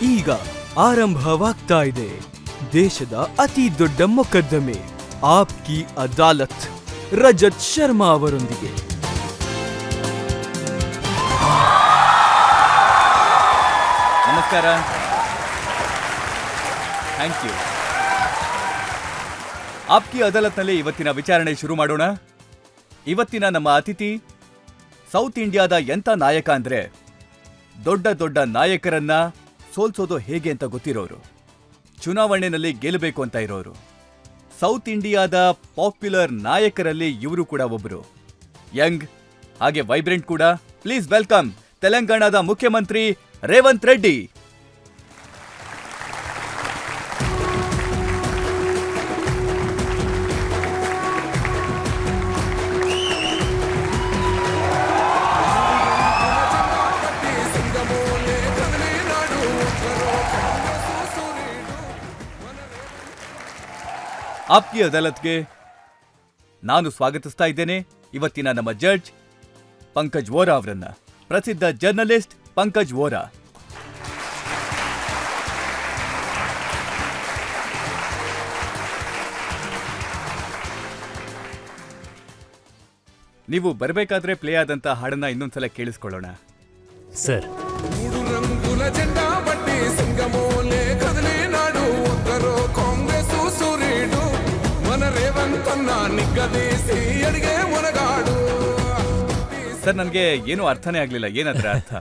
ಈಗ ಆರಂಭವಾಗ್ತಾ ಇದೆ ದೇಶದ ಅತಿ ದೊಡ್ಡ ಮೊಕದ್ದಮೆ ಆಪ್ಕಿ ಅದಾಲತ್ ರಜತ್ ಶರ್ಮಾ ಅವರೊಂದಿಗೆ. ನಮಸ್ಕಾರ. Thank you. ಆಪ್ಕಿ ಅದಾಲತ್ನಲ್ಲಿ ಇವತ್ತಿನ ವಿಚಾರಣೆ ಶುರು ಮಾಡೋಣ. ಇವತ್ತಿನ ನಮ್ಮ ಅತಿಥಿ ಸೌತ್ ಇಂಡಿಯಾದ ಎಂಥ ನಾಯಕ ಅಂದ್ರೆ ದೊಡ್ಡ ದೊಡ್ಡ ನಾಯಕರನ್ನ ಸೋಲ್ಸೋದು ಹೇಗೆ ಅಂತ ಗೊತ್ತಿರೋರು, ಚುನಾವಣೆಯಲ್ಲಿ ಗೆಲ್ಲಬೇಕು ಅಂತ ಇರೋರು. ಸೌತ್ ಇಂಡಿಯಾದ ಪಾಪ್ಯುಲರ್ ನಾಯಕರಲ್ಲಿ ಇವರು ಕೂಡ ಒಬ್ಬರು. ಯಂಗ್ ಹಾಗೆ ವೈಬ್ರೆಂಟ್ ಕೂಡ. ಪ್ಲೀಸ್ ವೆಲ್ಕಮ್ ತೆಲಂಗಾಣದ ಮುಖ್ಯಮಂತ್ರಿ ರೇವಂತ್ ರೆಡ್ಡಿ. ಆಪ್ಕಿ ಅದಾಲತ್ಗೆ ನಾನು ಸ್ವಾಗತಿಸ್ತಾ ಇದ್ದೇನೆ ಇವತ್ತಿನ ನಮ್ಮ ಜಡ್ಜ್ ಪಂಕಜ್ ವೋರಾ ಅವರನ್ನ, ಪ್ರಸಿದ್ಧ ಜರ್ನಲಿಸ್ಟ್ ಪಂಕಜ್ ವೋರಾ. ನೀವು ಬರಬೇಕಾದ್ರೆ ಪ್ಲೇ ಆದಂತ ಹಾಡನ್ನ ಇನ್ನೊಂದ್ಸಲ ಕೇಳಿಸ್ಕೊಳ್ಳೋಣ ಸರ್. ಸರ್, ನನಗೆ ಏನೂ ಅರ್ಥನೇ ಆಗ್ಲಿಲ್ಲ. ಏನದ್ರ ಅರ್ಥ?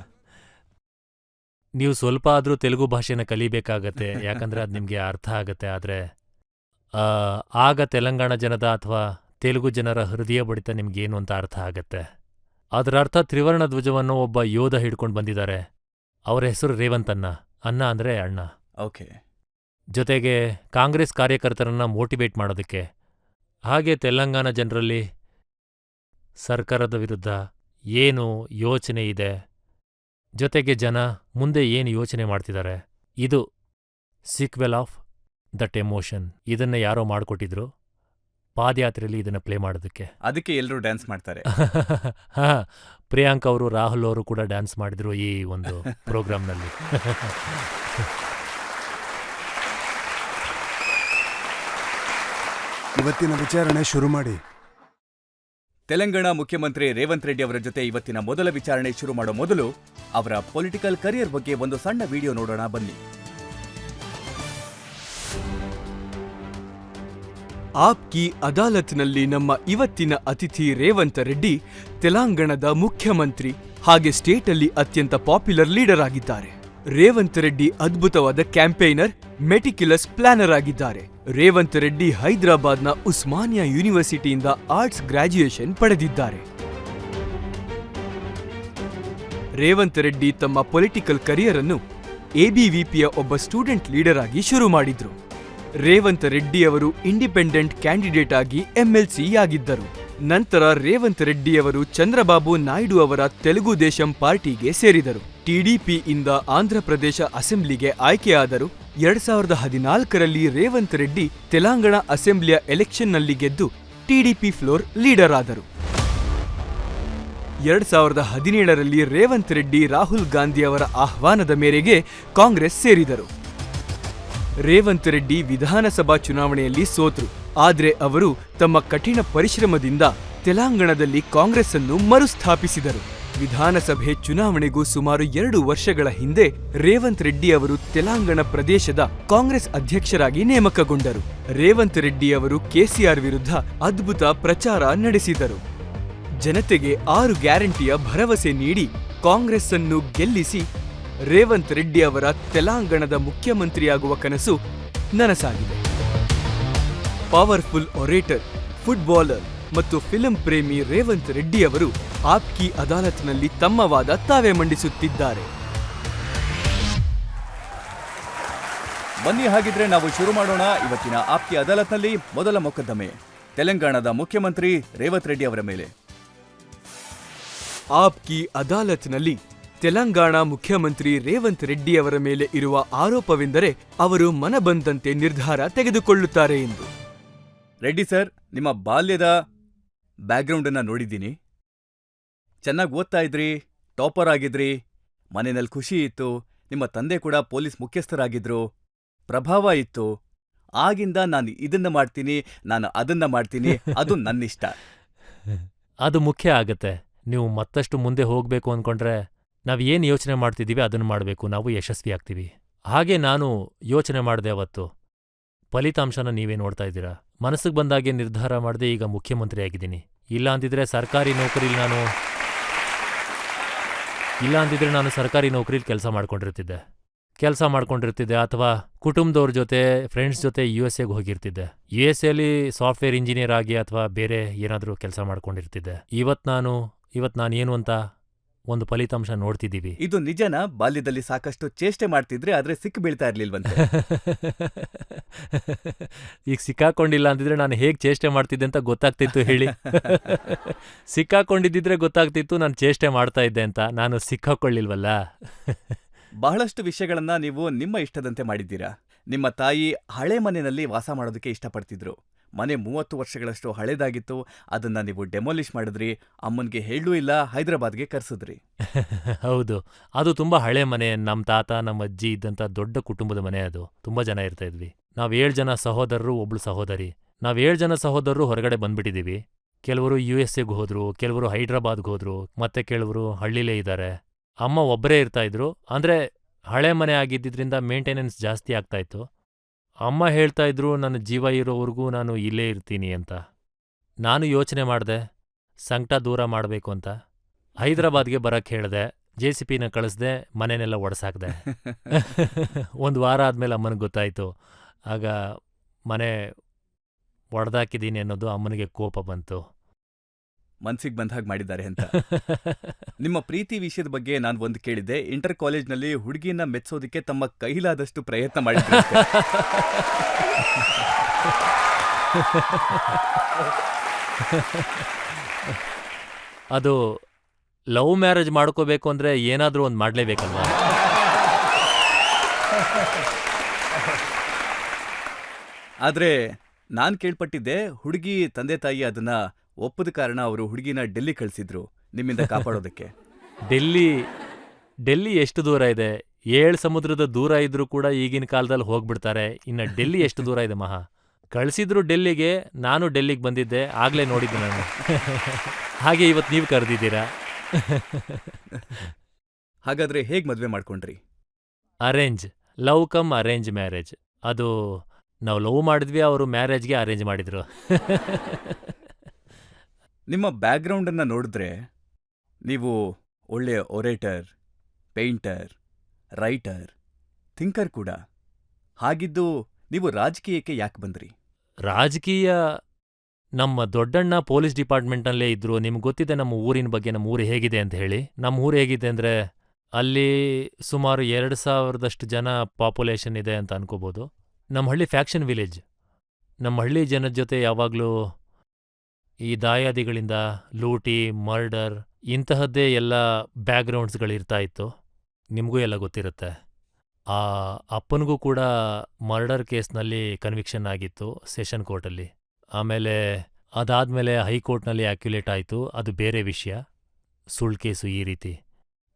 ನೀವು ಸ್ವಲ್ಪ ಆದ್ರೂ ತೆಲುಗು ಭಾಷೆನ ಕಲಿಬೇಕಾಗತ್ತೆ, ಯಾಕಂದ್ರೆ ಅದು ನಿಮಗೆ ಅರ್ಥ ಆಗತ್ತೆ. ಆದ್ರೆ ಆಗ ತೆಲಂಗಾಣ ಜನದ ಅಥವಾ ತೆಲುಗು ಜನರ ಹೃದಯ ಬಡಿತ ನಿಮ್ಗೇನು ಅಂತ ಅರ್ಥ ಆಗತ್ತೆ. ಅದರ ಅರ್ಥ ತ್ರಿವರ್ಣ ಧ್ವಜವನ್ನು ಒಬ್ಬ ಯೋಧ ಹಿಡ್ಕೊಂಡು ಬಂದಿದ್ದಾರೆ. ಅವರ ಹೆಸರು ರೇವಂತ್ ಅನ್ನ. ಅನ್ನ ಅಂದ್ರೆ ಅಣ್ಣ. ಓಕೆ. ಜೊತೆಗೆ ಕಾಂಗ್ರೆಸ್ ಕಾರ್ಯಕರ್ತರನ್ನ ಮೋಟಿವೇಟ್ ಮಾಡೋದಕ್ಕೆ, ಹಾಗೆ ತೆಲಂಗಾಣ ಜನರಲ್ಲಿ ಸರ್ಕಾರದ ವಿರುದ್ಧ ಏನು ಯೋಚನೆ ಇದೆ, ಜೊತೆಗೆ ಜನ ಮುಂದೆ ಏನು ಯೋಚನೆ ಮಾಡ್ತಿದ್ದಾರೆ, ಇದು ಸೀಕ್ವೆಲ್ ಆಫ್ ದಟ್ ಎಮೋಷನ್. ಇದನ್ನ ಯಾರೋ ಮಾಡಿಕೊಟ್ಟಿದ್ರು ಪಾದಯಾತ್ರೆಯಲ್ಲಿ ಇದನ್ನ ಪ್ಲೇ ಮಾಡೋದಕ್ಕೆ. ಅದಕ್ಕೆ ಎಲ್ಲರೂ ಡ್ಯಾನ್ಸ್ ಮಾಡ್ತಾರೆ. ಹಾ, ಪ್ರಿಯಾಂಕ್ ಅವರು, ರಾಹುಲ್ ಅವರು ಕೂಡ ಡ್ಯಾನ್ಸ್ ಮಾಡಿದ್ರು ಈ ಒಂದು ಪ್ರೋಗ್ರಾಂನಲ್ಲಿ. ಇವತ್ತಿನ ವಿಚಾರಣೆ ಶುರು ಮಾಡಿ. ತೆಲಂಗಾಣ ಮುಖ್ಯಮಂತ್ರಿ ರೇವಂತ್ ರೆಡ್ಡಿ ಅವರ ಜೊತೆ ಇವತ್ತಿನ ಮೊದಲ ವಿಚಾರಣೆ ಶುರು ಮಾಡೋ ಮೊದಲು ಅವರ ಪೊಲಿಟಿಕಲ್ ಕರಿಯರ್ ಬಗ್ಗೆ ಒಂದು ಸಣ್ಣ ವಿಡಿಯೋ ನೋಡೋಣ ಬನ್ನಿ. ಆಪ್ಕಿ ಅದಾಲತ್ನಲ್ಲಿ ನಮ್ಮ ಇವತ್ತಿನ ಅತಿಥಿ ರೇವಂತ್ ರೆಡ್ಡಿ ತೆಲಂಗಾಣದ ಮುಖ್ಯಮಂತ್ರಿ ಹಾಗೆ ಸ್ಟೇಟಲ್ಲಿ ಅತ್ಯಂತ ಪಾಪ್ಯುಲರ್ ಲೀಡರ್ ಆಗಿದ್ದಾರೆ. ರೇವಂತ್ ರೆಡ್ಡಿ ಅದ್ಭುತವಾದ ಕ್ಯಾಂಪೇನರ್, ಮೆಟಿಕ್ಯುಲಸ್ ಪ್ಲಾನರ್ ಆಗಿದ್ದಾರೆ. ರೇವಂತ್ ರೆಡ್ಡಿ ಹೈದರಾಬಾದ್ನ ಉಸ್ಮಾನಿಯಾ ಯೂನಿವರ್ಸಿಟಿಯಿಂದ ಆರ್ಟ್ಸ್ ಗ್ರಾಜ್ಯುಯೇಷನ್ ಪಡೆದಿದ್ದಾರೆ. ರೇವಂತ್ ರೆಡ್ಡಿ ತಮ್ಮ ಪೊಲಿಟಿಕಲ್ ಕರಿಯರ್ ಅನ್ನು ಎಬಿವಿಪಿಯ ಒಬ್ಬ ಸ್ಟೂಡೆಂಟ್ ಲೀಡರ್ ಆಗಿ ಶುರು ಮಾಡಿದ್ರು. ರೇವಂತ್ ರೆಡ್ಡಿ ಅವರು ಇಂಡಿಪೆಂಡೆಂಟ್ ಕ್ಯಾಂಡಿಡೇಟ್ ಆಗಿ ಎಂಎಲ್ಸಿ ಆಗಿದ್ದರು. ನಂತರ ರೇವಂತ್ ರೆಡ್ಡಿ ಅವರು ಚಂದ್ರಬಾಬು ನಾಯ್ಡು ಅವರ ತೆಲುಗು ದೇಶಂ ಪಾರ್ಟಿಗೆ ಸೇರಿದರು. ಟಿಡಿಪಿ ಇಂದ ಆಂಧ್ರಪ್ರದೇಶ ಅಸೆಂಬ್ಲಿಗೆ ಆಯ್ಕೆಯಾದರು. 2014ರಲ್ಲಿ ರೇವಂತ್ ರೆಡ್ಡಿ ತೆಲಂಗಾಣ ಅಸೆಂಬ್ಲಿಯ ಎಲೆಕ್ಷನ್ನಲ್ಲಿ ಗೆದ್ದು ಟಿಡಿಪಿ ಫ್ಲೋರ್ ಲೀಡರ್ ಆದರು. 2017ರಲ್ಲಿ ರೇವಂತ್ ರೆಡ್ಡಿ ರಾಹುಲ್ ಗಾಂಧಿ ಅವರ ಆಹ್ವಾನದ ಮೇರೆಗೆ ಕಾಂಗ್ರೆಸ್ ಸೇರಿದರು. ರೇವಂತ್ ರೆಡ್ಡಿ ವಿಧಾನಸಭಾ ಚುನಾವಣೆಯಲ್ಲಿ ಸೋತರು. ಆದರೆ ಅವರು ತಮ್ಮ ಕಠಿಣ ಪರಿಶ್ರಮದಿಂದ ತೆಲಂಗಾಣದಲ್ಲಿ ಕಾಂಗ್ರೆಸ್ ಅನ್ನು ಮರುಸ್ಥಾಪಿಸಿದರು. ವಿಧಾನಸಭೆ ಚುನಾವಣೆಗೂ ಸುಮಾರು 2 ವರ್ಷಗಳ ಹಿಂದೆ ರೇವಂತ್ ರೆಡ್ಡಿ ಅವರು ತೆಲಂಗಾಣ ಪ್ರದೇಶದ ಕಾಂಗ್ರೆಸ್ ಅಧ್ಯಕ್ಷರಾಗಿ ನೇಮಕಗೊಂಡರು. ರೇವಂತ್ ರೆಡ್ಡಿ ಅವರು ಕೆಸಿಆರ್ ವಿರುದ್ಧ ಅದ್ಭುತ ಪ್ರಚಾರ ನಡೆಸಿದರು. ಜನತೆಗೆ 6 ಗ್ಯಾರಂಟಿಯ ಭರವಸೆ ನೀಡಿ ಕಾಂಗ್ರೆಸ್ ಅನ್ನು ಗೆಲ್ಲಿಸಿ ರೇವಂತ್ ರೆಡ್ಡಿ ಅವರ ತೆಲಂಗಾಣದ ಮುಖ್ಯಮಂತ್ರಿಯಾಗುವ ಕನಸು ನನಸಾಗಿದೆ. ಪವರ್ಫುಲ್ ಒರೇಟರ್, ಫುಟ್ಬಾಲರ್ ಮತ್ತು ಫಿಲಂ ಪ್ರೇಮಿ ರೇವಂತ್ ರೆಡ್ಡಿ ಅವರು ಆಪ್ಕಿ ಅದಾಲತ್ನಲ್ಲಿ ತಮ್ಮ ವಾದ ತಾವೇ ಮಂಡಿಸುತ್ತಿದ್ದಾರೆ. ಬನ್ನಿ, ಹಾಗಿದ್ರೆ ನಾವು ಶುರು ಮಾಡೋಣ ಇವತ್ತಿನ ಆಪ್ಕಿ ಅದಾಲತ್ನಲ್ಲಿ ಮೊದಲ ಮೊಕದ್ದಮೆ ತೆಲಂಗಾಣದ ಮುಖ್ಯಮಂತ್ರಿ ರೇವಂತ್ ರೆಡ್ಡಿ ಅವರ ಮೇಲೆ. ಆಪ್ಕಿ ಅದಾಲತ್ನಲ್ಲಿ ತೆಲಂಗಾಣ ಮುಖ್ಯಮಂತ್ರಿ ರೇವಂತ್ ರೆಡ್ಡಿ ಅವರ ಮೇಲೆ ಇರುವ ಆರೋಪವೆಂದರೆ ಅವರು ಮನಬಂದಂತೆ ನಿರ್ಧಾರ ತೆಗೆದುಕೊಳ್ಳುತ್ತಾರೆ ಎಂದು. ರೆಡ್ಡಿ ಸರ್, ನಿಮ್ಮ ಬಾಲ್ಯದ ಬ್ಯಾಕ್ಗ್ರೌಂಡ್ ಅನ್ನ ನೋಡಿದ್ದೀನಿ. ಚೆನ್ನಾಗಿ ಓದ್ತಾ ಇದ್ರಿ, ಟಾಪರ್ ಆಗಿದ್ರಿ, ಮನೆಯಲ್ಲಿ ಖುಷಿ ಇತ್ತು, ನಿಮ್ಮ ತಂದೆ ಕೂಡ ಪೊಲೀಸ್ ಮುಖ್ಯಸ್ಥರಾಗಿದ್ರು, ಪ್ರಭಾವ ಇತ್ತು. ಆಗಿಂದ ನಾನು ಇದನ್ನ ಮಾಡ್ತೀನಿ, ನಾನು ಅದನ್ನ ಮಾಡ್ತೀನಿ, ಅದು ನನ್ನಿಷ್ಟ. ಅದು ಮುಖ್ಯ ಆಗತ್ತೆ. ನೀವು ಮತ್ತಷ್ಟು ಮುಂದೆ ಹೋಗ್ಬೇಕು ಅನ್ಕೊಂಡ್ರೆ ನಾವ್ ಏನ್ ಯೋಚನೆ ಮಾಡ್ತಿದ್ದೀವಿ ಅದನ್ನ ಮಾಡ್ಬೇಕು, ನಾವು ಯಶಸ್ವಿ ಆಗ್ತೀವಿ. ಹಾಗೆ ನಾನು ಯೋಚನೆ ಮಾಡ್ದೆ ಅವತ್ತು. ಫಲಿತಾಂಶನ ನೀವೇ ನೋಡ್ತಾ ಇದ್ದೀರಾ. ಮನಸ್ಸಿಗೆ ಬಂದಾಗೆ ನಿರ್ಧಾರ ಮಾಡದೆ ಈಗ ಮುಖ್ಯಮಂತ್ರಿ ಆಗಿದ್ದೀನಿ. ಇಲ್ಲ ಅಂದಿದ್ರೆ ನಾನು ಸರ್ಕಾರಿ ನೌಕರಿಲಿ ಕೆಲಸ ಮಾಡ್ಕೊಂಡಿರ್ತಿದ್ದೆ ಅಥವಾ ಕುಟುಂಬದವ್ರ ಜೊತೆ ಫ್ರೆಂಡ್ಸ್ ಜೊತೆ USA ಗೆ ಹೋಗಿರ್ತಿದ್ದೆ. USA ಸಾಫ್ಟ್ವೇರ್ ಇಂಜಿನಿಯರ್ ಆಗಿ ಅಥವಾ ಬೇರೆ ಏನಾದರೂ ಕೆಲಸ ಮಾಡ್ಕೊಂಡಿರ್ತಿದ್ದೆ. ಇವತ್ ನಾನು ಏನು ಅಂತ ಒಂದು ಫಲಿತಾಂಶ ನೋಡ್ತಿದ್ದೀವಿ. ಇದು ನಿಜನಾ? ಬಾಲ್ಯದಲ್ಲಿ ಸಾಕಷ್ಟು ಚೇಷ್ಟೆ ಮಾಡ್ತಿದ್ರೆ ಆದ್ರೆ ಸಿಕ್ಕು ಬೀಳ್ತಾ ಇರ್ಲಿಲ್ವಂತೆ. ಈಗ ಸಿಕ್ಕಾಕೊಂಡಿಲ್ಲ ಅಂತಿದ್ರೆ ನಾನು ಹೇಗ್ ಚೇಷ್ಟೆ ಮಾಡ್ತಿದ್ದೆ ಅಂತ ಗೊತ್ತಾಗ್ತಿತ್ತು ಹೇಳಿ. ಸಿಕ್ಕಾಕೊಂಡಿದ್ದಿದ್ರೆ ಗೊತ್ತಾಗ್ತಿತ್ತು ನಾನು ಚೇಷ್ಟೆ ಮಾಡ್ತಾ ಇದ್ದೆ ಅಂತ. ನಾನು ಸಿಕ್ಕಾಕೊಳ್ಳಿಲ್ವಲ್ಲ. ಬಹಳಷ್ಟು ವಿಷಯಗಳನ್ನ ನೀವು ನಿಮ್ಮ ಇಷ್ಟದಂತೆ ಮಾಡಿದ್ದೀರಾ. ನಿಮ್ಮ ತಾಯಿ ಹಳೆ ಮನೆಯಲ್ಲಿ ವಾಸ ಮಾಡೋದಕ್ಕೆ ಇಷ್ಟಪಡ್ತಿದ್ರು. ಮನೆ 30 ವರ್ಷಗಳಷ್ಟು ಹಳೇದಾಗಿತ್ತು. ಅದನ್ನ ನೀವು ಡೆಮೊಲಿಷ್ ಮಾಡಿದ್ರಿ. ಅಮ್ಮನ್ಗೆ ಹೇಳೂ ಇಲ್ಲ, ಹೈದರಾಬಾದ್ಗೆ ಕರ್ಸಿದ್ರಿ. ಹೌದು, ಅದು ತುಂಬಾ ಹಳೆ ಮನೆ. ನಮ್ಮ ತಾತ ನಮ್ಮ ಅಜ್ಜಿ ಇದ್ದಂಥ ದೊಡ್ಡ ಕುಟುಂಬದ ಮನೆ ಅದು. ತುಂಬಾ ಜನ ಇರ್ತಾ ಇದ್ವಿ. ನಾವ್ 7 ಜನ ಸಹೋದರರು, ಒಬ್ಳು ಸಹೋದರಿ. ನಾವ್ 7 ಜನ ಸಹೋದರರು ಹೊರಗಡೆ ಬಂದ್ಬಿಟ್ಟಿದೀವಿ. ಕೆಲವರು USA ಗೆ ಹೋದ್ರು, ಕೆಲವರು ಹೈದ್ರಾಬಾದ್ಗೆ ಹೋದ್ರು, ಮತ್ತೆ ಕೆಲವರು ಹಳ್ಳಿಲೇ ಇದ್ದಾರೆ. ಅಮ್ಮ ಒಬ್ಬರೇ ಇರ್ತಾ ಇದ್ರು. ಅಂದ್ರೆ ಹಳೆ ಮನೆ ಆಗಿದ್ದಿದ್ರಿಂದ ಮೇಂಟೆನೆನ್ಸ್ ಜಾಸ್ತಿ ಆಗ್ತಾ ಇತ್ತು. ಅಮ್ಮ ಹೇಳ್ತಾ ಇದ್ರು ನನ್ನ ಜೀವ ಇರೋವರೆಗೂ ನಾನು ಇಲ್ಲೇ ಇರ್ತೀನಿ ಅಂತ. ನಾನು ಯೋಚನೆ ಮಾಡ್ದೆ ಸಂಕಟ ದೂರ ಮಾಡಬೇಕು ಅಂತ. ಹೈದರಾಬಾದ್ಗೆ ಬರಕ್ ಹೇಳ್ದೆ. JCPನ ಕಳಿಸ್ದೆ, ಮನೆನೆಲ್ಲ ಒಡ್ಸಾಕ್ದೆ. 1 ವಾರ ಆದ್ಮೇಲೆ ಅಮ್ಮನಿಗೆ ಗೊತ್ತಾಯ್ತು. ಆಗ ಮನೆ ಒಡೆದಾಕಿದ್ದೀನಿ ಅನ್ನೋದು ಅಮ್ಮನಿಗೆ ಕೋಪ ಬಂತು. ಮನ್ಸಿಗೆ ಬಂದ ಹಾಗೆ ಮಾಡಿದ್ದಾರೆ ಅಂತ. ನಿಮ್ಮ ಪ್ರೀತಿ ವಿಷಯದ ಬಗ್ಗೆ ನಾನು ಒಂದು ಕೇಳಿದ್ದೆ. ಇಂಟರ್ ಕಾಲೇಜ್ನಲ್ಲಿ ಹುಡುಗಿನ ಮೆಚ್ಚೋದಕ್ಕೆ ತಮ್ಮ ಕೈಲಾದಷ್ಟು ಪ್ರಯತ್ನ ಮಾಡಿದ್ರು. ಅದು ಲವ್ ಮ್ಯಾರೇಜ್ ಮಾಡ್ಕೋಬೇಕು ಅಂದ್ರೆ ಏನಾದ್ರೂ ಒಂದು ಮಾಡ್ಲೇಬೇಕಲ್ವಾ? ಆದ್ರೆ ನಾನ್ ಕೇಳ್ಪಟ್ಟಿದ್ದೆ, ಹುಡುಗಿ ತಂದೆ ತಾಯಿ ಅದನ್ನ ಒಪ್ಪದ ಕಾರಣ ಅವರು ಹುಡುಗಿನ ಡೆಲ್ಲಿ ಕಳಿಸಿದ್ರು ನಿಮ್ಮಿಂದ ಕಾಪಾಡೋದಕ್ಕೆ. ಡೆಲ್ಲಿ ಎಷ್ಟು ದೂರ ಇದೆ? 7 ಸಮುದ್ರದ ದೂರ ಇದ್ರೂ ಕೂಡ ಈಗಿನ ಕಾಲದಲ್ಲಿ ಹೋಗ್ಬಿಡ್ತಾರೆ. ಇನ್ನು ಡೆಲ್ಲಿ ಎಷ್ಟು ದೂರ ಇದೆ ಮಹಾ? ಕಳಿಸಿದ್ರು ಡೆಲ್ಲಿಗೆ, ನಾನು ಡೆಲ್ಲಿಗೆ ಬಂದಿದ್ದೆ, ಆಗ್ಲೇ ನೋಡಿದ್ದೆ ನಾನು. ಹಾಗೆ ಇವತ್ತು ನೀವು ಕರೆದಿದ್ದೀರಾ. ಹಾಗಾದ್ರೆ ಹೇಗ್ ಮದ್ವೆ ಮಾಡ್ಕೊಂಡ್ರಿ? Love come arrange marriage. ಅದು ನಾವು ಲವ್ ಮಾಡಿದ್ವಿ, ಅವರು ಮ್ಯಾರೇಜ್ಗೆ ಅರೇಂಜ್ ಮಾಡಿದ್ರು. ನಿಮ್ಮ ಬ್ಯಾಕ್ಗ್ರೌಂಡ್ ಅನ್ನ ನೋಡಿದ್ರೆ ನೀವು ಒಳ್ಳೆಯ ಒರೇಟರ್, ಪೇಂಟರ್, ರೈಟರ್, ಥಿಂಕರ್ ಕೂಡ. ಹಾಗಿದ್ದು ನೀವು ರಾಜಕೀಯಕ್ಕೆ ಯಾಕೆ ಬಂದ್ರಿ? ರಾಜಕೀಯ ನಮ್ಮ ದೊಡ್ಡಣ್ಣ ಪೊಲೀಸ್ ಡಿಪಾರ್ಟ್ಮೆಂಟ್ನಲ್ಲೇ ಇದ್ರು. ನಿಮ್ಗೆ ಗೊತ್ತಿದೆ ನಮ್ಮ ಊರಿನ ಬಗ್ಗೆ, ನಮ್ಮ ಊರು ಹೇಗಿದೆ ಅಂತ ಹೇಳಿ. ನಮ್ಮ ಊರು ಹೇಗಿದೆ ಅಂದರೆ ಅಲ್ಲಿ ಸುಮಾರು 2,000ದಷ್ಟು ಜನ ಪಾಪ್ಯುಲೇಷನ್ ಇದೆ ಅಂತ ಅನ್ಕೋಬೋದು. ನಮ್ಮ ಹಳ್ಳಿ ಫ್ಯಾಕ್ಷನ್ ವಿಲೇಜ್. ನಮ್ಮ ಹಳ್ಳಿ ಜನದ ಜೊತೆ ಯಾವಾಗಲೂ ಈ ದಾಯಾದಿಗಳಿಂದ ಲೂಟಿ, ಮರ್ಡರ್ ಇಂತಹದ್ದೇ ಎಲ್ಲ ಬ್ಯಾಕ್ಗ್ರೌಂಡ್ಸ್ಗಳಿರ್ತಾ ಇತ್ತು. ನಿಮಗೂ ಎಲ್ಲ ಗೊತ್ತಿರುತ್ತೆ. ಆ ಅಪ್ಪನಿಗೂ ಕೂಡ ಮರ್ಡರ್ ಕೇಸ್ನಲ್ಲಿ ಕನ್ವಿಕ್ಷನ್ ಆಗಿತ್ತು ಸೆಷನ್ ಕೋರ್ಟಲ್ಲಿ. ಆಮೇಲೆ ಅದಾದ್ಮೇಲೆ ಹೈಕೋರ್ಟ್ನಲ್ಲಿ ಆಕ್ಯುಲೇಟ್ ಆಯಿತು. ಅದು ಬೇರೆ ವಿಷಯ, ಸುಳ್ಳು ಕೇಸು ಈ ರೀತಿ.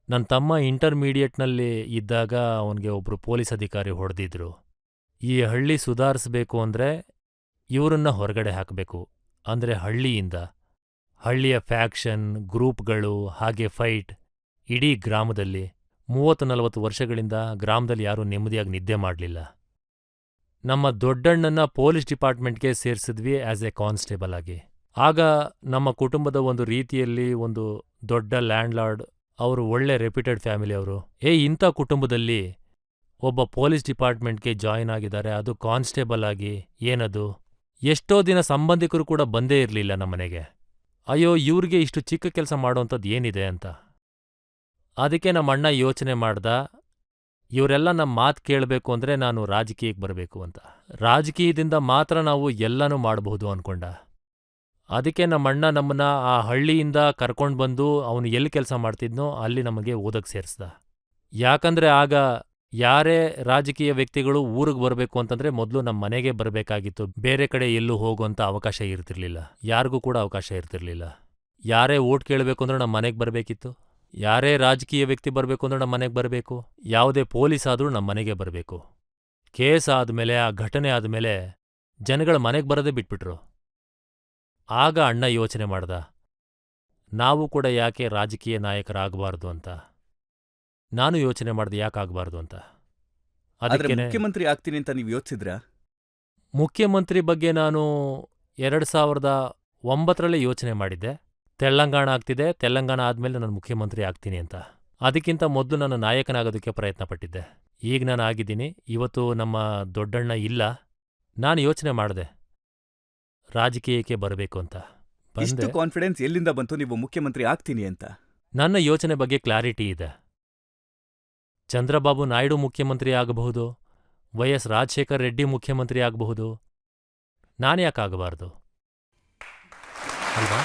ನನ್ನ ತಮ್ಮ ಇಂಟರ್ಮೀಡಿಯೇಟ್ನಲ್ಲಿ ಇದ್ದಾಗ ಅವನಿಗೆ ಒಬ್ಬರು ಪೊಲೀಸ್ ಅಧಿಕಾರಿ ಹೊಡೆದಿದ್ರು. ಈ ಹಳ್ಳಿ ಸುಧಾರಿಸ್ಬೇಕು ಅಂದರೆ ಇವರನ್ನ ಹೊರಗಡೆ ಹಾಕಬೇಕು. ಅಂದರೆ ಹಳ್ಳಿಯಿಂದ. ಹಳ್ಳಿಯ ಫ್ಯಾಕ್ಷನ್, ಗ್ರೂಪ್ಗಳು, ಹಾಗೆ ಫೈಟ್ ಇಡೀ ಗ್ರಾಮದಲ್ಲಿ 30-40 ವರ್ಷಗಳಿಂದ ಗ್ರಾಮದಲ್ಲಿ ಯಾರೂ ನೆಮ್ಮದಿಯಾಗಿ ನಿದ್ದೆ ಮಾಡಲಿಲ್ಲ. ನಮ್ಮ ದೊಡ್ಡಣ್ಣನ ಪೊಲೀಸ್ ಡಿಪಾರ್ಟ್ಮೆಂಟ್ಗೆ ಸೇರಿಸಿದ್ವಿ ಆಸ್ ಎ ಕಾನ್ಸ್ಟೇಬಲ್ ಆಗಿ. ಆಗ ನಮ್ಮ ಕುಟುಂಬದ ಒಂದು ರೀತಿಯಲ್ಲಿ ಒಂದು ದೊಡ್ಡ ಲ್ಯಾಂಡ್ಲಾರ್ಡ್, ಅವರು ಒಳ್ಳೆ ರೆಪ್ಯೂಟೆಡ್ ಫ್ಯಾಮಿಲಿ ಅವರು. ಇಂಥ ಕುಟುಂಬದಲ್ಲಿ ಒಬ್ಬ ಪೊಲೀಸ್ ಡಿಪಾರ್ಟ್ಮೆಂಟ್ಗೆ ಜಾಯಿನ್ ಆಗಿದ್ದಾರೆ, ಅದು ಕಾನ್ಸ್ಟೇಬಲ್ ಆಗಿ. ಏನದು? ಎಷ್ಟೋ ದಿನ ಸಂಬಂಧಿಕರು ಕೂಡ ಬಂದೇ ಇರಲಿಲ್ಲ ನಮ್ಮನೆಗೆ. ಅಯ್ಯೋ, ಇವ್ರಿಗೆ ಇಷ್ಟು ಚಿಕ್ಕ ಕೆಲಸ ಮಾಡೋಂಥದ್ದು ಏನಿದೆ ಅಂತ. ಅದಕ್ಕೆ ನಮ್ಮ ಅಣ್ಣ ಯೋಚನೆ ಮಾಡ್ದ, ಇವರೆಲ್ಲ ನಮ್ಮ ಮಾತು ಕೇಳಬೇಕು ಅಂದರೆ ನಾನು ರಾಜಕೀಯಕ್ಕೆ ಬರಬೇಕು ಅಂತ. ರಾಜಕೀಯದಿಂದ ಮಾತ್ರ ನಾವು ಎಲ್ಲನೂ ಮಾಡಬಹುದು ಅನ್ಕೊಂಡ. ಅದಕ್ಕೆ ನಮ್ಮ ಅಣ್ಣ ನಮ್ಮನ್ನ ಆ ಹಳ್ಳಿಯಿಂದ ಕರ್ಕೊಂಡು ಬಂದು ಅವನು ಎಲ್ಲಿ ಕೆಲಸ ಮಾಡ್ತಿದ್ನೋ ಅಲ್ಲಿ ನಮಗೆ ಓದಕ್ಕೆ ಸೇರಿಸ್ದ. ಯಾಕಂದ್ರೆ ಆಗ ಯಾರೇ ರಾಜಕೀಯ ವ್ಯಕ್ತಿಗಳು ಊರಿಗೆ ಬರಬೇಕು ಅಂತಂದ್ರೆ ಮೊದಲು ನಮ್ಮ ಮನೆಗೆ ಬರಬೇಕಾಗಿತ್ತು. ಬೇರೆ ಕಡೆ ಎಲ್ಲೂ ಹೋಗುವಂಥ ಅವಕಾಶ ಇರ್ತಿರ್ಲಿಲ್ಲ. ಯಾರಿಗೂ ಕೂಡ ಅವಕಾಶ ಇರ್ತಿರ್ಲಿಲ್ಲ. ಯಾರೇ ಓಟ್ ಕೇಳಬೇಕು ಅಂದ್ರೆ ನಮ್ಮ ಮನೆಗೆ ಬರಬೇಕಿತ್ತು. ಯಾರೇ ರಾಜಕೀಯ ವ್ಯಕ್ತಿ ಬರಬೇಕು ಅಂದ್ರೆ ನಮ್ಮ ಮನೆಗೆ ಬರಬೇಕು, ಯಾವುದೇ ಪೊಲೀಸ್ ಆದರೂ ನಮ್ಮ ಮನೆಗೆ ಬರಬೇಕು. ಕೇಸ್ ಆದ್ಮೇಲೆ, ಆ ಘಟನೆ ಆದ್ಮೇಲೆ ಜನಗಳ ಮನೆಗೆ ಬರೋದೇ ಬಿಟ್ಬಿಟ್ರು. ಆಗ ಅಣ್ಣ ಯೋಚನೆ ಮಾಡ್ದ, ನಾವು ಕೂಡ ಯಾಕೆ ರಾಜಕೀಯ ನಾಯಕರಾಗಬಾರ್ದು ಅಂತ. ನಾನು ಯೋಚನೆ ಮಾಡ್ದೆ ಯಾಕಾಗಬಾರ್ದು ಅಂತ. ಆದ್ರೆ ಅದಕ್ಕೇನೆ ಮುಖ್ಯಮಂತ್ರಿ ಆಗ್ತೀನಿ ಅಂತ ನೀವು ಯೋಚಿಸಿದ್ರಾ? ಮುಖ್ಯಮಂತ್ರಿ ಬಗ್ಗೆ ನಾನು 2009ರಲ್ಲೇ ಯೋಚನೆ ಮಾಡಿದ್ದೆ. ತೆಲಂಗಾಣ ಆಗ್ತಿದೆ, ತೆಲಂಗಾಣ ಆದ್ಮೇಲೆ ನಾನು ಮುಖ್ಯಮಂತ್ರಿ ಆಗ್ತೀನಿ ಅಂತ. ಅದಕ್ಕಿಂತ ಮೊದಲು ನಾನು ನಾಯಕನಾಗೋದಕ್ಕೆ ಪ್ರಯತ್ನ ಪಟ್ಟಿದ್ದೆ. ಈಗ ನಾನು ಆಗಿದ್ದೀನಿ. ಇವತ್ತು ನಮ್ಮ ದೊಡ್ಡಣ್ಣ ಇಲ್ಲ. ನಾನು ಯೋಚನೆ ಮಾಡಿದೆ ರಾಜಕೀಯಕ್ಕೆ ಬರಬೇಕು ಅಂತ. ಇಷ್ಟು ಬಂದೆ. ಕಾನ್ಫಿಡೆನ್ಸ್ ಎಲ್ಲಿಂದ ಬಂತು ನೀವು ಮುಖ್ಯಮಂತ್ರಿ ಆಗ್ತೀನಿ ಅಂತ? ನನ್ನ ಯೋಚನೆ ಬಗ್ಗೆ ಕ್ಲಾರಿಟಿ ಇದೆ. ಚಂದ್ರಬಾಬು ನಾಯ್ಡು ಮುಖ್ಯಮಂತ್ರಿ ಆಗಬಹುದು, ವೈ.ಎಸ್. ರಾಜಶೇಖರ್ ರೆಡ್ಡಿ ಮುಖ್ಯಮಂತ್ರಿ ಆಗಬಹುದು. ನಾನ್ಯಾಕಾಗಬಾರ್ದು ಅಲ್ವಾ?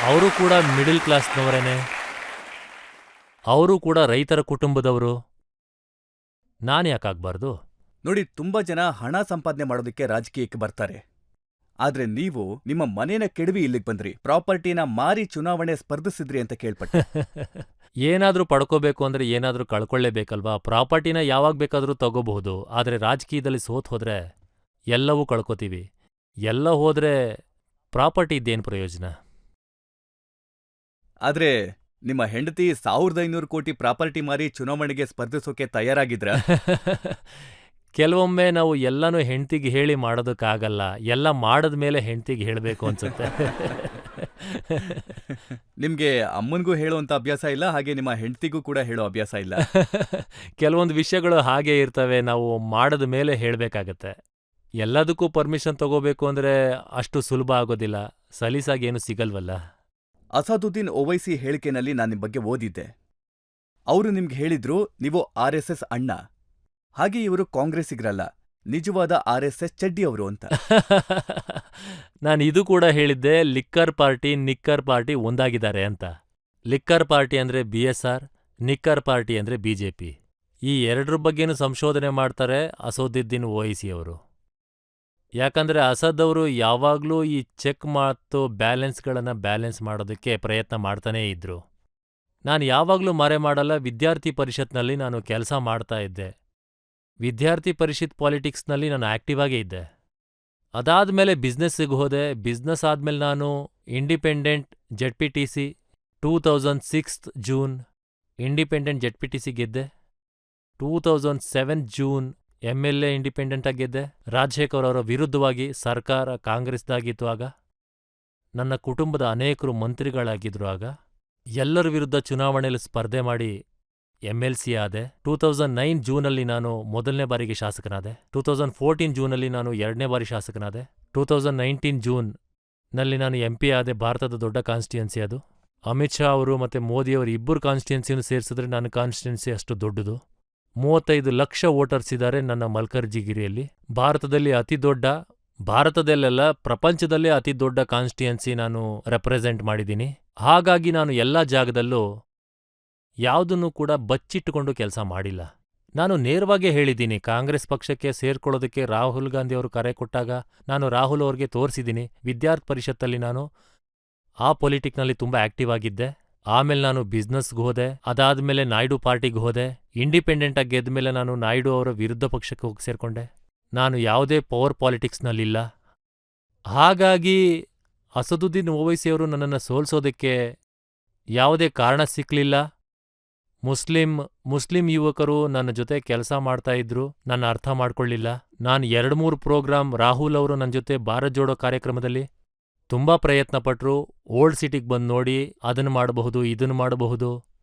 ಅವರು ಕೂಡ ಮಿಡಿಲ್ ಕ್ಲಾಸ್ನವರೇನೆ, ಅವರು ಕೂಡ ರೈತರ ಕುಟುಂಬದವರು. ನಾನ್ಯಾಕಾಗಬಾರ್ದು? ನೋಡಿ, ತುಂಬಾ ಜನ ಹಣ ಸಂಪಾದನೆ ಮಾಡೋದಕ್ಕೆ ರಾಜಕೀಯಕ್ಕೆ ಬರ್ತಾರೆ. ಆದ್ರೆ ನೀವು ನಿಮ್ಮ ಮನೇನ ಕೆಡವಿ ಇಲ್ಲಿಗೆ ಬಂದ್ರಿ, ಪ್ರಾಪರ್ಟಿನ ಮಾರಿ ಚುನಾವಣೆ ಸ್ಪರ್ಧಿಸಿದ್ರಿ ಅಂತ ಕೇಳ್ಪಟ್ಟೆ. ಏನಾದ್ರೂ ಪಡ್ಕೋಬೇಕು ಅಂದ್ರೆ ಏನಾದ್ರೂ ಕಳ್ಕೊಳ್ಳೇಬೇಕಲ್ವಾ? ಪ್ರಾಪರ್ಟಿನ ಯಾವಾಗ ಬೇಕಾದ್ರೂ ತಗೋಬಹುದು. ಆದ್ರೆ ರಾಜಕೀಯದಲ್ಲಿ ಸೋತ್ ಹೋದ್ರೆ ಎಲ್ಲವೂ ಕಳ್ಕೊತೀವಿ. ಎಲ್ಲ ಹೋದ್ರೆ ಪ್ರಾಪರ್ಟಿ ಇದ್ದೇನು ಪ್ರಯೋಜನ? ಆದ್ರೆ ನಿಮ್ಮ ಹೆಂಡತಿ 1500 ಕೋಟಿ ಪ್ರಾಪರ್ಟಿ ಮಾರಿ ಚುನಾವಣೆಗೆ ಸ್ಪರ್ಧಿಸೋಕೆ ತಯಾರಾಗಿದ್ರ? ಕೆಲವೊಮ್ಮೆ ನಾವು ಎಲ್ಲನೂ ಹೆಂಡ್ತಿಗೆ ಹೇಳಿ ಮಾಡೋದಕ್ಕಾಗಲ್ಲ. ಎಲ್ಲ ಮಾಡಿದ್ಮೇಲೆ ಹೆಂಡ್ತಿಗೆ ಹೇಳಬೇಕು ಅನ್ಸುತ್ತೆ. ನಿಮ್ಗೆ ಅಮ್ಮನ್ಗೂ ಹೇಳುವಂತ ಅಭ್ಯಾಸ ಇಲ್ಲ, ಹಾಗೆ ನಿಮ್ಮ ಹೆಂಡತಿಗೂ ಕೂಡ ಹೇಳೋ ಅಭ್ಯಾಸ ಇಲ್ಲ. ಕೆಲವೊಂದು ವಿಷಯಗಳು ಹಾಗೇ ಇರ್ತವೆ, ನಾವು ಮಾಡಿದ ಮೇಲೆ ಹೇಳಬೇಕಾಗತ್ತೆ. ಎಲ್ಲದಕ್ಕೂ ಪರ್ಮಿಷನ್ ತಗೋಬೇಕು ಅಂದ್ರೆ ಅಷ್ಟು ಸುಲಭ ಆಗೋದಿಲ್ಲ. ಸಲೀಸಾಗಿ ಏನು ಸಿಗಲ್ವಲ್ಲ. ಅಸಾದುದ್ದೀನ್ ಓವೈಸಿ ಹೇಳಿಕೆನಲ್ಲಿ ನಾನು ನಿಮ್ ಬಗ್ಗೆ ಓದಿದ್ದೆ. ಅವರು ನಿಮ್ಗೆ ಹೇಳಿದ್ರು ನೀವು RSS ಅಣ್ಣ, ಹಾಗೆ ಇವರು ಕಾಂಗ್ರೆಸ್ಸಿಗರಲ್ಲ, ನಿಜವಾದ RSS ಚಡ್ಡಿ ಅವರು ಅಂತ. ನಾನು ಇದು ಕೂಡ ಹೇಳಿದ್ದೆ, ಲಿಕ್ಕರ್ ಪಾರ್ಟಿ ನಿಕ್ಕರ್ ಪಾರ್ಟಿ ಒಂದಾಗಿದ್ದಾರೆ ಅಂತ. ಲಿಕ್ಕರ್ ಪಾರ್ಟಿ ಅಂದ್ರೆ BSR, ನಿಕ್ಕರ್ ಪಾರ್ಟಿ ಅಂದ್ರೆ BJP. ಈ ಎರಡರ ಬಗ್ಗೆನೂ ಸಂಶೋಧನೆ ಮಾಡ್ತಾರೆ ಅಸದುದ್ದೀನ್ ಓವೈಸಿ ಅವರು. ಯಾಕಂದ್ರೆ ಅಸದ್ ಅವರು ಯಾವಾಗ್ಲೂ ಈ ಚೆಕ್ ಮತ್ತು ಬ್ಯಾಲೆನ್ಸ್ಗಳನ್ನು ಬ್ಯಾಲೆನ್ಸ್ ಮಾಡೋದಕ್ಕೆ ಪ್ರಯತ್ನ ಮಾಡ್ತಾನೇ ಇದ್ರು. ನಾನು ಯಾವಾಗ್ಲೂ ಮರೆ ಮಾಡಲ್ಲ, ವಿದ್ಯಾರ್ಥಿ ಪರಿಷತ್ನಲ್ಲಿ ನಾನು ಕೆಲಸ ಮಾಡ್ತಾ ಇದ್ದೆ. ವಿದ್ಯಾರ್ಥಿ ಪರಿಷತ್ ಪಾಲಿಟಿಕ್ಸ್ನಲ್ಲಿ ನಾನು ಆಕ್ಟಿವ್ ಆಗೇ ಇದ್ದೆ. ಅದಾದ್ಮೇಲೆ ಬಿಸ್ನೆಸ್ಸಿಗೆ ಹೋದೆ. ಬಿಸ್ನೆಸ್ ಆದ್ಮೇಲೆ ನಾನು independent ZPTC 2006 June independent ZPTC ಗೆದ್ದೆ. 2007 ಜೂನ್ MLA ಇಂಡಿಪೆಂಡೆಂಟ್ ಆಗಿ ಗೆದ್ದೆ. ರಾಜಶೇಖರ್ ಅವರ ವಿರುದ್ಧವಾಗಿ ಸರ್ಕಾರ ಕಾಂಗ್ರೆಸ್ದಾಗಿತ್ತು ಆಗ. ನನ್ನ ಕುಟುಂಬದ ಅನೇಕರು ಮಂತ್ರಿಗಳಾಗಿದ್ರು ಆಗ. ಎಲ್ಲರ ವಿರುದ್ಧ ಚುನಾವಣೆಯಲ್ಲಿ ಸ್ಪರ್ಧೆ ಮಾಡಿ MLC ಆದೆ. 2009 ಜೂನಲ್ಲಿ ನಾನು ಮೊದಲನೇ ಬಾರಿಗೆ ಶಾಸಕನಾದೆ. 2014 ಜೂನಲ್ಲಿ ನಾನು 2ನೇ ಬಾರಿ ಶಾಸಕನಾದೆ. 2019 ಜೂನ್ ನಲ್ಲಿ ನಾನು MP ಆದೆ. ಭಾರತದ ದೊಡ್ಡ ಕಾನ್ಸ್ಟಿಟ್ಯೂನ್ಸಿ ಅದು. ಅಮಿತ್ ಶಾ ಅವರು ಮತ್ತೆ ಮೋದಿಯವರು ಇಬ್ಬರು ಕಾನ್ಸ್ಟಿಟ್ಯೂನ್ಸಿನೂ ಸೇರಿಸಿದ್ರೆ ನನ್ನ ಕಾನ್ಸ್ಟಿಟ್ಯೂನ್ಸಿ ಅಷ್ಟು ದೊಡ್ಡದು. 35 ಲಕ್ಷ ವೋಟರ್ಸ್ ಇದ್ದಾರೆ ನನ್ನ ಮಲ್ಕರ್ಜಿಗಿರಿಯಲ್ಲಿ. ಭಾರತದಲ್ಲೆಲ್ಲ ಪ್ರಪಂಚದಲ್ಲೇ ಅತಿ ದೊಡ್ಡ ಕಾನ್ಸ್ಟಿಟ್ಯೂನ್ಸಿ ನಾನು ರೆಪ್ರೆಸೆಂಟ್ ಮಾಡಿದ್ದೀನಿ. ಹಾಗಾಗಿ ನಾನು ಎಲ್ಲ ಜಾಗದಲ್ಲೂ ಯಾವುದನ್ನೂ ಕೂಡ ಬಚ್ಚಿಟ್ಟುಕೊಂಡು ಕೆಲಸ ಮಾಡಿಲ್ಲ. ನಾನು ನೇರವಾಗೇ ಹೇಳಿದ್ದೀನಿ. ಕಾಂಗ್ರೆಸ್ ಪಕ್ಷಕ್ಕೆ ಸೇರ್ಕೊಳ್ಳೋದಕ್ಕೆ ರಾಹುಲ್ ಗಾಂಧಿ ಅವರು ಕರೆ ಕೊಟ್ಟಾಗ ನಾನು ರಾಹುಲ್ ಅವ್ರಿಗೆ ತೋರಿಸಿದ್ದೀನಿ. ವಿದ್ಯಾರ್ಥಿ ಪರಿಷತ್ತಲ್ಲಿ ನಾನು ಆ ಪೊಲಿಟಿಕ್ನಲ್ಲಿ ತುಂಬ ಆಕ್ಟಿವ್ ಆಗಿದ್ದೆ. ಆಮೇಲೆ ನಾನು ಬಿಸ್ನೆಸ್ಗೆ ಹೋದೆ. ಅದಾದ್ಮೇಲೆ ನಾಯ್ಡು ಪಾರ್ಟಿಗೆ ಹೋದೆ. ಇಂಡಿಪೆಂಡೆಂಟಾಗಿ ಗೆದ್ಮೇಲೆ ನಾನು ನಾಯ್ಡು ಅವರ ವಿರುದ್ಧ ಪಕ್ಷಕ್ಕೆ ಹೋಗಿ ಸೇರ್ಕೊಂಡೆ. ನಾನು ಯಾವುದೇ ಪವರ್ ಪಾಲಿಟಿಕ್ಸ್ನಲ್ಲಿಲ್ಲ. ಹಾಗಾಗಿ ಅಸದುದ್ದೀನ್ ಓವೈಸಿಯವರು ನನ್ನನ್ನು ಸೋಲ್ಸೋದಕ್ಕೆ ಯಾವುದೇ ಕಾರಣ ಸಿಕ್ಕಲಿಲ್ಲ. ಮುಸ್ಲಿಂ ಯುವಕರು ನನ್ನ ಜೊತೆ ಕೆಲಸ ಮಾಡ್ತಾ ಇದ್ರು, ನನ್ನ ಅರ್ಥ ಮಾಡ್ಕೊಳ್ಳಿಲ್ಲ. ನಾನು 2-3 ಪ್ರೋಗ್ರಾಮ್ ರಾಹುಲ್ ಅವರು ನನ್ನ ಜೊತೆ ಭಾರತ್ ಜೋಡೋ ಕಾರ್ಯಕ್ರಮದಲ್ಲಿ ತುಂಬಾ ಪ್ರಯತ್ನ ಪಟ್ರು. ಓಲ್ಡ್ ಸಿಟಿಗೆ ಬಂದು ನೋಡಿ, ಅದನ್ನು ಮಾಡಬಹುದು, ಇದನ್ನು ಮಾಡಬಹುದು.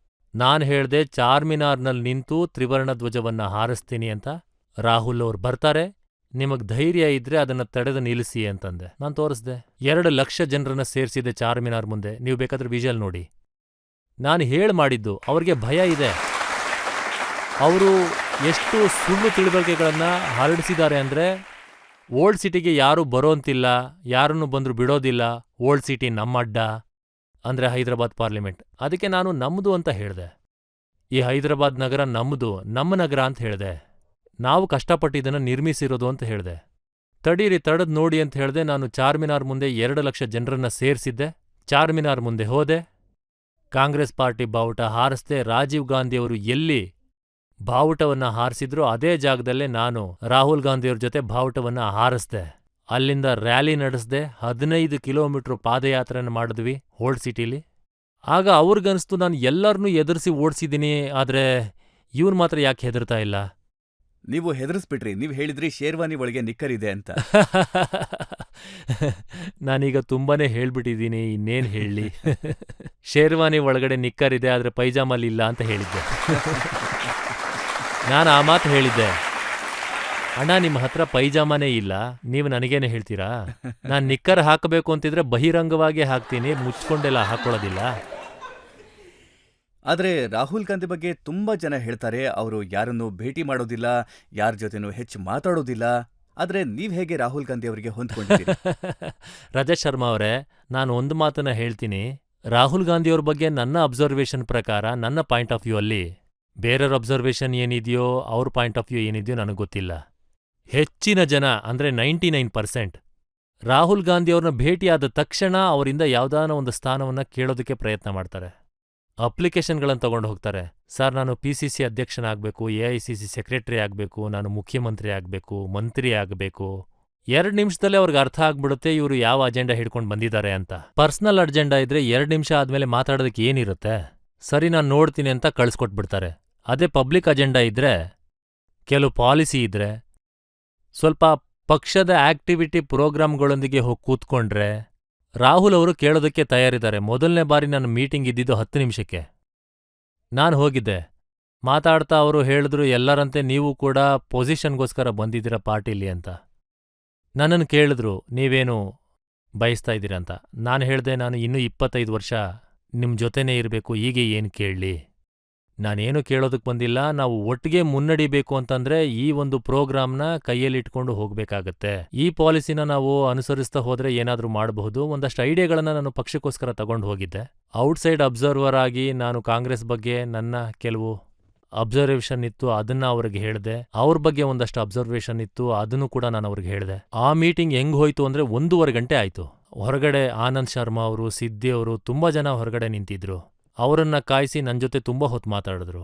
ನಾನು ಹೇಳ್ದೆ ಚಾರ್ಮಿನಾರ್ನಲ್ಲಿ ನಿಂತು ತ್ರಿವರ್ಣ ಧ್ವಜವನ್ನ ಹಾರಿಸ್ತೀನಿ ಅಂತ. ರಾಹುಲ್ ಅವ್ರು ಬರ್ತಾರೆ, ನಿಮಗ್ ಧೈರ್ಯ ಇದ್ರೆ ಅದನ್ನ ತಡೆದು ನಿಲ್ಲಿಸಿ ಅಂತಂದೆ. ನಾನು ತೋರಿಸ್ದೆ. 2 ಲಕ್ಷ ಜನರನ್ನ ಸೇರಿಸಿದೆ ಚಾರ್ಮಿನಾರ್ ಮುಂದೆ. ನೀವು ಬೇಕಾದ್ರೆ ವಿಜುವಲ್ ನೋಡಿ. ನಾನು ಮಾಡಿದ್ದು ಅವ್ರಿಗೆ ಭಯ ಇದೆ. ಅವರು ಎಷ್ಟು ಸುಳ್ಳು ತಿಳುವಳಿಕೆಗಳನ್ನ ಹರಡಿಸಿದ್ದಾರೆ ಅಂದ್ರೆ, ಓಲ್ಡ್ ಸಿಟಿಗೆ ಯಾರೂ ಬರೋಂತಿಲ್ಲ, ಯಾರನ್ನು ಬಂದ್ರು ಬಿಡೋದಿಲ್ಲ, ಓಲ್ಡ್ ಸಿಟಿ ನಮ್ಮಡ್ಡ ಅಂದ್ರೆ ಹೈದರಾಬಾದ್ ಪಾರ್ಲಿಮೆಂಟ್. ಅದಕ್ಕೆ ನಾನು ನಮ್ದು ಅಂತ ಹೇಳ್ದೆ. ಈ ಹೈದರಾಬಾದ್ ನಗರ ನಮ್ದು, ನಮ್ಮ ನಗರ ಅಂತ ಹೇಳ್ದೆ. ನಾವು ಕಷ್ಟಪಟ್ಟಿದ್ದನ್ನ ನಿರ್ಮಿಸಿರೋದು ಅಂತ ಹೇಳ್ದೆ. ತಡೀರಿ, ತಡೆದ್ ನೋಡಿ ಅಂತ ಹೇಳ್ದೆ. ನಾನು ಚಾರ್ಮಿನಾರ್ ಮುಂದೆ 2 ಲಕ್ಷ ಜನರನ್ನ ಸೇರಿಸಿದ್ದೆ. ಚಾರ್ಮಿನಾರ್ ಮುಂದೆ ಹೋದೆ. ಕಾಂಗ್ರೆಸ್ ಪಾರ್ಟಿ ಬಾವುಟ ಹಾರಿಸ್ದೆ ರಾಜೀವ್ ಗಾಂಧಿಯವರು ಎಲ್ಲಿ ಬಾವುಟವನ್ನ ಹಾರಿಸಿದ್ರು ಅದೇ ಜಾಗದಲ್ಲೇ ನಾನು ರಾಹುಲ್ ಗಾಂಧಿಯವ್ರ ಜೊತೆ ಬಾವುಟವನ್ನ ಹಾರಿಸ್ದೆ. ಅಲ್ಲಿಂದ ರ್ಯಾಲಿ ನಡೆಸ್ದೆ, 15 ಕಿಲೋಮೀಟರ್ ಪಾದಯಾತ್ರೆನ ಮಾಡಿದ್ವಿ ಓಲ್ಡ್ ಸಿಟಿಲಿ. ಆಗ ಅವ್ರಿಗನ್ಸ್ತು ನಾನು ಎಲ್ಲರನ್ನೂ ಎದುರಿಸಿ ಓಡಿಸಿದ್ದೀನಿ, ಆದ್ರೆ ಇವ್ನು ಮಾತ್ರ ಯಾಕೆ ಹೆದರ್ತಾ ಇಲ್ಲ. ನೀವು ಹೆದರ್ಸ್ಬಿಟ್ರಿ, ನೀವು ಹೇಳಿದ್ರಿ ಶೇರ್ವಾನಿ ಒಳಗೆ ನಿಕ್ಕರ್ ಇದೆ ಅಂತ. ನಾನೀಗ ತುಂಬಾನೇ ಹೇಳ್ಬಿಟ್ಟಿದ್ದೀನಿ, ಇನ್ನೇನ್ ಹೇಳಿ. ಶೇರ್ವಾನಿ ಒಳಗಡೆ ನಿಕ್ಕರ್ ಇದೆ ಆದ್ರೆ ಪೈಜಾಮಲ್ಲಿ ಇಲ್ಲ ಅಂತ ಹೇಳಿದ್ದೆ. ನಾನು ಆ ಮಾತು ಹೇಳಿದ್ದೆ, ಅಣ್ಣ ನಿಮ್ಮ ಹತ್ರ ಪೈಜಾಮನೇ ಇಲ್ಲ, ನೀವು ನನಗೇನೆ ಹೇಳ್ತೀರಾ? ನಾನು ನಿಕ್ಕರ್ ಹಾಕಬೇಕು ಅಂತಿದ್ರೆ ಬಹಿರಂಗವಾಗಿ ಹಾಕ್ತೀನಿ, ಮುಚ್ಕೊಂಡೆಲ್ಲ ಹಾಕೊಳ್ಳೋದಿಲ್ಲ. ಆದ್ರೆ ರಾಹುಲ್ ಗಾಂಧಿ ಬಗ್ಗೆ ತುಂಬಾ ಜನ ಹೇಳ್ತಾರೆ, ಅವರು ಯಾರನ್ನೂ ಭೇಟಿ ಮಾಡೋದಿಲ್ಲ, ಯಾರ ಜೊತೆನೂ ಹೆಚ್ಚು ಮಾತಾಡೋದಿಲ್ಲ. ಆದ್ರೆ ನೀವ್ ಹೇಗೆ ರಾಹುಲ್ ಗಾಂಧಿ ಅವರಿಗೆ ಹೊಂದ್ಕೊಂಡಿದ್ದೀರಿ? ರಜತ್ ಶರ್ಮಾ ಅವರೇ, ನಾನು ಒಂದು ಮಾತನ್ನ ಹೇಳ್ತೀನಿ. ರಾಹುಲ್ ಗಾಂಧಿಯವ್ರ ಬಗ್ಗೆ ನನ್ನ ಅಬ್ಸರ್ವೇಷನ್ ಪ್ರಕಾರ, ನನ್ನ ಪಾಯಿಂಟ್ ಆಫ್ ವ್ಯೂ ಅಲ್ಲಿ, ಬೇರೆಯವ್ರ ಅಬ್ಸರ್ವೇಷನ್ ಏನಿದೆಯೋ ಅವ್ರ ಪಾಯಿಂಟ್ ಆಫ್ ವ್ಯೂ ಏನಿದೆಯೋ ನನಗೆ ಗೊತ್ತಿಲ್ಲ. ಹೆಚ್ಚಿನ ಜನ ಅಂದ್ರೆ 99% ರಾಹುಲ್ ಗಾಂಧಿಯವ್ರನ್ನ ಭೇಟಿಯಾದ ತಕ್ಷಣ ಅವರಿಂದ ಯಾವ್ದಾನ ಒಂದು ಸ್ಥಾನವನ್ನ ಕೇಳೋದಕ್ಕೆ ಪ್ರಯತ್ನ ಮಾಡ್ತಾರೆ. ಅಪ್ಲಿಕೇಶನ್ಗಳನ್ನು ತಗೊಂಡು ಹೋಗ್ತಾರೆ. ಸರ್, ನಾನು PCC ಅಧ್ಯಕ್ಷನಾಗಬೇಕು, AICC ಸೆಕ್ರೆಟರಿ ಆಗಬೇಕು, ನಾನು ಮುಖ್ಯಮಂತ್ರಿ ಆಗಬೇಕು, ಮಂತ್ರಿ ಆಗಬೇಕು. 2 ನಿಮಿಷದಲ್ಲೇ ಅವ್ರಿಗೆ ಅರ್ಥ ಆಗ್ಬಿಡುತ್ತೆ ಇವರು ಯಾವ ಅಜೆಂಡಾ ಹಿಡ್ಕೊಂಡು ಬಂದಿದ್ದಾರೆ ಅಂತ. ಪರ್ಸನಲ್ ಅಜೆಂಡಾ ಇದ್ರೆ 2 ನಿಮಿಷ ಆದ್ಮೇಲೆ ಮಾತಾಡೋದಕ್ಕೆ ಏನಿರುತ್ತೆ? ಸರಿ, ನಾನು ನೋಡ್ತೀನಿ ಅಂತ ಕಳಿಸ್ಕೊಟ್ಬಿಡ್ತಾರೆ. ಅದೇ ಪಬ್ಲಿಕ್ ಅಜೆಂಡಾ ಇದ್ರೆ, ಕೆಲವು ಪಾಲಿಸಿ ಇದ್ರೆ, ಸ್ವಲ್ಪ ಪಕ್ಷದ ಆಕ್ಟಿವಿಟಿ ಪ್ರೋಗ್ರಾಮ್ಗಳೊಂದಿಗೆ ಹೋಗಿ ಕೂತ್ಕೊಂಡ್ರೆ ರಾಹುಲ್ ಅವರು ಕೇಳೋದಕ್ಕೆ ತಯಾರಿದ್ದಾರೆ. ಮೊದಲನೇ ಬಾರಿ ನನ್ನ ಮೀಟಿಂಗ್ ಇದ್ದಿದ್ದು 10 ನಿಮಿಷಕ್ಕೆ. ನಾನು ಹೋಗಿದ್ದೆ, ಮಾತಾಡ್ತಾ ಅವರು ಹೇಳಿದ್ರು, ಎಲ್ಲರಂತೆ ನೀವು ಕೂಡ ಪೊಸಿಷನ್ಗೋಸ್ಕರ ಬಂದಿದ್ದೀರಾ ಪಾರ್ಟಿಲಿ ಅಂತ. ನನ್ನನ್ನು ಕೇಳಿದ್ರು, ನೀವೇನು ಬಯಸ್ತಾ ಇದ್ದೀರಾ ಅಂತ. ನಾನು ಹೇಳ್ದೆ, ನಾನು ಇನ್ನೂ 25 ವರ್ಷ ನಿಮ್ ಜೊತೆನೇ ಇರಬೇಕು, ಹೀಗೆ ಏನು ಕೇಳಲಿ? ನಾನೇನು ಕೇಳೋದಕ್ಕೆ ಬಂದಿಲ್ಲ. ನಾವು ಒಟ್ಟಿಗೆ ಮುನ್ನಡಿಬೇಕು ಅಂತಂದ್ರೆ ಈ ಒಂದು ಪ್ರೋಗ್ರಾಮ್ನ ಕೈಯಲ್ಲಿಟ್ಕೊಂಡು ಹೋಗ್ಬೇಕಾಗತ್ತೆ. ಈ ಪಾಲಿಸಿನ ನಾವು ಅನುಸರಿಸ್ತಾ ಹೋದ್ರೆ ಏನಾದ್ರೂ ಮಾಡಬಹುದು. ಒಂದಷ್ಟು ಐಡಿಯಾಗಳನ್ನ ನಾನು ಪಕ್ಷಕ್ಕೋಸ್ಕರ ತಗೊಂಡು ಹೋಗಿದ್ದೆ. ಔಟ್ಸೈಡ್ ಅಬ್ಸರ್ವರ್ ಆಗಿ ನಾನು ಕಾಂಗ್ರೆಸ್ ಬಗ್ಗೆ ನನ್ನ ಕೆಲವು ಅಬ್ಸರ್ವೇಷನ್ ಇತ್ತು, ಅದನ್ನ ಅವ್ರಿಗೆ ಹೇಳಿದೆ. ಅವ್ರ ಬಗ್ಗೆ ಒಂದಷ್ಟು ಅಬ್ಸರ್ವೇಷನ್ ಇತ್ತು, ಅದನ್ನು ಕೂಡ ನಾನು ಅವ್ರಿಗೆ ಹೇಳಿದೆ. ಆ ಮೀಟಿಂಗ್ ಹೆಂಗ್ ಹೋಯ್ತು ಅಂದ್ರೆ 1.5 ಗಂಟೆ ಆಯ್ತು. ಹೊರಗಡೆ ಆನಂದ್ ಶರ್ಮಾ ಅವರು, ಸಿದ್ದಿ ಅವರು, ತುಂಬಾ ಜನ ಹೊರಗಡೆ ನಿಂತಿದ್ರು. ಅವರನ್ನ ಕಾಯಿಸಿ ನನ್ನ ಜೊತೆ ತುಂಬಾ ಹೊತ್ತು ಮಾತಾಡಿದ್ರು.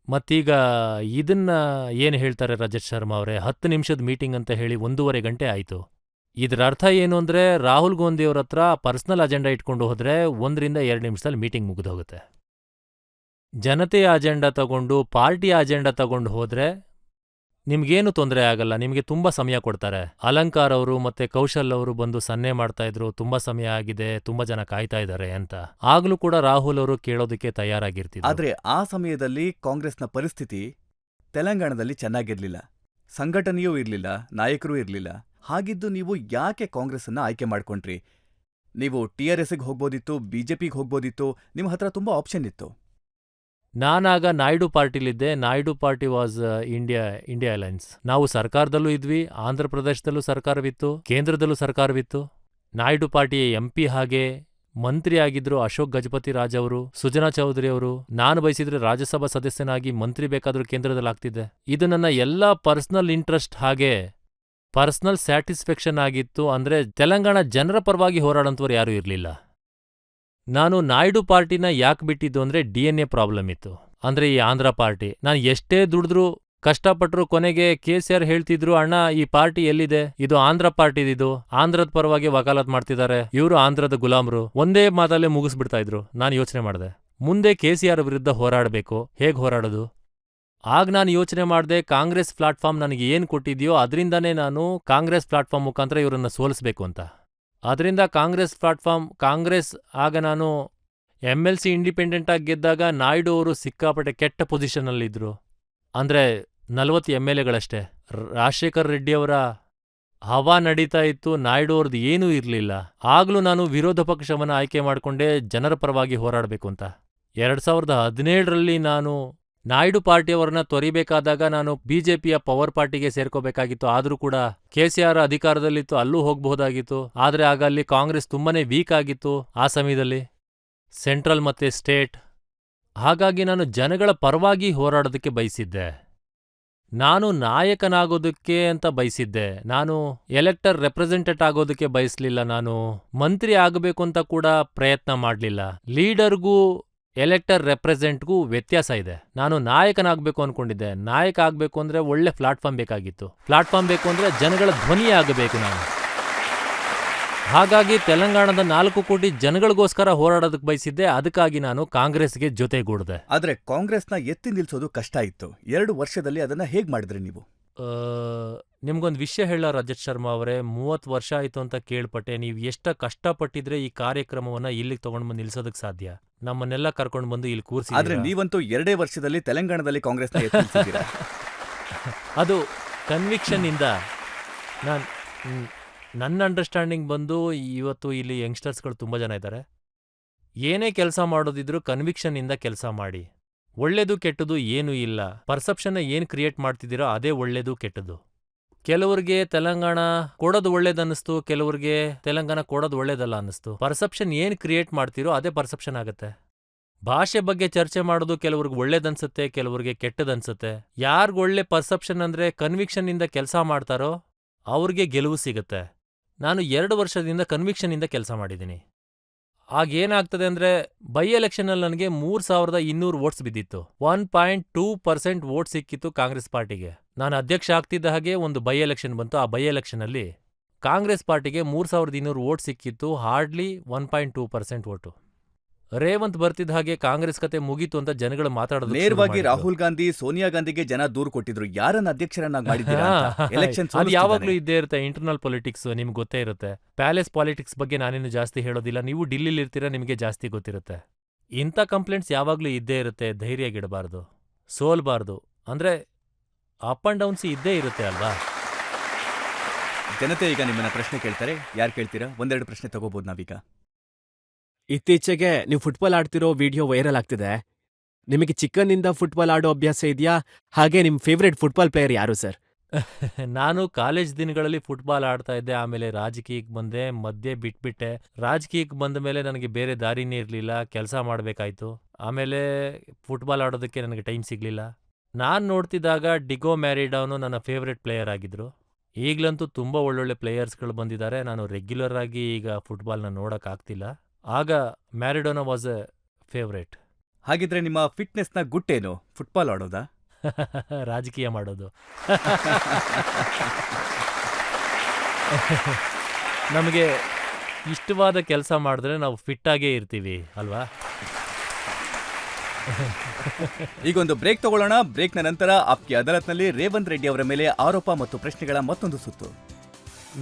ಮತ್ತೀಗ ಇದನ್ನ ಏನು ಹೇಳ್ತಾರೆ ರಜತ್ ಶರ್ಮಾ ಅವರೇ, 10 ನಿಮಿಷದ ಮೀಟಿಂಗ್ ಅಂತ ಹೇಳಿ 1.5 ಗಂಟೆ ಆಯ್ತು. ಇದರ ಅರ್ಥ ಏನು ಅಂದ್ರೆ, ರಾಹುಲ್ ಗಾಂಧಿಯವ್ರ ಹತ್ರ ಪರ್ಸನಲ್ ಅಜೆಂಡಾ ಇಟ್ಕೊಂಡು ಹೋದ್ರೆ 1 ರಿಂದ 2 ನಿಮಿಷದಲ್ಲಿ ಮೀಟಿಂಗ್ ಮುಗಿದೋಗುತ್ತೆ. ಜನತೆಯ ಅಜೆಂಡಾ ತಗೊಂಡು, ಪಾರ್ಟಿಯ ಅಜೆಂಡಾ ತಗೊಂಡು ಹೋದ್ರೆ ನಿಮ್ಗೇನು ತೊಂದರೆ ಆಗಲ್ಲ, ನಿಮಗೆ ತುಂಬಾ ಸಮಯ ಕೊಡ್ತಾರೆ. ಅಲಂಕಾರ್ ಅವರು ಮತ್ತೆ ಕೌಶಲ್ ಅವರು ಬಂದು ಸನ್ನೆ ಮಾಡ್ತಾ ಇದ್ರು, ತುಂಬಾ ಸಮಯ ಆಗಿದೆ, ತುಂಬಾ ಜನ ಕಾಯ್ತಾ ಇದ್ದಾರೆ ಅಂತ. ಆಗ್ಲೂ ಕೂಡ ರಾಹುಲ್ ಅವರು ಕೇಳೋದಕ್ಕೆ ತಯಾರಾಗಿರ್ತಿದ್ರು. ಆದ್ರೆ ಆ ಸಮಯದಲ್ಲಿ ಕಾಂಗ್ರೆಸ್ನ ಪರಿಸ್ಥಿತಿ ತೆಲಂಗಾಣದಲ್ಲಿ ಚೆನ್ನಾಗಿರ್ಲಿಲ್ಲ. ಸಂಘಟನೆಯೂ ಇರ್ಲಿಲ್ಲ, ನಾಯಕರೂ ಇರ್ಲಿಲ್ಲ. ಹಾಗಿದ್ದು ನೀವು ಯಾಕೆ ಕಾಂಗ್ರೆಸ್ ಅನ್ನ ಆಯ್ಕೆ ಮಾಡ್ಕೊಂಡ್ರಿ? ನೀವು TRSಗೆ ಹೋಗ್ಬೋದಿತ್ತು, BJPಗೆ ಹೋಗ್ಬೋದಿತ್ತು, ನಿಮ್ಮ ಹತ್ರ ತುಂಬಾ ಆಪ್ಷನ್ ಇತ್ತು. ನಾನಾಗ ನಾಯ್ಡು ಪಾರ್ಟಿಲಿದ್ದೆ. Naidu party was India alliance. ನಾವು ಸರ್ಕಾರದಲ್ಲೂ ಇದ್ವಿ, ಆಂಧ್ರ ಪ್ರದೇಶದಲ್ಲೂ ಸರ್ಕಾರವಿತ್ತು, ಕೇಂದ್ರದಲ್ಲೂ ಸರ್ಕಾರವಿತ್ತು. ನಾಯ್ಡು ಪಾರ್ಟಿಯ MP ಹಾಗೆ ಮಂತ್ರಿ ಆಗಿದ್ರು ಅಶೋಕ್ ಗಜಪತಿ ರಾಜ್ ಅವರು, ಸುಜನಾ ಚೌಧರಿ ಅವರು. ನಾನು ಬಯಸಿದ್ರೆ ರಾಜ್ಯಸಭಾ ಸದಸ್ಯನಾಗಿ ಮಂತ್ರಿ ಬೇಕಾದ್ರೂ ಕೇಂದ್ರದಲ್ಲಿ ಆಗ್ತಿದ್ದೆ. ಇದು ನನ್ನ ಎಲ್ಲಾ ಪರ್ಸನಲ್ ಇಂಟ್ರೆಸ್ಟ್ ಹಾಗೆ ಪರ್ಸನಲ್ ಸ್ಯಾಟಿಸ್ಫ್ಯಾಕ್ಷನ್ ಆಗಿತ್ತು. ಅಂದ್ರೆ ತೆಲಂಗಾಣ ಜನರ ಪರವಾಗಿ ಹೋರಾಡೋಂಥವ್ರು ಯಾರೂ ಇರಲಿಲ್ಲ. ನಾನು ನಾಯ್ಡು ಪಾರ್ಟಿನ ಯಾಕೆ ಬಿಟ್ಟಿದ್ದು ಅಂದ್ರೆ DNA ಪ್ರಾಬ್ಲಮ್ ಇತ್ತು. ಅಂದ್ರೆ ಈ ಆಂಧ್ರ ಪಾರ್ಟಿ, ನಾನು ಎಷ್ಟೇ ದುಡಿದ್ರು ಕಷ್ಟಪಟ್ರು ಕೊನೆಗೆ KCR ಹೇಳ್ತಿದ್ರು, ಅಣ್ಣ ಈ ಪಾರ್ಟಿ ಎಲ್ಲಿದೆ, ಇದು ಆಂಧ್ರ ಪಾರ್ಟಿದಿದು, ಆಂಧ್ರದ ಪರವಾಗಿ ವಕಾಲತ್ ಮಾಡ್ತಿದ್ದಾರೆ, ಇವರು ಆಂಧ್ರದ ಗುಲಾಮ್ರು. ಒಂದೇ ಮಾತಲ್ಲೇ ಮುಗಿಸ್ಬಿಡ್ತಾ ಇದ್ರು. ನಾನು ಯೋಚನೆ ಮಾಡಿದೆ, ಮುಂದೆ KCR ವಿರುದ್ಧ ಹೋರಾಡಬೇಕು, ಹೇಗ್ ಹೋರಾಡೋದು? ಆಗ ನಾನು ಯೋಚನೆ ಮಾಡಿದೆ, ಕಾಂಗ್ರೆಸ್ ಪ್ಲಾಟ್ಫಾರ್ಮ್ ನನಗೆ ಏನು ಕೊಟ್ಟಿದ್ಯೋ ಅದರಿಂದಾನೇ ನಾನು ಕಾಂಗ್ರೆಸ್ ಪ್ಲಾಟ್ಫಾರ್ಮ್ ಮುಖಾಂತರ ಇವರನ್ನ ಸೋಲಿಸ್ಬೇಕು ಅಂತ. ಅದರಿಂದ ಕಾಂಗ್ರೆಸ್ ಆಗ ನಾನು MLC ಇಂಡಿಪೆಂಡೆಂಟ್ ಆಗಿ ಗೆದ್ದಾಗ ನಾಯ್ಡು ಅವರು ಸಿಕ್ಕಾಪಟ್ಟೆ ಕೆಟ್ಟ ಪೊಸಿಷನ್ನಲ್ಲಿದ್ರು. ಅಂದ್ರೆ 40 MLAಗಳಷ್ಟೇ. ರಾಜಶೇಖರ್ ರೆಡ್ಡಿ ಅವರ ಹವಾ ನಡೀತಾ ಇತ್ತು, ನಾಯ್ಡು ಅವ್ರದ್ದು ಏನೂ ಇರಲಿಲ್ಲ. ಆಗ್ಲೂ ನಾನು ವಿರೋಧ ಪಕ್ಷವನ್ನು ಆಯ್ಕೆ ಮಾಡಿಕೊಂಡೆ, ಜನರ ಪರವಾಗಿ ಹೋರಾಡಬೇಕು ಅಂತ. 2017ರಲ್ಲಿ ನಾನು ನಾಯ್ಡು ಪಾರ್ಟಿಯವರನ್ನ ತೊರಿಬೇಕಾದಾಗ ನಾನು BJPಯ ಪವರ್ ಪಾರ್ಟಿಗೆ ಸೇರ್ಕೋಬೇಕಾಗಿತ್ತು. ಆದ್ರೂ ಕೂಡ KCR ಅಧಿಕಾರದಲ್ಲಿತ್ತು, ಅಲ್ಲೂ ಹೋಗಬಹುದಾಗಿತ್ತು. ಆದ್ರೆ ಆಗ ಅಲ್ಲಿ ಕಾಂಗ್ರೆಸ್ ತುಂಬಾನೇ ವೀಕ್ ಆಗಿತ್ತು ಆ ಸಮಯದಲ್ಲಿ, ಸೆಂಟ್ರಲ್ ಮತ್ತೆ ಸ್ಟೇಟ್. ಹಾಗಾಗಿ ನಾನು ಜನಗಳ ಪರವಾಗಿ ಹೋರಾಡೋದಕ್ಕೆ ಬಯಸಿದ್ದೆ. ನಾನು ನಾಯಕನಾಗೋದಕ್ಕೆ ಅಂತ ಬಯಸಿದ್ದೆ. ನಾನು ಎಲೆಕ್ಟರ್ ರೆಪ್ರೆಸೆಂಟೇಟಿವ್ ಆಗೋದಕ್ಕೆ ಬಯಸಲಿಲ್ಲ. ನಾನು ಮಂತ್ರಿ ಆಗಬೇಕು ಅಂತ ಕೂಡ ಪ್ರಯತ್ನ ಮಾಡಲಿಲ್ಲ. ಲೀಡರ್ಗೂ ಎಲೆಕ್ಟರ್ ರೆಪ್ರೆಸೆಂಟ್ಗೂ ವ್ಯತ್ಯಾಸ ಇದೆ. ನಾನು ನಾಯಕನಾಗಬೇಕು ಅನ್ಕೊಂಡಿದ್ದೆ. ನಾಯಕ ಆಗಬೇಕು ಅಂದರೆ ಒಳ್ಳೆ ಪ್ಲಾಟ್ಫಾರ್ಮ್ ಬೇಕಾಗಿತ್ತು. ಪ್ಲಾಟ್ಫಾರ್ಮ್ ಬೇಕು ಅಂದರೆ ಜನಗಳ ಧ್ವನಿ ಆಗಬೇಕು ನಾನು. ಹಾಗಾಗಿ ತೆಲಂಗಾಣದ 4 ಕೋಟಿ ಜನಗಳಿಗೋಸ್ಕರ ಹೋರಾಡೋದಕ್ಕೆ ಬಯಸಿದ್ದೆ. ಅದಕ್ಕಾಗಿ ನಾನು ಕಾಂಗ್ರೆಸ್ಗೆ ಜೊತೆಗೂಡಿದೆ. ಆದ್ರೆ ಕಾಂಗ್ರೆಸ್ನ ಎತ್ತಿ ನಿಲ್ಸೋದು ಕಷ್ಟ ಇತ್ತು. 2 ವರ್ಷದಲ್ಲಿ ಅದನ್ನ ಹೇಗ್ ಮಾಡಿದ್ರಿ ನೀವು? ನಿಮ್ಗೊಂದು ವಿಷಯ ಹೇಳ ರಜತ್ ಶರ್ಮಾ ಅವರೇ, 30 ವರ್ಷ ಆಯಿತು ಅಂತ ಕೇಳ್ಪಟ್ಟೆ. ನೀವು ಎಷ್ಟು ಕಷ್ಟಪಟ್ಟಿದ್ರೆ ಈ ಕಾರ್ಯಕ್ರಮವನ್ನು ಇಲ್ಲಿಗೆ ತೊಗೊಂಡು ಬಂದು ನಿಲ್ಸೋದಕ್ಕೆ ಸಾಧ್ಯ? ನಮ್ಮನ್ನೆಲ್ಲ ಕರ್ಕೊಂಡು ಬಂದು ಇಲ್ಲಿ ಕೂರಿಸಿ. ಆದ್ರೆ ನೀವಂತೂ 2 ವರ್ಷದಲ್ಲಿ ತೆಲಂಗಾಣದಲ್ಲಿ ಕಾಂಗ್ರೆಸ್ನ ಎತ್ತಿ ನಿಲ್ಸಿದ್ದೀರಾ. ಅದು ಕನ್ವಿಕ್ಷನ್ನಿಂದ. ನನ್ನ ಅಂಡರ್ಸ್ಟ್ಯಾಂಡಿಂಗ್ ಬಂದು ಇವತ್ತು ಇಲ್ಲಿ ಯಂಗ್ಸ್ಟರ್ಸ್ಗಳು ತುಂಬ ಜನ ಇದ್ದಾರೆ. ಏನೇ ಕೆಲಸ ಮಾಡೋದಿದ್ರು ಕನ್ವಿಕ್ಷನ್ನಿಂದ ಕೆಲಸ ಮಾಡಿ. ಒಳ್ಳೇದು ಕೆಟ್ಟದು ಏನೂ ಇಲ್ಲ. ಪರ್ಸೆಪ್ಷನ್ನ ಏನು ಕ್ರಿಯೇಟ್ ಮಾಡ್ತಿದ್ದೀರೋ ಅದೇ ಒಳ್ಳೇದು ಕೆಟ್ಟದು. ಕೆಲವ್ರಿಗೆ ತೆಲಂಗಾಣ ಕೊಡೋದು ಒಳ್ಳೇದನ್ನಿಸ್ತು, ಕೆಲವ್ರಿಗೆ ತೆಲಂಗಾಣ ಕೊಡೋದು ಒಳ್ಳೇದಲ್ಲ ಅನ್ನಿಸ್ತು. ಪರ್ಸೆಪ್ಷನ್ ಏನು ಕ್ರಿಯೇಟ್ ಮಾಡ್ತಿರೋ ಅದೇ ಪರ್ಸೆಪ್ಷನ್ ಆಗುತ್ತೆ. ಭಾಷೆ ಬಗ್ಗೆ ಚರ್ಚೆ ಮಾಡೋದು ಕೆಲವ್ರಿಗೆ ಒಳ್ಳೇದನ್ಸುತ್ತೆ, ಕೆಲವ್ರಿಗೆ ಕೆಟ್ಟದನ್ಸುತ್ತೆ. ಯಾರ್ಗ್ ಒಳ್ಳೆ ಪರ್ಸೆಪ್ಷನ್ ಅಂದರೆ ಕನ್ವಿಕ್ಷನ್ನಿಂದ ಕೆಲಸ ಮಾಡ್ತಾರೋ ಅವ್ರಿಗೆ ಗೆಲುವು ಸಿಗುತ್ತೆ. ನಾನು 2 ವರ್ಷದಿಂದ ಕನ್ವಿಕ್ಷನ್ನಿಂದ ಕೆಲಸ ಮಾಡಿದ್ದೀನಿ. ಆಗೇನಾಗ್ತದೆ ಅಂದರೆ, ಬೈ ಎಲೆಕ್ಷನಲ್ಲಿ ನನಗೆ 3200 ವೋಟ್ಸ್ ಬಿದ್ದಿತ್ತು. 1.2% ವೋಟ್ ಸಿಕ್ಕಿತ್ತು ಕಾಂಗ್ರೆಸ್ ಪಾರ್ಟಿಗೆ. ನಾನು ಅಧ್ಯಕ್ಷ ಆಗ್ತಿದ್ದ ಹಾಗೆ ಒಂದು ಬೈ ಎಲೆಕ್ಷನ್ ಬಂತು. ಆ ಬೈ ಎಲೆಕ್ಷನಲ್ಲಿ ಕಾಂಗ್ರೆಸ್ ಪಾರ್ಟಿಗೆ 3200 ವೋಟ್ ಸಿಕ್ಕಿತ್ತು. Hardly 1.2% vote. ರೇವಂತ್ ಬರ್ತಿದ್ದ ಹಾಗೆ ಕಾಂಗ್ರೆಸ್ ಕತೆ ಮುಗೀತು ಅಂತ ಜನಗಳು ಮಾತಾಡೋದು. ನೇರವಾಗಿ ರಾಹುಲ್ ಗಾಂಧಿ, ಸೋನಿಯಾ ಗಾಂಧಿಗೆ ಜನ ದೂರು ಕೊಟ್ಟಿದ್ರು, ಯಾರನ್ನ ಅಧ್ಯಕ್ಷರನ್ನಾಗಿ ಮಾಡಿದ್ದೀರಾ ಅಂತ. ಎಲೆಕ್ಷನ್ ಅದು ಯಾವಾಗ್ಲೂ ಇದ್ದೇ ಇರುತ್ತೆ. ಇಂಟರ್ನಲ್ ಪೊಲಿಟಿಕ್ಸ್ ನಿಮ್ಗೆ ಗೊತ್ತೇ ಇರುತ್ತೆ. ಪ್ಯಾಲೇಸ್ ಪಾಲಿಟಿಕ್ಸ್ ಬಗ್ಗೆ ನಾನೇನು ಜಾಸ್ತಿ ಹೇಳೋದಿಲ್ಲ. ನೀವು ಡಿಲ್ಲಿಲಿ ಇರ್ತೀರಾ, ನಿಮಗೆ ಜಾಸ್ತಿ ಗೊತ್ತಿರುತ್ತೆ. ಇಂಥ ಕಂಪ್ಲೇಂಟ್ಸ್ ಯಾವಾಗ್ಲೂ ಇದ್ದೇ ಇರುತ್ತೆ. ಧೈರ್ಯಗಿಡಬಾರ್ದು, ಸೋಲ್ಬಾರ್ದು. ಅಂದ್ರೆ ಅಪ್ ಅಂಡ್ ಡೌನ್ಸ್ ಇದ್ದೇ ಇರುತ್ತೆ ಅಲ್ವಾ? ಜನತೆ ಈಗ ನಿಮ್ಮನ್ನ ಪ್ರಶ್ನೆ ಕೇಳ್ತಾರೆ. ಯಾರು ಕೇಳ್ತೀರಾ? 1-2 ಪ್ರಶ್ನೆ ತಗೋಬಹುದು ನಾವೀಗ. ಇತ್ತೀಚೆಗೆ ನೀವು ಫುಟ್ಬಾಲ್ ಆಡ್ತಿರೋ ವಿಡಿಯೋ ವೈರಲ್ ಆಗ್ತಿದೆ. ನಿಮಗೆ ಚಿಕ್ಕಂದಿನಿಂದ ಫುಟ್ಬಾಲ್ ಆಡೋ ಅಭ್ಯಾಸ ಇದೆಯಾ? ಹಾಗೆ ನಿಮ್ಮ ಫೇವ್ರೆಟ್ ಫುಟ್ಬಾಲ್ ಪ್ಲೇಯರ್ ಯಾರು ಸರ್? ನಾನು ಕಾಲೇಜ್ ದಿನಗಳಲ್ಲಿ ಫುಟ್ಬಾಲ್ ಆಡ್ತಾ ಇದ್ದೆ. ಆಮೇಲೆ ರಾಜಕೀಯಕ್ಕೆ ಬಂದೆ, ಮಧ್ಯೆ ಬಿಟ್ಬಿಟ್ಟೆ. ರಾಜಕೀಯಕ್ಕೆ ಬಂದ ಮೇಲೆ ನನಗೆ ಬೇರೆ ದಾರಿನೇ ಇರಲಿಲ್ಲ, ಕೆಲಸ ಮಾಡಬೇಕಾಯ್ತು. ಆಮೇಲೆ ಫುಟ್ಬಾಲ್ ಆಡೋದಕ್ಕೆ ನನಗೆ ಟೈಮ್ ಸಿಗಲಿಲ್ಲ. ನಾನು ನೋಡ್ತಿದ್ದಾಗ ಡಿಗೋ ಮ್ಯಾರಿಡೋನು ನನ್ನ ಫೇವ್ರೆಟ್ ಪ್ಲೇಯರ್ ಆಗಿದ್ರು. ಈಗಲಂತೂ ತುಂಬ ಒಳ್ಳೊಳ್ಳೆ ಪ್ಲೇಯರ್ಸ್ಗಳು ಬಂದಿದ್ದಾರೆ. ನಾನು ರೆಗ್ಯುಲರ್ ಆಗಿ ಈಗ ಫುಟ್ಬಾಲ್ನ ನೋಡೋಕ್ಕಾಗ್ತಿಲ್ಲ. ಆಗ ಮ್ಯಾರಿಡೋನಾ ವಾಸ್ ಎ ಫೇವ್ರೇಟ್. ಹಾಗಿದ್ರೆ ನಿಮ್ಮ ಫಿಟ್ನೆಸ್ನ ಗುಟ್ಟೇನು? ಫುಟ್ಬಾಲ್ ಆಡೋದಾ? ರಾಜಕೀಯ ಮಾಡೋದು. ನಮಗೆ ಇಷ್ಟವಾದ ಕೆಲಸ ಮಾಡಿದ್ರೆ ನಾವು ಫಿಟ್ಟಾಗೇ ಇರ್ತೀವಿ ಅಲ್ವಾ? ಈಗೊಂದು ಬ್ರೇಕ್ ತಗೊಳ್ಳೋಣ. ಬ್ರೇಕ್ನ ನಂತರ ಆಪ್ಕಿ ಅದಾಲತ್ನಲ್ಲಿ ರೇವಂತ್ ರೆಡ್ಡಿ ಅವರ ಮೇಲೆ ಆರೋಪ ಮತ್ತು ಪ್ರಶ್ನೆಗಳ ಮತ್ತೊಂದು ಸುತ್ತು.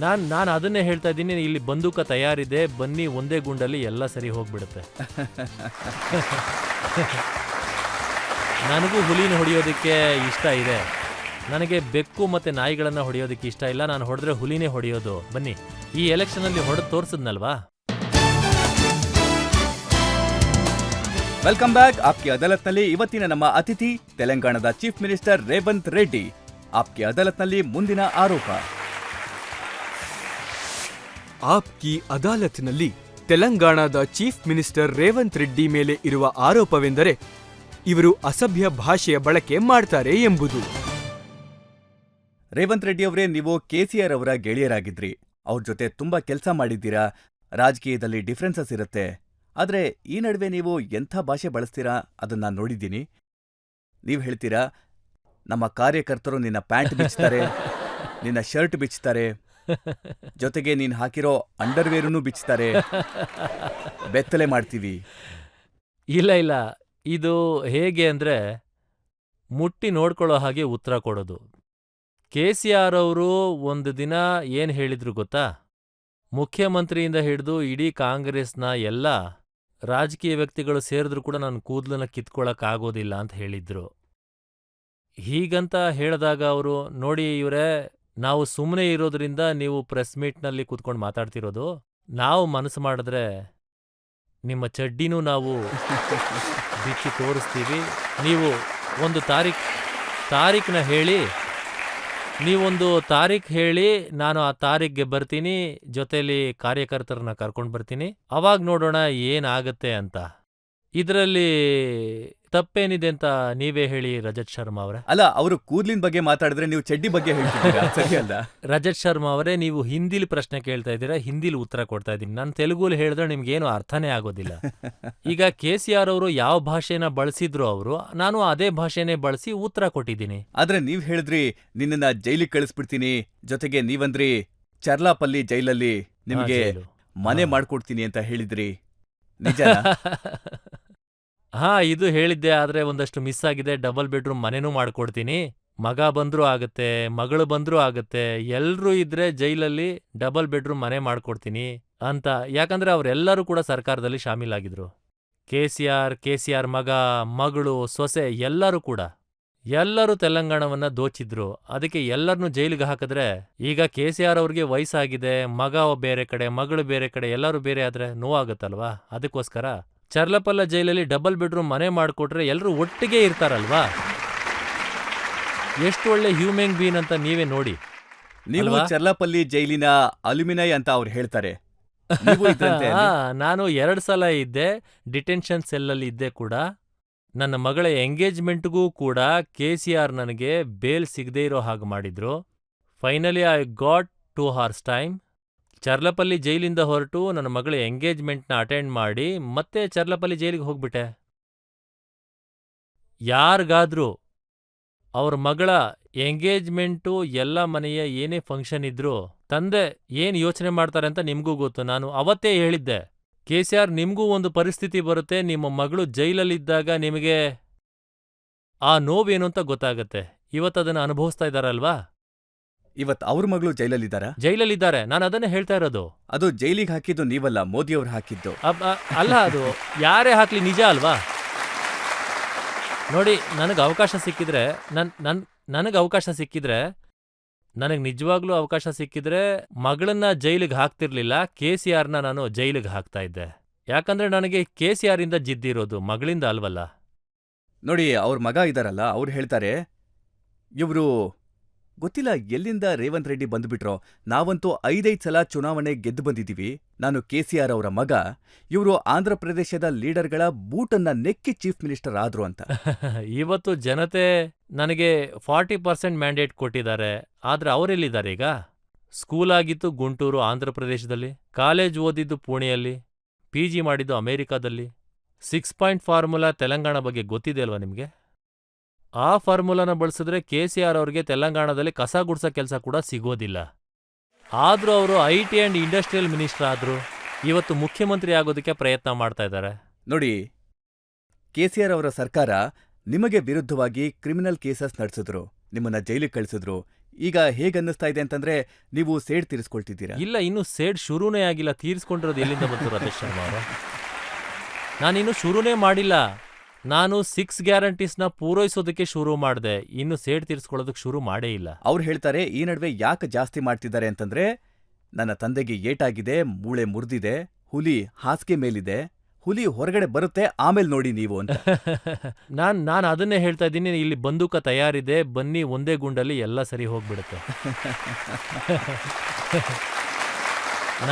ನಾನು ಅದನ್ನೇ ಹೇಳ್ತಾ ಇದ್ದೀನಿ. ಇಲ್ಲಿ ಬಂದೂಕ ತಯಾರಿದೆ, ಬನ್ನಿ, ಒಂದೇ ಗುಂಡಲ್ಲಿ ಎಲ್ಲ ಸರಿ ಹೋಗ್ಬಿಡುತ್ತೆ. ನನಗೂ ಹುಲಿನ ಹೊಡೆಯೋದಕ್ಕೆ ಇಷ್ಟ ಇದೆ. ನನಗೆ ಬೆಕ್ಕು ಮತ್ತು ನಾಯಿಗಳನ್ನು ಹೊಡೆಯೋದಕ್ಕೆ ಇಷ್ಟ ಇಲ್ಲ. ನಾನು ಹೊಡೆದ್ರೆ ಹುಲಿನೇ ಹೊಡೆಯೋದು. ಬನ್ನಿ, ಈ ಎಲೆಕ್ಷನಲ್ಲಿ ಹೊಡೆದು ತೋರಿಸಿದ್ನಲ್ವಾ? Welcome back. ಆಪ್ಕಿ ಅದಾಲತ್ನಲ್ಲಿ ಇವತ್ತಿನ ನಮ್ಮ ಅತಿಥಿ ತೆಲಂಗಾಣದ ಚೀಫ್ ಮಿನಿಸ್ಟರ್ ರೇವಂತ್ ರೆಡ್ಡಿ. ಆಪ್ಕಿ ಅದಾಲತ್ನಲ್ಲಿ ಮುಂದಿನ ಆರೋಪ. ಆಪ್ಕಿ ಅದಾಲತ್ನಲ್ಲಿ ತೆಲಂಗಾಣದ ಚೀಫ್ ಮಿನಿಸ್ಟರ್ ರೇವಂತ್ ರೆಡ್ಡಿ ಮೇಲೆ ಇರುವ ಆರೋಪವೆಂದರೆ ಇವರು ಅಸಭ್ಯ ಭಾಷೆಯ ಬಳಕೆ ಮಾಡ್ತಾರೆ ಎಂಬುದು. ರೇವಂತ್ ರೆಡ್ಡಿ ಅವರೇ, ನೀವು KCR ಅವರ ಗೆಳೆಯರಾಗಿದ್ರಿ. ಅವ್ರ ಜೊತೆ ತುಂಬಾ ಕೆಲಸ ಮಾಡಿದ್ದೀರಾ. ರಾಜಕೀಯದಲ್ಲಿ ಡಿಫ್ರೆನ್ಸಸ್ ಇರುತ್ತೆ. ಆದ್ರೆ ಈ ನಡುವೆ ನೀವು ಎಂಥ ಭಾಷೆ ಬಳಸ್ತೀರಾ ಅದನ್ನ ನಾನು ನೋಡಿದ್ದೀನಿ. ನೀವು ಹೇಳ್ತೀರಾ, ನಮ್ಮ ಕಾರ್ಯಕರ್ತರು ನಿನ್ನ ಪ್ಯಾಂಟ್ ಬಿಚ್ತಾರೆ, ನಿನ್ನ ಶರ್ಟ್ ಬಿಚ್ತಾರೆ, ಜೊತೆಗೆ ನೀನ್ ಹಾಕಿರೋ ಅಂಡರ್ವೇರನ್ನು ಬಿಚ್ತಾರೆ, ಬೆತ್ತಲೆ ಮಾಡ್ತೀವಿ. ಇಲ್ಲ, ಇದು ಹೇಗೆ ಅಂದರೆ ಮುಟ್ಟಿ ನೋಡ್ಕೊಳ್ಳೋ ಹಾಗೆ ಉತ್ತರ ಕೊಡೋದು. KCR ಅವರು ಒಂದು ದಿನ ಏನು ಹೇಳಿದ್ರು ಗೊತ್ತಾ? ಮುಖ್ಯಮಂತ್ರಿಯಿಂದ ಹಿಡಿದು ಇಡೀ ಕಾಂಗ್ರೆಸ್ನ ಎಲ್ಲ ರಾಜಕೀಯ ವ್ಯಕ್ತಿಗಳು ಸೇರಿದ್ರು ಕೂಡ ನನ್ನ ಕೂದಲನ್ನ ಕಿತ್ಕೊಳ್ಳೋಕ್ಕಾಗೋದಿಲ್ಲ ಅಂತ ಹೇಳಿದ್ರು. ಹೀಗಂತ ಹೇಳಿದಾಗ ಅವರು, ನೋಡಿ ಇವರೇ, ನಾವು ಸುಮ್ಮನೆ ಇರೋದ್ರಿಂದ ನೀವು ಪ್ರೆಸ್ ಮೀಟ್ನಲ್ಲಿ ಕೂತ್ಕೊಂಡು ಮಾತಾಡ್ತಿರೋದು. ನಾವು ಮನಸ್ಸು ಮಾಡಿದ್ರೆ ನಿಮ್ಮ ಚಡ್ಡಿನೂ ನಾವು ಬಿಚ್ಚಿ ತೋರಿಸ್ತೀವಿ. ನೀವು ಒಂದು ತಾರೀಖನ್ನ ಹೇಳಿ, ನೀವೊಂದು ತಾರೀಖು ಹೇಳಿ, ನಾನು ಆ ತಾರೀಖಿಗೆ ಬರ್ತೀನಿ, ಜೊತೆಲಿ ಕಾರ್ಯಕರ್ತರನ್ನ ಕರ್ಕೊಂಡು ಬರ್ತೀನಿ, ಅವಾಗ ನೋಡೋಣ ಏನಾಗತ್ತೆ ಅಂತ. ಇದರಲ್ಲಿ ತಪ್ಪೇನಿದೆ ಅಂತ ನೀವೇ ಹೇಳಿ ರಜತ್ ಶರ್ಮಾ ಅವರೇ. ಅಲ್ಲ, ಅವರು ಕೂದ್ಲಿನ ಬಗ್ಗೆ ಮಾತಾಡಿದ್ರೆ ನೀವು ಚಡ್ಡಿ ಬಗ್ಗೆ ಹೇಳ್ತಿದ್ದೀರಾ, ಸರಿ ಅಲ್ಲ? ರಜತ್ ಶರ್ಮಾ ಅವರೇ, ನೀವು ಹಿಂದಿಲಿ ಪ್ರಶ್ನೆ ಕೇಳ್ತಾ ಇದ್ದೀರಾ, ಹಿಂದಿಲಿ ಉತ್ತರ ಕೊಡ್ತಾ ಇದ್ದೀನಿ. ನಾನು ತೆಲುಗುಲಿ ಹೇಳಿದ್ರೆ ನಿಮ್ಗೇನು ಅರ್ಥನೇ ಆಗೋದಿಲ್ಲ. ಈಗ KCR ಅವರು ಯಾವ ಭಾಷೆನ ಬಳಸಿದ್ರು ಅವರು, ನಾನು ಅದೇ ಭಾಷೆನೇ ಬಳಸಿ ಉತ್ತರ ಕೊಟ್ಟಿದ್ದೀನಿ. ಆದ್ರೆ ನೀವ್ ಹೇಳಿದ್ರಿ ನಿನ್ನನ್ನ ಜೈಲಿಗೆ ಕಳಿಸ್ಬಿಡ್ತೀನಿ, ಜೊತೆಗೆ ನೀವಂದ್ರಿ ಚರ್ಲಾಪಲ್ಲಿ ಜೈಲಲ್ಲಿ ನಿಮ್ಗೆ ಜೈಲು. ಮನೆ ಹಾ. ಮಾಡ್ಕೊಡ್ತೀನಿ ಅಂತ ಹೇಳಿದ್ರಿ, ನಿಜನಾ? ಹಾ, ಇದು ಹೇಳಿದ್ದೆ, ಆದ್ರೆ ಒಂದಷ್ಟು ಮಿಸ್ ಆಗಿದೆ. ಡಬಲ್ ಬೆಡ್ರೂಮ್ ಮನೆನೂ ಮಾಡ್ಕೊಡ್ತೀನಿ, ಮಗ ಬಂದ್ರೂ ಆಗತ್ತೆ, ಮಗಳು ಬಂದ್ರೂ ಆಗತ್ತೆ, ಎಲ್ರೂ ಇದ್ರೆ ಜೈಲಲ್ಲಿ ಡಬಲ್ ಬೆಡ್ರೂಮ್ ಮನೆ ಮಾಡ್ಕೊಡ್ತೀನಿ ಅಂತ. ಯಾಕಂದ್ರೆ ಅವರೆಲ್ಲರೂ ಕೂಡ ಸರ್ಕಾರದಲ್ಲಿ ಶಾಮೀಲಾಗಿದ್ರು. KCR ಮಗ, ಮಗಳು, ಸೊಸೆ ಎಲ್ಲರೂ ತೆಲಂಗಾಣವನ್ನ ದೋಚಿದ್ರು. ಅದಕ್ಕೆ ಎಲ್ಲರನ್ನೂ ಜೈಲಿಗೆ ಹಾಕಿದ್ರೆ, ಈಗ KCR ಅವ್ರಿಗೆ ವಯಸ್ಸಾಗಿದೆ, ಮಗ ಬೇರೆ ಕಡೆ, ಮಗಳು ಬೇರೆ ಕಡೆ, ಎಲ್ಲರೂ ಬೇರೆ ಆದ್ರೆ ನೋವಾಗತ್ತಲ್ವಾ? ಅದಕ್ಕೋಸ್ಕರ ಚರ್ಲಪಲ್ಲ ಜೈಲಲ್ಲಿ ಡಬಲ್ ಬೆಡ್ರೂಮ್ ಮನೆ ಮಾಡಿಕೊಟ್ರೆ ಎಲ್ಲರೂ ಒಟ್ಟಿಗೆ ಇರ್ತಾರಲ್ವಾ? ಎಷ್ಟು ಒಳ್ಳೆ ಹ್ಯೂಮನ್ ಬೀನ್ ಅಂತ ನೀವೇ ನೋಡಿ. ನೀವು ಅಲ್ವಾ? ಚರ್ಲಾಪಲ್ಲಿ ಜೈಲಿನ ಅಲ್ಯುಮಿನೈ ಅಂತ ಅವ್ರು ಹೇಳ್ತಾರೆ. ನೀವು ಇದ್ರಂತೆ ಅಲ್ಲಿ? ನಾನು 2 ಸಲ ಇದ್ದೆ, ಡಿಟೆನ್ಷನ್ ಸೆಲ್ಲಲ್ಲಿ ಇದ್ದೆ ಕೂಡ. ನನ್ನ ಮಗಳ ಎಂಗೇಜ್ಮೆಂಟ್ಗೂ ಕೂಡ KCR ನನಗೆ ಬೇಲ್ ಸಿಗದೇ ಇರೋ ಹಾಗೆ ಮಾಡಿದ್ರು. Finally I got 2 hours time. Cherlapalli ಜೈಲಿಂದ ಹೊರಟು ನನ್ನ ಮಗಳ ಎಂಗೇಜ್ಮೆಂಟ್ನ ಅಟೆಂಡ್ ಮಾಡಿ ಮತ್ತೆ ಚರ್ಲಪಲ್ಲಿ ಜೈಲಿಗೆ ಹೋಗ್ಬಿಟ್ಟೆ. ಯಾರಿಗಾದ್ರೂ ಅವ್ರ ಮಗಳ ಎಂಗೇಜ್ಮೆಂಟು, ಎಲ್ಲ ಮನೆಯ ಏನೇ ಫಂಕ್ಷನ್ ಇದ್ರೂ ತಂದೆ ಏನ್ ಯೋಚನೆ ಮಾಡ್ತಾರೆ ಅಂತ ನಿಮ್ಗೂ ಗೊತ್ತು. ನಾನು ಅವತ್ತೇ ಹೇಳಿದ್ದೆ, KCR ನಿಮ್ಗೂ ಒಂದು ಪರಿಸ್ಥಿತಿ ಬರುತ್ತೆ, ನಿಮ್ಮ ಮಗಳು ಜೈಲಲ್ಲಿದ್ದಾಗ ನಿಮಗೆ ಆ ನೋವೇನು ಅಂತ ಗೊತ್ತಾಗತ್ತೆ. ಇವತ್ತದನ್ನ ಅನುಭವಿಸ್ತಾ ಇದ್ದಾರಲ್ವಾ? ಇವತ್ ಅವ್ರ ಮಗಳು ಜೈಲಲ್ಲಿದ್ದಾರಾ? ಜೈಲಲ್ಲಿದ್ದಾರೆ, ನಾನು ಅದನ್ನೇ ಹೇಳ್ತಾ ಇರೋದು. ಅದು ಜೈಲಿಗೆ ಹಾಕಿದ್ದು ನೀವಲ್ಲ, ಮೋದಿಯವ್ರು ಹಾಕಿದ್ದು. ಅಲ್ಲ, ಅದು ಯಾರೇ ಹಾಕ್ಲಿ ನಿಜ ಅಲ್ವಾ? ನೋಡಿ, ನನಗೆ ಅವಕಾಶ ಸಿಕ್ಕಿದ್ರೆ ನನಗೆ ನಿಜವಾಗ್ಲೂ ಅವಕಾಶ ಸಿಕ್ಕಿದ್ರೆ ಮಗಳನ್ನ ಜೈಲಿಗೆ ಹಾಕ್ತಿರ್ಲಿಲ್ಲ, KCRನ ನಾನು ಜೈಲಿಗೆ ಹಾಕ್ತಾ ಇದ್ದೆ. ಯಾಕಂದ್ರೆ ನನಗೆ KCR ಇಂದ ಜಿದ್ದಿರೋದು, ಮಗಳಿಂದ ಅಲ್ವಲ್ಲ. ನೋಡಿ, ಅವ್ರ ಮಗ ಇದಾರಲ್ಲ, ಅವ್ರು ಹೇಳ್ತಾರೆ, ಇವ್ರು ಗೊತ್ತಿಲ್ಲ ಎಲ್ಲಿಂದ ರೇವಂತ್ ರೆಡ್ಡಿ ಬಂದ್ಬಿಟ್ರೋ, ನಾವಂತೂ 5 ಸಲ ಚುನಾವಣೆ ಗೆದ್ದು ಬಂದಿದೀವಿ. ನಾನು KCR ಅವರ ಮಗ, ಇವರು ಆಂಧ್ರ ಪ್ರದೇಶದ ಲೀಡರ್ಗಳ ಬೂಟನ್ನ ನೆಕ್ಕಿ ಚೀಫ್ ಮಿನಿಸ್ಟರ್ ಆದ್ರು ಅಂತ. ಇವತ್ತು ಜನತೆ ನನಗೆ 40% ಮ್ಯಾಂಡೇಟ್ ಕೊಟ್ಟಿದ್ದಾರೆ. ಆದ್ರೆ ಅವರೆಲ್ಲಿದ್ದಾರೆ ಈಗ? ಸ್ಕೂಲ್ ಆಗಿತ್ತು ಗುಂಟೂರು, ಆಂಧ್ರ ಪ್ರದೇಶದಲ್ಲಿ. ಕಾಲೇಜ್ ಓದಿದ್ದು ಪುಣೆಯಲ್ಲಿ, PG ಮಾಡಿದ್ದು ಅಮೆರಿಕಾದಲ್ಲಿ. 6 ಪಾಯಿಂಟ್ ಫಾರ್ಮುಲಾ ತೆಲಂಗಾಣ ಬಗ್ಗೆ ಗೊತ್ತಿದೆ ಅಲ್ವಾ ನಿಮ್ಗೆ? ಆ ಫಾರ್ಮುಲಾನ ಬಳಸಿದ್ರೆ KCR ಅವ್ರಿಗೆ ತೆಲಂಗಾಣದಲ್ಲಿ ಕಸ ಗುಡ್ಸೋ ಕೆಲಸ ಕೂಡ ಸಿಗೋದಿಲ್ಲ. ಆದ್ರೂ ಅವರು IT ಆ್ಯಂಡ್ ಇಂಡಸ್ಟ್ರಿಯಲ್ ಮಿನಿಸ್ಟರ್ ಆದ್ರು. ಇವತ್ತು ಮುಖ್ಯಮಂತ್ರಿ ಆಗೋದಕ್ಕೆ ಪ್ರಯತ್ನ ಮಾಡ್ತಾ ಇದ್ದಾರೆ. ನೋಡಿ, KCR ಅವರ ಸರ್ಕಾರ ನಿಮಗೆ ವಿರುದ್ಧವಾಗಿ ಕ್ರಿಮಿನಲ್ ಕೇಸಸ್ ನಡೆಸಿದ್ರು, ನಿಮ್ಮನ್ನ ಜೈಲಿಗೆ ಕಳಿಸಿದ್ರು. ಈಗ ಹೇಗನ್ನಿಸ್ತಾ ಇದೆ ಅಂತಂದ್ರೆ ನೀವು ಸೇಡ್ ತೀರಿಸ್ಕೊಳ್ತಿದ್ದೀರಾ. ಇಲ್ಲ, ಇನ್ನು ಸೇಡ್ ಶುರುನೇ ಆಗಿಲ್ಲ. ತೀರಿಸ್ಕೊಂಡಿರೋದು ಎಲ್ಲಿಂದ ಬಂತು ರಮೇಶ್ ಶರ್ಮಾ ಅವರು? ನಾನಿನ್ನು ಶುರುನೇ ಮಾಡಿಲ್ಲ. ನಾನು 6 ಗ್ಯಾರಂಟೀಸ್ನ ಪೂರೈಸೋದಕ್ಕೆ ಶುರು ಮಾಡಿದೆ, ಇನ್ನು ಸೇಡ್ ತೀರಿಸ್ಕೊಳ್ಳೋದಕ್ಕೆ ಶುರು ಮಾಡೇ ಇಲ್ಲ. ಅವ್ರು ಹೇಳ್ತಾರೆ, ಈ ನಡುವೆ ಯಾಕೆ ಜಾಸ್ತಿ ಮಾಡ್ತಿದ್ದಾರೆ ಅಂತಂದ್ರೆ, ನನ್ನ ತಂದೆಗೆ ಏಟಾಗಿದೆ, ಮೂಳೆ ಮುರಿದಿದೆ, ಹುಲಿ ಹಾಸಿಗೆ ಮೇಲಿದೆ, ಹುಲಿ ಹೊರಗಡೆ ಬರುತ್ತೆ, ಆಮೇಲೆ ನೋಡಿ ನೀವು ಅಂತ. ನಾನು ಅದನ್ನೇ ಹೇಳ್ತಾ ಇದ್ದೀನಿ, ಇಲ್ಲಿ ಬಂದೂಕ ತಯಾರಿದೆ, ಬನ್ನಿ, ಒಂದೇ ಗುಂಡಲ್ಲಿ ಎಲ್ಲ ಸರಿ ಹೋಗ್ಬಿಡುತ್ತೆ.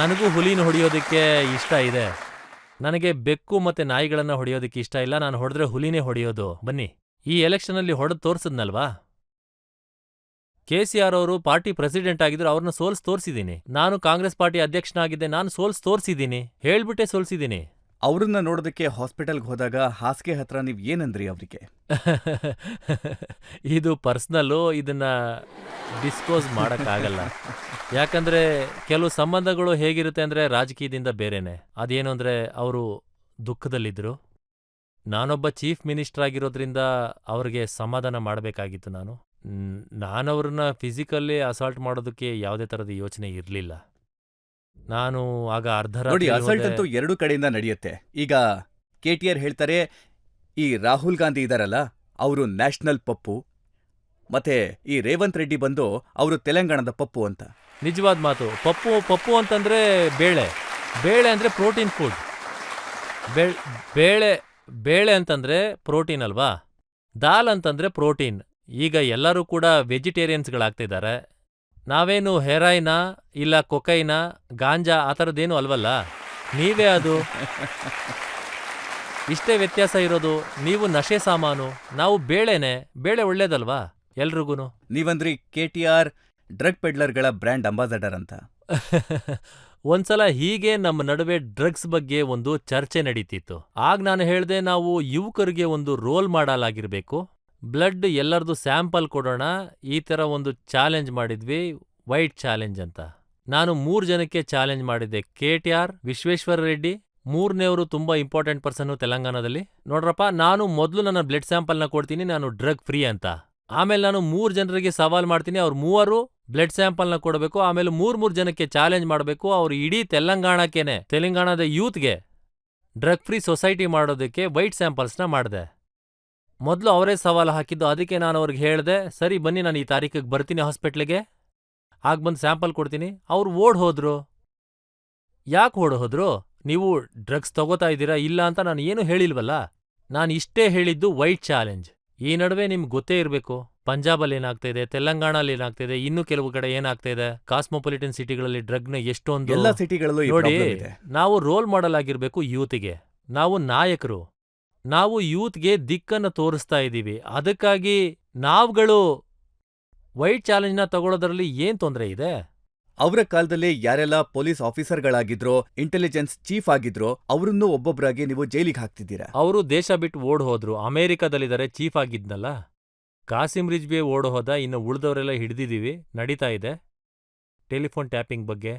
ನನಗೂ ಹುಲಿನ ಹೊಡೆಯೋದಕ್ಕೆ ಇಷ್ಟ ಇದೆ. ನನಗೆ ಬೆಕ್ಕು ಮತ್ತೆ ನಾಯಿಗಳನ್ನ ಹೊಡೆಯೋದಕ್ಕೆ ಇಷ್ಟ ಇಲ್ಲ. ನಾನು ಹೊಡೆದ್ರೆ ಹುಲಿನೇ ಹೊಡೆಯೋದು. ಬನ್ನಿ, ಈ ಎಲೆಕ್ಷನಲ್ಲಿ ಹೊಡೆದು ತೋರ್ಸದ್ನಲ್ವಾ? KCR ಅವರು ಪಾರ್ಟಿ ಪ್ರೆಸಿಡೆಂಟ್ ಆಗಿದ್ರು, ಅವ್ರನ್ನ ಸೋಲ್ಸ್ ತೋರಿಸಿದ್ದೀನಿ. ನಾನು ಕಾಂಗ್ರೆಸ್ ಪಾರ್ಟಿ ಅಧ್ಯಕ್ಷನಾಗಿದ್ದೆ, ನಾನು ಸೋಲ್ಸ್ ತೋರಿಸಿದ್ದೀನಿ, ಹೇಳ್ಬಿಟ್ಟೆ ಸೋಲ್ಸಿದ್ದೀನಿ. ಅವ್ರನ್ನ ನೋಡೋದಕ್ಕೆ ಹಾಸ್ಪಿಟಲ್ಗೆ ಹೋದಾಗ ಹಾಸಿಗೆ ಹತ್ರ ನೀವ್ ಏನಂದ್ರಿ ಅವ್ರಿಗೆ? ಇದು ಪರ್ಸ್ನಲ್ಲು, ಇದನ್ನ ಡಿಸ್ಕೋಸ್ ಮಾಡಕ್ಕಾಗಲ್ಲ. ಯಾಕಂದ್ರೆ ಕೆಲವು ಸಂಬಂಧಗಳು ಹೇಗಿರುತ್ತೆ ಅಂದ್ರೆ ರಾಜಕೀಯದಿಂದ ಬೇರೆನೆ. ಅದೇನು ಅಂದ್ರೆ ಅವರು ದುಃಖದಲ್ಲಿದ್ರು, ನಾನೊಬ್ಬ ಚೀಫ್ ಮಿನಿಸ್ಟರ್ ಆಗಿರೋದ್ರಿಂದ ಅವ್ರಿಗೆ ಸಮಾಧಾನ ಮಾಡಬೇಕಾಗಿತ್ತು. ನಾನವ್ರನ್ನ ಫಿಸಿಕಲ್ಲಿ ಅಸಾಲ್ಟ್ ಮಾಡೋದಕ್ಕೆ ಯಾವುದೇ ಥರದ ಯೋಚನೆ ಇರಲಿಲ್ಲ. ನಾನು ಆಗ ನೋಡಿ, ಅಸಲ್ಟ್ ಅಂತೂ 2 ಕಡೆಯಿಂದ ನಡೆಯುತ್ತೆ. ಈಗ KTR ಹೇಳ್ತಾರೆ, ಈ ರಾಹುಲ್ ಗಾಂಧಿ ಇದಾರಲ್ಲ, ಅವರು ನ್ಯಾಷನಲ್ ಪಪ್ಪು, ಮತ್ತೆ ಈ ರೇವಂತ್ ರೆಡ್ಡಿ ಬಂದು ಅವರು ತೆಲಂಗಾಣದ ಪಪ್ಪು ಅಂತ. ನಿಜವಾದ ಮಾತು. ಪಪ್ಪು ಅಂತಂದ್ರೆ ಬೇಳೆ ಅಂದ್ರೆ ಪ್ರೋಟೀನ್ ಫುಡ್. ಬೇಳೆ ಅಂತಂದ್ರೆ ಪ್ರೋಟೀನ್ ಅಲ್ವಾ? ದಾಲ್ ಅಂತಂದ್ರೆ ಪ್ರೋಟೀನ್. ಈಗ ಎಲ್ಲರೂ ಕೂಡ ವೆಜಿಟೇರಿಯನ್ಸ್ಗಳಾಗ್ತಿದ್ದಾರೆ. ನಾವೇನು ಹೆರಾಯಿನ ಇಲ್ಲ ಕೊಕೈನ ಗಾಂಜಾ ಆ ಥರದ್ದೇನು ಅಲ್ವಲ್ಲ. ನೀವೇ ಅದು. ಇಷ್ಟೇ ವ್ಯತ್ಯಾಸ ಇರೋದು. ನೀವು ನಶೆ ಸಾಮಾನು, ನಾವು ಬೇಳೆನೆ. ಬೇಳೆ ಒಳ್ಳೇದಲ್ವಾ ಎಲ್ರಿಗೂನು. ನೀವಂದ್ರಿ KTR ಡ್ರಗ್ ಪೆಡ್ಲರ್ಗಳ ಬ್ರ್ಯಾಂಡ್ ಅಂಬಾಸಡರ್ ಅಂತ. ಒಂದ್ಸಲ ಹೀಗೆ ನಮ್ಮ ನಡುವೆ ಡ್ರಗ್ಸ್ ಬಗ್ಗೆ ಒಂದು ಚರ್ಚೆ ನಡೀತಿತ್ತು. ಆಗ ನಾನು ಹೇಳ್ದೆ, ನಾವು ಯುವಕರಿಗೆ ಒಂದು ರೋಲ್ ಮಾಡಲಾಗಿರ್ಬೇಕು. ಬ್ಲಡ್ ಎಲ್ಲರದು ಸ್ಯಾಂಪಲ್ ಕೊಡೋಣ, ಈ ಥರ ಒಂದು ಚಾಲೆಂಜ್ ಮಾಡಿದ್ವಿ, ವೈಟ್ ಚಾಲೆಂಜ್ ಅಂತ. ನಾನು 3 ಜನಕ್ಕೆ ಚಾಲೆಂಜ್ ಮಾಡಿದ್ದೆ. KTR, ವಿಶ್ವೇಶ್ವರ ರೆಡ್ಡಿ, ಮೂರನೇವರು ತುಂಬಾ ಇಂಪಾರ್ಟೆಂಟ್ ಪರ್ಸನ್ನು ತೆಲಂಗಾಣದಲ್ಲಿ. ನೋಡ್ರಪ್ಪ, ನಾನು ಮೊದಲು ನನ್ನ ಬ್ಲಡ್ ಸ್ಯಾಂಪಲ್ನ ಕೊಡ್ತೀನಿ, ನಾನು ಡ್ರಗ್ ಫ್ರೀ ಅಂತ. ಆಮೇಲೆ ನಾನು 3 ಜನರಿಗೆ ಸವಾಲ್ ಮಾಡ್ತೀನಿ, ಅವ್ರು 3 ಬ್ಲಡ್ ಸ್ಯಾಂಪಲ್ನ ಕೊಡಬೇಕು. ಆಮೇಲೆ 3 ಜನಕ್ಕೆ ಚಾಲೆಂಜ್ ಮಾಡಬೇಕು. ಅವ್ರು ಇಡೀ ತೆಲಂಗಾಣದ ಯೂತ್ಗೆ ಡ್ರಗ್ ಫ್ರೀ ಸೊಸೈಟಿ ಮಾಡೋದಕ್ಕೆ ವೈಟ್ ಸ್ಯಾಂಪಲ್ಸ್ನ ಮಾಡಿದೆ. ಮೊದಲು ಅವರೇ ಸವಾಲು ಹಾಕಿದ್ದು. ಅದಕ್ಕೆ ನಾನು ಅವ್ರಿಗೆ ಹೇಳ್ದೆ, ಸರಿ ಬನ್ನಿ, ನಾನು ಈ ತಾರೀಕಿಗೆ ಬರ್ತೀನಿ ಹಾಸ್ಪಿಟ್ಲಿಗೆ, ಆಗ ಬಂದು ಸ್ಯಾಂಪಲ್ ಕೊಡ್ತೀನಿ. ಅವ್ರು ಓಡ್ ಹೋದ್ರು. ಯಾಕೆ ಓಡ್ ಹೋದ್ರು? ನೀವು ಡ್ರಗ್ಸ್ ತಗೋತಾ ಇದ್ದೀರಾ ಇಲ್ಲ ಅಂತ ನಾನು ಏನೂ ಹೇಳಿಲ್ವಲ್ಲ. ನಾನು ಇಷ್ಟೇ ಹೇಳಿದ್ದು ವೈಟ್ ಚಾಲೆಂಜ್. ಈ ನಡುವೆ ನಿಮ್ಗೆ ಗೊತ್ತೇ ಇರಬೇಕು, ಪಂಜಾಬಲ್ಲಿ ಏನಾಗ್ತಾ ಇದೆ, ತೆಲಂಗಾಣಲ್ಲಿ ಏನಾಗ್ತಾ ಇದೆ, ಇನ್ನೂ ಕೆಲವು ಕಡೆ ಏನಾಗ್ತಾ ಇದೆ. ಕಾಸ್ಮೋಪಾಲಿಟನ್ ಸಿಟಿಗಳಲ್ಲಿ ಡ್ರಗ್ನ ಎಷ್ಟೊಂದು. ಎಲ್ಲ ಸಿಟಿಗಳಲ್ಲೂ ಈ ನೋಡಿ, ಪ್ರಾಬ್ಲಮ್ ಇದೆ. ನಾವು ರೋಲ್ ಮಾಡಲ್ ಆಗಿರ್ಬೇಕು ಯೂತ್ಗೆ. ನಾವು ನಾಯಕರು. ನಾವು ಯೂತ್ಗೆ ದಿಕ್ಕನ್ನು ತೋರಿಸ್ತಾ ಇದ್ದೀವಿ. ಅದಕ್ಕಾಗಿ ನಾವುಗಳು ವೈಟ್ ಚಾಲೆಂಜ್ನ ತಗೊಳ್ಳೋದ್ರಲ್ಲಿ ಏನ್ ತೊಂದರೆ ಇದೆ? ಅವರ ಕಾಲದಲ್ಲಿ ಯಾರೆಲ್ಲ ಪೊಲೀಸ್ ಆಫೀಸರ್ಗಳಾಗಿದ್ರೋ, ಇಂಟೆಲಿಜೆನ್ಸ್ ಚೀಫ್ ಆಗಿದ್ರೋ, ಅವರನ್ನೂ ಒಬ್ಬೊಬ್ಬರಾಗಿ ನೀವು ಜೈಲಿಗೆ ಹಾಕ್ತಿದ್ದೀರಾ. ಅವರು ದೇಶ ಬಿಟ್ಟು ಓಡ್ ಹೋದ್ರು. ಅಮೆರಿಕದಲ್ಲಿದ್ದಾರೆ, ಚೀಫ್ ಆಗಿದ್ನಲ್ಲ. ಕಾಸಿಂ ರಿಜ್ವಿ ಓಡ್ ಹೋದ. ಇನ್ನು ಉಳಿದವರೆಲ್ಲ ಹಿಡ್ದಿದೀವಿ, ನಡೀತಾ ಇದೆ. ಟೆಲಿಫೋನ್ ಟ್ಯಾಪಿಂಗ್ ಬಗ್ಗೆ,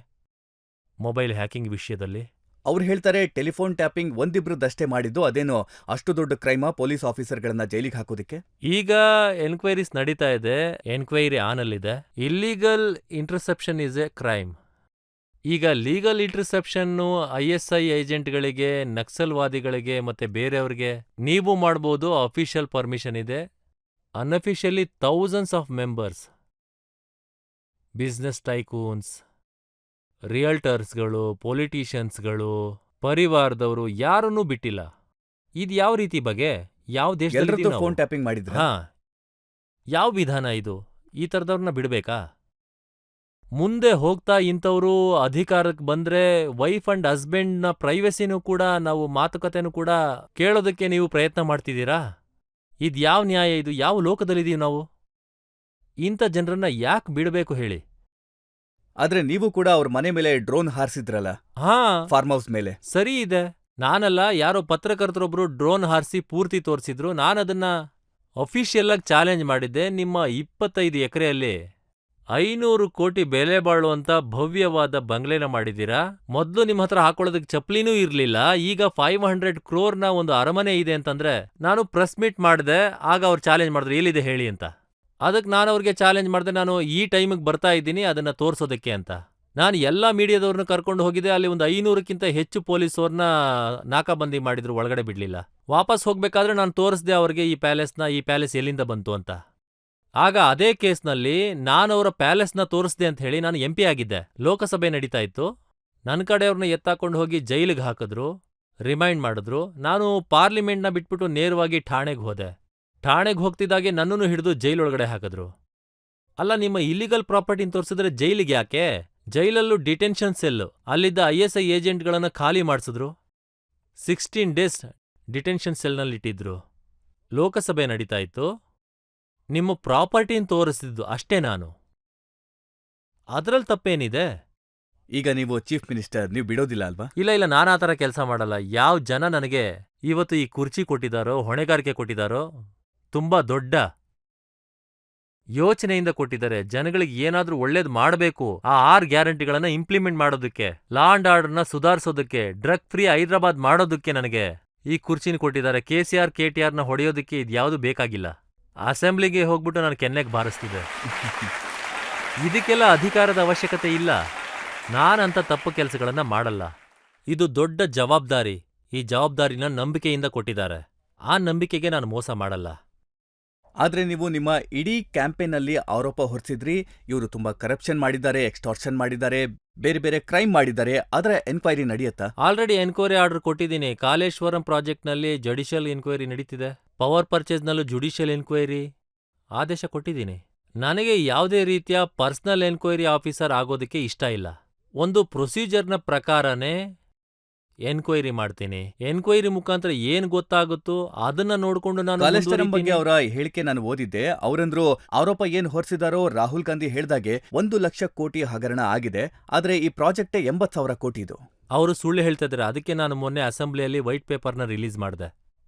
ಮೊಬೈಲ್ ಹ್ಯಾಕಿಂಗ್ ವಿಷಯದಲ್ಲಿ. ಅವ್ರು ಹೇಳ್ತಾರೆ ಟೆಲಿಫೋನ್ ಟ್ಯಾಪಿಂಗ್ ಒಂದಿಬ್ರದಷ್ಟೇ ಮಾಡಿದ್ದು, ಅದೇನೋ ಅಷ್ಟು ದೊಡ್ಡ ಕ್ರೈಮಾ ಪೊಲೀಸ್ ಆಫೀಸರ್ಗಳನ್ನ ಜೈಲಿಗೆ ಹಾಕೋದಿಕ್ಕೆ. ಈಗ ಎನ್ಕ್ವೈರೀಸ್ ನಡೀತಾ ಇದೆ, ಎನ್ಕ್ವೈರಿ ಆನಲ್ಲಿದೆ. Illegal interception is a crime. ಈಗ ಲೀಗಲ್ ಇಂಟರ್ಸೆಪ್ಷನ್ನು ISI ಏಜೆಂಟ್ಗಳಿಗೆ, ನಕ್ಸಲ್ವಾದಿಗಳಿಗೆ ಮತ್ತೆ ಬೇರೆಯವ್ರಿಗೆ ನೀವು ಮಾಡ್ಬೋದು. ಅಫಿಷಿಯಲ್ ಪರ್ಮಿಷನ್ ಇದೆ. Unofficially thousands of members, business tycoons, ರಿಯಲ್ಟರ್ಸ್ಗಳು, ಪೊಲಿಟಿಷಿಯನ್ಸ್ಗಳು, ಪರಿವಾರದವರು ಯಾರನ್ನೂ ಬಿಟ್ಟಿಲ್ಲ. ಇದು ಯಾವ ರೀತಿ ಬಗೆ? ಯಾವ ದೇಶದಲ್ಲಿ ಎಲ್ಲರದ್ದು ಫೋನ್ ಟ್ಯಾಪಿಂಗ್ ಮಾಡಿದ್ರ? ಹಾ, ಯಾವ ವಿಧಾನ ಇದು? ಈ ಥರದವ್ರನ್ನ ಬಿಡ್ಬೇಕಾ? ಮುಂದೆ ಹೋಗ್ತಾ ಇಂಥವ್ರು ಅಧಿಕಾರಕ್ಕೆ ಬಂದ್ರೆ ವೈಫ್ ಅಂಡ್ ಹಸ್ಬೆಂಡ್ನ ಪ್ರೈವಸಿನೂ ಕೂಡ, ನಾವು ಮಾತುಕತೆನೂ ಕೂಡ ಕೇಳೋದಕ್ಕೆ ನೀವು ಪ್ರಯತ್ನ ಮಾಡ್ತಿದ್ದೀರಾ? ಇದು ಯಾವ ನ್ಯಾಯ? ಇದು ಯಾವ ಲೋಕದಲ್ಲಿದೀವಿ ನಾವು? ಇಂಥ ಜನರನ್ನ ಯಾಕೆ ಬಿಡಬೇಕು ಹೇಳಿ? ಆದ್ರೆ ನೀವು ಕೂಡ ಅವ್ರ ಮನೆ ಮೇಲೆ ಡ್ರೋನ್ ಹಾರಿಸಿದ್ರಲ್ಲ, ಹಾ, ಫಾರ್ಮ್ ಹೌಸ್ ಮೇಲೆ. ಸರಿ ಇದೆ. ನಾನಲ್ಲ, ಯಾರೋ ಪತ್ರಕರ್ತರೊಬ್ರು ಡ್ರೋನ್ ಹಾರಿಸಿ ಪೂರ್ತಿ ತೋರಿಸಿದ್ರು. ನಾನದನ್ನ ಅಫಿಷಿಯಲ್ ಆಗಿ ಚಾಲೆಂಜ್ ಮಾಡಿದ್ದೆ. ನಿಮ್ಮ 25 ಎಕರೆಯಲ್ಲಿ 500 ಕೋಟಿ ಬೆಲೆ ಬಾಳುವಂತ ಭವ್ಯವಾದ ಬಂಗ್ಲೆನ ಮಾಡಿದ್ದೀರಾ. ಮೊದ್ಲು ನಿಮ್ಮ ಹತ್ರ ಹಾಕೊಳ್ಳೋದಕ್ಕೆ ಚಪ್ಲಿನೂ ಇರ್ಲಿಲ್ಲ. ಈಗ 500 ಕ್ರೋರ್ನ ಒಂದು ಅರಮನೆ ಇದೆ ಅಂತಂದ್ರೆ, ನಾನು ಪ್ರೆಸ್ ಮೀಟ್ ಮಾಡಿದೆ. ಆಗ ಅವ್ರು ಚಾಲೆಂಜ್ ಮಾಡಿದ್ರು, ಎಲ್ಲಿದೆ ಹೇಳಿ ಅಂತ. ಅದಕ್ಕೆ ನಾನು ಅವ್ರಿಗೆ ಚಾಲೆಂಜ್ ಮಾಡಿದೆ, ನಾನು ಈ ಟೈಮಿಗೆ ಬರ್ತಾ ಇದ್ದೀನಿ ಅದನ್ನ ತೋರ್ಸೋದಕ್ಕೆ ಅಂತ. ನಾನು ಎಲ್ಲ ಮೀಡಿಯಾದವ್ರನ್ನ ಕರ್ಕೊಂಡು ಹೋಗಿದ್ದೆ. ಅಲ್ಲಿ ಒಂದು 500ಕ್ಕಿಂತ ಹೆಚ್ಚು ಪೊಲೀಸವ್ರನ್ನ ನಾಕಾಬಂದಿ ಮಾಡಿದ್ರು, ಒಳಗಡೆ ಬಿಡ್ಲಿಲ್ಲ. ವಾಪಸ್ ಹೋಗ್ಬೇಕಾದ್ರೆ ನಾನು ತೋರಿಸ್ದೆ ಅವ್ರಿಗೆ ಈ ಪ್ಯಾಲೇಸ್ ಎಲ್ಲಿಂದ ಬಂತು ಅಂತ. ಆಗ ಅದೇ ಕೇಸ್ನಲ್ಲಿ ನಾನವರ ಪ್ಯಾಲೇಸ್ನ ತೋರಿಸ್ದೆ ಅಂತ ಹೇಳಿ ನಾನು MP ಆಗಿದ್ದೆ. ಲೋಕಸಭೆ ನಡೀತಾ ಇತ್ತು. ನನ್ನ ಕಡೆಯವ್ರನ್ನ ಎತ್ತಾಕೊಂಡು ಹೋಗಿ ಜೈಲಿಗೆ ಹಾಕಿದ್ರು, ರಿಮೈಂಡ್ ಮಾಡಿದ್ರು. ನಾನು ಪಾರ್ಲಿಮೆಂಟ್ನ ಬಿಟ್ಬಿಟ್ಟು ನೇರವಾಗಿ ಠಾಣೆಗೆ ಹೋದೆ. ಠಾಣೆಗೆ ಹೋಗ್ತಿದ್ದಾಗೆ ನನ್ನನ್ನು ಹಿಡಿದು ಜೈಲೊಳಗಡೆ ಹಾಕಿದ್ರು. ಅಲ್ಲ, ನಿಮ್ಮ ಇಲ್ಲಿಗಲ್ ಪ್ರಾಪರ್ಟಿನ ತೋರಿಸಿದ್ರೆ ಜೈಲಿಗೆ ಯಾಕೆ? ಜೈಲಲ್ಲೂ ಡಿಟೆನ್ಷನ್ ಸೆಲ್ಲು. ಅಲ್ಲಿದ್ದ ISI ಏಜೆಂಟ್ಗಳನ್ನ ಖಾಲಿ ಮಾಡಿಸಿದ್ರು. 16 ಡೇಸ್ ಡಿಟೆನ್ಷನ್ ಸೆಲ್ನಲ್ಲಿಟ್ಟಿದ್ರು. ಲೋಕಸಭೆ ನಡೀತಾ ಇತ್ತು. ನಿಮ್ಮ ಪ್ರಾಪರ್ಟಿನ ತೋರಿಸಿದ್ದು ಅಷ್ಟೇ ನಾನು. ಅದ್ರಲ್ಲಿ ತಪ್ಪೇನಿದೆ? ಈಗ ನೀವು ಚೀಫ್ ಮಿನಿಸ್ಟರ್, ನೀವು ಬಿಡೋದಿಲ್ಲ ಅಲ್ವಾ? ಇಲ್ಲ, ನಾನು ಆ ಥರ ಕೆಲಸ ಮಾಡಲ್ಲ. ಯಾವ ಜನ ನನಗೆ ಇವತ್ತು ಈ ಕುರ್ಚಿ ಕೊಟ್ಟಿದ್ದಾರೋ, ಹೊಣೆಗಾರಿಕೆ ಕೊಟ್ಟಿದ್ದಾರೋ, ತುಂಬಾ ದೊಡ್ಡ ಯೋಚನೆಯಿಂದ ಕೊಟ್ಟಿದ್ದಾರೆ. ಜನಗಳಿಗೆ ಏನಾದ್ರೂ ಒಳ್ಳೇದು ಮಾಡಬೇಕು, ಆ 6 ಗ್ಯಾರಂಟಿಗಳನ್ನ ಇಂಪ್ಲಿಮೆಂಟ್ ಮಾಡೋದಕ್ಕೆ, ಲಾ ಅಂಡ್ ಆರ್ಡರ್ನ ಸುಧಾರಿಸೋದಕ್ಕೆ, ಡ್ರಗ್ ಫ್ರೀ ಹೈದರಾಬಾದ್ ಮಾಡೋದಕ್ಕೆ ನನಗೆ ಈ ಕುರ್ಚಿನ ಕೊಟ್ಟಿದ್ದಾರೆ. KTRನ ಹೊಡೆಯೋದಕ್ಕೆ ಇದ್ಯಾವುದು ಬೇಕಾಗಿಲ್ಲ. ಅಸೆಂಬ್ಲಿಗೆ ಹೋಗ್ಬಿಟ್ಟು ನಾನು ಕೆನ್ನೆಗೆ ಬಾರಿಸ್ತಿದ್ದೆ. ಇದಕ್ಕೆಲ್ಲ ಅಧಿಕಾರದ ಅವಶ್ಯಕತೆ ಇಲ್ಲ. ನಾನಂತ ತಪ್ಪು ಕೆಲಸಗಳನ್ನ ಮಾಡಲ್ಲ. ಇದು ದೊಡ್ಡ ಜವಾಬ್ದಾರಿ. ಈ ಜವಾಬ್ದಾರಿನ ನಂಬಿಕೆಯಿಂದ ಕೊಟ್ಟಿದ್ದಾರೆ. ಆ ನಂಬಿಕೆಗೆ ನಾನು ಮೋಸ ಮಾಡಲ್ಲ. ಆದ್ರೆ ನೀವು ನಿಮ್ಮ ಇಡೀ ಕ್ಯಾಂಪೇನಲ್ಲಿ ಆರೋಪ ಹೊರಿಸಿದ್ರಿ, ಇವರು ತುಂಬಾ ಕರಪ್ಷನ್ ಮಾಡಿದ್ದಾರೆ, ಎಕ್ಸ್ಟಾರ್ಷನ್ ಮಾಡಿದ್ದಾರೆ, ಬೇರೆ ಬೇರೆ ಕ್ರೈಮ್ ಮಾಡಿದ್ದಾರೆ. ಅದರ ಎನ್ಕ್ವೈರಿ ನಡೆಯುತ್ತಾ? ಆಲ್ರೆಡಿ ಎನ್ಕ್ವೈರಿ ಆರ್ಡರ್ ಕೊಟ್ಟಿದ್ದೀನಿ. ಕಾಲೇಶ್ವರಂ ಪ್ರಾಜೆಕ್ಟ್ನಲ್ಲಿ ಜುಡಿಷಿಯಲ್ ಎನ್ಕ್ವೈರಿ ನಡೀತಿದೆ. ಪವರ್ ಪರ್ಚೇಸ್ನಲ್ಲೂ ಜುಡಿಷಿಯಲ್ ಎನ್ಕ್ವೈರಿ ಆದೇಶ ಕೊಟ್ಟಿದ್ದೀನಿ. ನನಗೆ ಯಾವುದೇ ರೀತಿಯ ಪರ್ಸನಲ್ ಎನ್ಕ್ವೈರಿ ಆಫೀಸರ್ ಆಗೋದಕ್ಕೆ ಇಷ್ಟ ಇಲ್ಲ. ಒಂದು ಪ್ರೊಸೀಜರ್ನ ಪ್ರಕಾರನೇ ಎನ್ಕ್ವೈರಿ ಮಾಡ್ತೀನಿ. ಎನ್ಕ್ವೈರಿ ಮುಖಾಂತರ ಏನ್ ಗೊತ್ತಾಗುತ್ತೋ ಅದನ್ನ ನೋಡ್ಕೊಂಡು ನಾನು ಕಾಲೇಸ್ಟರಂ ಬಗ್ಗೆ ಮುಂದುವರಿತೀನಿ. ಅವರ ಹೇಳಿಕೆ ನಾನು ಓದಿದ್ದೆ. ಅವರಂದ್ರು ಆರೋಪ ಏನ್ ಹೊರಿಸಿದಾರೋ ರಾಹುಲ್ ಗಾಂಧಿ ಹೇಳ್ದಾಗೆ 1,00,000 ಕೋಟಿ ಹಗರಣ ಆಗಿದೆ. ಆದ್ರೆ ಈ ಪ್ರಾಜೆಕ್ಟೇ 80,000 ಕೋಟಿದು. ಅವರು ಸುಳ್ಳು ಹೇಳ್ತಾ ಇದ್ದಾರೆ. ಅದಕ್ಕೆ ನಾನು ಮೊನ್ನೆ ಅಸೆಂಬ್ಲಿಯಲ್ಲಿ ವೈಟ್ ಪೇಪರ್ನ ರಿಲೀಸ್ ಮಾಡಿದೆ.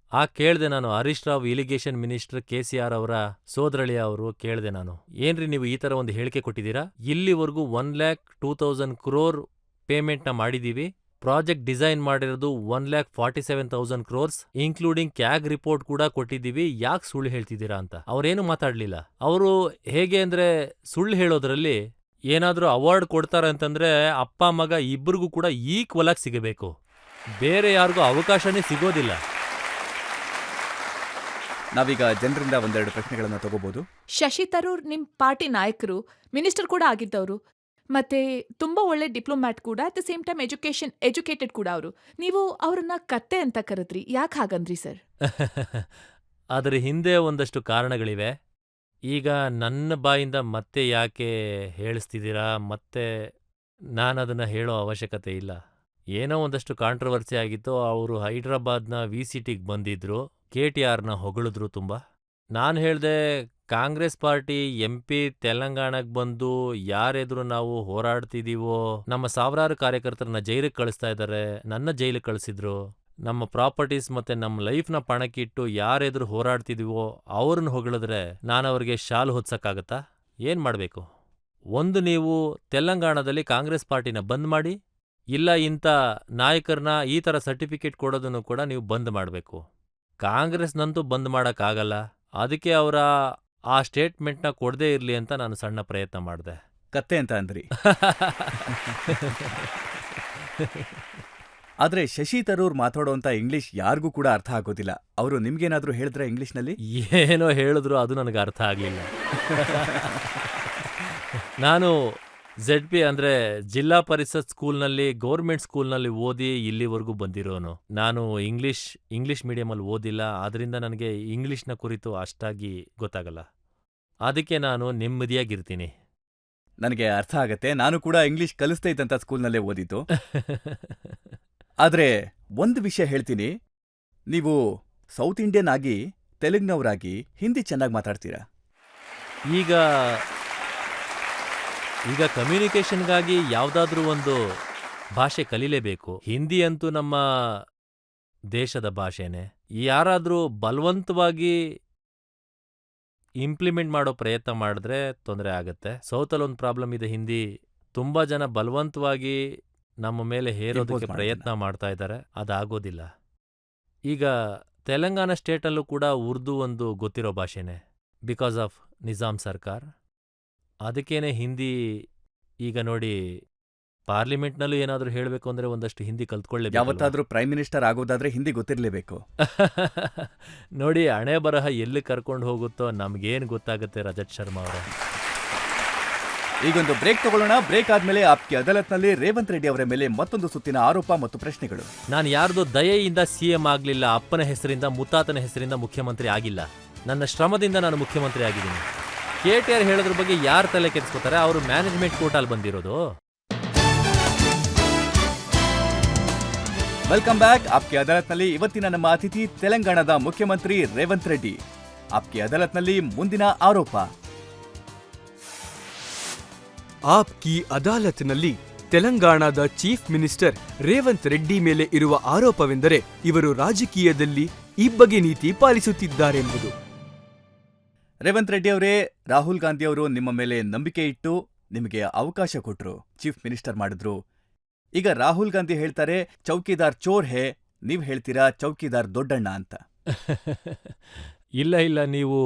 ಕೇಳ್ದೆ ನಾನು Harish Rao irrigation minister KCR ಅವರ ಸೋದರಳಿಯ ಅವರು ಕೇಳ್ದೆ ನಾನು, ಏನ್ರಿ ನೀವು ಈ ತರ ಒಂದು ಹೇಳಿಕೆ ಕೊಟ್ಟಿದ್ದೀರಾ? ಇಲ್ಲಿವರೆಗೂ 1,02,000 crore ಪೇಮೆಂಟ್ನ ಮಾಡಿದೀವಿ. ಪ್ರಾಜೆಕ್ಟ್ ಡಿಸೈನ್ ಮಾಡಿರೋದು 1,47,000 crores ಇನ್ಕ್ಲೂಡಿಂಗ್ ಕ್ಯಾಗ್ ರಿಪೋರ್ಟ್ ಕೂಡ ಕೊಟ್ಟಿದ್ದೀವಿ. ಯಾಕೆ ಸುಳ್ಳು ಹೇಳ್ತಿದ್ದೀರಾ ಅಂತ ಅವ್ರೇನು ಮಾತಾಡ್ಲಿಲ್ಲ. ಅವರು ಹೇಗೆ ಅಂದ್ರೆ ಸುಳ್ಳು ಹೇಳೋದ್ರಲ್ಲಿ ಏನಾದ್ರೂ ಅವಾರ್ಡ್ ಕೊಡ್ತಾರೆ ಅಂತಂದ್ರೆ ಅಪ್ಪ ಮಗ ಇಬ್ರಿಗೂ ಕೂಡ ಈಕ್ವಲ್ ಆಗಿ ಸಿಗಬೇಕು. ಬೇರೆ ಯಾರಿಗೂ ಅವಕಾಶನೇ ಸಿಗೋದಿಲ್ಲ. ನಾವೀಗ ಜನರಿಂದ ಒಂದೆರಡು ಪ್ರಶ್ನೆಗಳನ್ನ ತಗೋಬಹುದು. ಶಶಿ ತರೂರ್ ನಿಮ್ ಪಾರ್ಟಿ ನಾಯಕರು, ಮಿನಿಸ್ಟರ್ ಕೂಡ ಆಗಿದ್ದವರು, ಮತ್ತೆ ತುಂಬಾ ಒಳ್ಳೆ ಡಿಪ್ಲೊಮ್ಯಾಟ್ ಕೂಡ, at the same time educated ಕೂಡ ಅವರು. ನೀವು ಅವ್ರನ್ನ ಕತ್ತೆ ಅಂತ ಕರೆದ್ರಿ, ಯಾಕೆ ಹಾಗಂದ್ರಿ ಸರ್? ಅದರ ಹಿಂದೆ ಒಂದಷ್ಟು ಕಾರಣಗಳಿವೆ. ಈಗ ನನ್ನ ಬಾಯಿಂದ ಮತ್ತೆ ಯಾಕೆ ಹೇಳಿಸ್ತಿದ್ದೀರಾ? ಮತ್ತೆ ನಾನದನ್ನ ಹೇಳೋ ಅವಶ್ಯಕತೆ ಇಲ್ಲ. ಏನೋ ಒಂದಷ್ಟು ಕಾಂಟ್ರವರ್ಸಿ ಆಗಿತ್ತು. ಅವರು ಹೈದ್ರಾಬಾದ್ನ VCTಗೆ ಬಂದಿದ್ರು, KTRನ ಹೊಗಳಿದ್ರು ತುಂಬ. ನಾನು ಹೇಳ್ದೆ ಕಾಂಗ್ರೆಸ್ ಪಾರ್ಟಿ MP ತೆಲಂಗಾಣಕ್ಕೆ ಬಂದು ಯಾರೆದ್ರು ನಾವು ಹೋರಾಡ್ತಿದೀವೋ, ನಮ್ಮ ಸಾವಿರಾರು ಕಾರ್ಯಕರ್ತರನ್ನ ಜೈಲಿಗೆ ಕಳಿಸ್ತಾ ಇದ್ದಾರೆ, ನನ್ನ ಜೈಲಿಗೆ ಕಳಿಸಿದ್ರು. ನಮ್ಮ ಪ್ರಾಪರ್ಟೀಸ್ ಮತ್ತೆ ನಮ್ಮ ಲೈಫ್ನ ಪಣಕ್ಕಿಟ್ಟು ಯಾರೆದ್ರು ಹೋರಾಡ್ತಿದೀವೋ ಅವ್ರನ್ನ ಹೊಗಳಿದ್ರೆ ನಾನು ಅವ್ರಿಗೆ ಶಾಲು ಹೊತ್ಸಕ್ಕಾಗತ್ತಾ? ಏನ್ ಮಾಡಬೇಕು? ಒಂದು, ನೀವು ತೆಲಂಗಾಣದಲ್ಲಿ ಕಾಂಗ್ರೆಸ್ ಪಾರ್ಟಿನ ಬಂದ್ ಮಾಡಿ, ಇಲ್ಲ ಇಂಥ ನಾಯಕರನ್ನ ಈ ಥರ ಸರ್ಟಿಫಿಕೇಟ್ ಕೊಡೋದನ್ನು ಕೂಡ ನೀವು ಬಂದ್ ಮಾಡಬೇಕು. ಕಾಂಗ್ರೆಸ್ನಂತೂ ಬಂದ್ ಮಾಡೋಕ್ಕಾಗಲ್ಲ. ಅದಕ್ಕೆ ಅವರ ಆ ಸ್ಟೇಟ್ಮೆಂಟ್ನ ಕೊಡದೇ ಇರಲಿ ಅಂತ ನಾನು ಸಣ್ಣ ಪ್ರಯತ್ನ ಮಾಡಿದೆ. ಕತ್ತೆ ಅಂತ ಅಂದ್ರಿ. ಆದ್ರೆ ಶಶಿ ತರೂರ್ ಮಾತಾಡೋಂತ ಇಂಗ್ಲಿಷ್ ಯಾರಿಗೂ ಕೂಡ ಅರ್ಥ ಆಗೋದಿಲ್ಲ. ಅವರು ನಿಮ್ಗೇನಾದ್ರೂ ಹೇಳಿದ್ರೆ ಇಂಗ್ಲಿಷ್ನಲ್ಲಿ? ಏನೋ ಹೇಳಿದ್ರು ಅದು ನನಗೆ ಅರ್ಥ ಆಗಲಿಲ್ಲ. ನಾನು ZP ಅಂದ್ರೆ ಜಿಲ್ಲಾ ಪರಿಷತ್ ಸ್ಕೂಲ್ನಲ್ಲಿ, ಗೌರ್ಮೆಂಟ್ ಸ್ಕೂಲ್ನಲ್ಲಿ ಓದಿ ಇಲ್ಲಿವರೆಗೂ ಬಂದಿರೋನು. ನಾನು ಇಂಗ್ಲಿಷ್ ಮೀಡಿಯಮಲ್ಲಿ ಓದಿಲ್ಲ. ಆದ್ರಿಂದ ನನಗೆ ಇಂಗ್ಲಿಷ್ನ ಕುರಿತು ಅಷ್ಟಾಗಿ ಗೊತ್ತಾಗಲ್ಲ. ಅದಕ್ಕೆ ನಾನು ನೆಮ್ಮದಿಯಾಗಿರ್ತೀನಿ. ನನಗೆ ಅರ್ಥ ಆಗತ್ತೆ. ನಾನು ಕೂಡ ಇಂಗ್ಲಿಷ್ ಕಲಿಸ್ತಾ ಇದ್ದಂತ ಸ್ಕೂಲ್ನಲ್ಲೇ ಓದಿದ್ದು. ಆದ್ರೆ ಒಂದು ವಿಷಯ ಹೇಳ್ತೀನಿ, ನೀವು ಸೌತ್ ಇಂಡಿಯನ್ ಆಗಿ ತೆಲುಗ್ನವರಾಗಿ ಹಿಂದಿ ಚೆನ್ನಾಗಿ ಮಾತಾಡ್ತೀರಾ. ಈಗ ಕಮ್ಯುನಿಕೇಷನ್ಗಾಗಿ ಯಾವುದಾದ್ರೂ ಒಂದು ಭಾಷೆ ಕಲೀಲೇಬೇಕು. ಹಿಂದಿ ಅಂತೂ ನಮ್ಮ ದೇಶದ ಭಾಷೆನೇ. ಯಾರಾದ್ರೂ ಬಲವಂತವಾಗಿ ಇಂಪ್ಲಿಮೆಂಟ್ ಮಾಡೋ ಪ್ರಯತ್ನ ಮಾಡಿದ್ರೆ ತೊಂದರೆ ಆಗತ್ತೆ. ಸೌತಲ್ಲೊಂದು ಪ್ರಾಬ್ಲಮ್ ಇದೆ, ಹಿಂದಿ ತುಂಬಾ ಜನ ಬಲವಂತವಾಗಿ ನಮ್ಮ ಮೇಲೆ ಹೇರೋದಕ್ಕೆ ಪ್ರಯತ್ನ ಮಾಡ್ತಾ ಇದ್ದಾರೆ. ಅದಾಗೋದಿಲ್ಲ. ಈಗ ತೆಲಂಗಾಣ ಸ್ಟೇಟಲ್ಲೂ ಕೂಡ ಉರ್ದು ಒಂದು ಗೊತ್ತಿರೋ ಭಾಷೆನೇ, ಬಿಕಾಸ್ ಆಫ್ ನಿಜಾಮ್ ಸರ್ಕಾರ್. ಅದಕ್ಕೇನೆ ಹಿಂದಿ. ಈಗ ನೋಡಿ, ಪಾರ್ಲಿಮೆಂಟ್ನಲ್ಲೂ ಏನಾದರೂ ಹೇಳಬೇಕು ಅಂದ್ರೆ ಒಂದಷ್ಟು ಹಿಂದಿ ಕಲ್ತ್ಕೊಳ್ಳೇಬೇಕು. ಯಾವತ್ತಾದ್ರೂ ಪ್ರೈಮ್ ಮಿನಿಸ್ಟರ್ ಆಗೋದಾದ್ರೆ ಹಿಂದಿ ಗೊತ್ತಿರಲೇಬೇಕು. ನೋಡಿ, ಹಣೆ ಬರಹ ಎಲ್ಲಿ ಕರ್ಕೊಂಡು ಹೋಗುತ್ತೋ ನಮ್ಗೇನು ಗೊತ್ತಾಗುತ್ತೆ ರಜತ್ ಶರ್ಮಾ ಅವರೇ. ಈಗೊಂದು ಬ್ರೇಕ್ ತಗೊಳ್ಳೋಣ. ಬ್ರೇಕ್ ಆದ್ಮೇಲೆ ಆಪ್ಕಿ ಅದಾಲತ್ನಲ್ಲಿ ರೇವಂತ್ ರೆಡ್ಡಿ ಅವರ ಮೇಲೆ ಮತ್ತೊಂದು ಸುತ್ತಿನ ಆರೋಪ ಮತ್ತು ಪ್ರಶ್ನೆಗಳು. ನಾನು ಯಾರ್ದೋ ದಯೆಯಿಂದ CM ಆಗ್ಲಿಲ್ಲ. ಅಪ್ಪನ ಹೆಸರಿಂದ, ಮುತ್ತಾತನ ಹೆಸರಿಂದ ಮುಖ್ಯಮಂತ್ರಿ ಆಗಿಲ್ಲ. ನನ್ನ ಶ್ರಮದಿಂದ ನಾನು ಮುಖ್ಯಮಂತ್ರಿ ಆಗಿದ್ದೀನಿ. KTR ಹೇಳೋದ್ರ ಬಗ್ಗೆ ಯಾರು ತಲೆ ಕೆಡಿಸ್ಕೋತಾರೆ? ಅವರು ಮ್ಯಾನೇಜ್ಮೆಂಟ್ ಕೋಟಾಲ್ ಬಂದಿರೋದು. Welcome back. ಆಪ್ಕಿ ಅದಾಲತ್ನಲ್ಲಿ ಇವತ್ತಿನ ನಮ್ಮ ಅತಿಥಿ ತೆಲಂಗಾಣದ ಮುಖ್ಯಮಂತ್ರಿ ರೇವಂತ್ ರೆಡ್ಡಿ. ಆಪ್ಕಿ ಅದಾಲತ್ನಲ್ಲಿ ಮುಂದಿನ ಆರೋಪ. ಆಪ್ಕಿ ಅದಾಲತ್ನಲ್ಲಿ ತೆಲಂಗಾಣದ ಚೀಫ್ ಮಿನಿಸ್ಟರ್ ರೇವಂತ್ ರೆಡ್ಡಿ ಮೇಲೆ ಇರುವ ಆರೋಪವೆಂದರೆ ಇವರು ರಾಜಕೀಯದಲ್ಲಿ ಇಬ್ಬಗೆ ನೀತಿ ಪಾಲಿಸುತ್ತಿದ್ದಾರೆಂಬುದು. ರೇವಂತ್ ರೆಡ್ಡಿ ಅವರೇ, ರಾಹುಲ್ ಗಾಂಧಿ ಅವರು ನಿಮ್ಮ ಮೇಲೆ ನಂಬಿಕೆ ಇಟ್ಟು ನಿಮಗೆ ಅವಕಾಶ ಕೊಟ್ರು, ಚೀಫ್ ಮಿನಿಸ್ಟರ್ ಮಾಡಿದ್ರು. ಈಗ ರಾಹುಲ್ ಗಾಂಧಿ ಹೇಳ್ತಾರೆ ಚೌಕಿದಾರ್ ಚೋರ್ ಹೇ, ನೀವ್ ಹೇಳ್ತೀರಾ ಚೌಕಿದಾರ್ ದೊಡ್ಡಣ್ಣ ಅಂತ. ಇಲ್ಲ, ನೀವು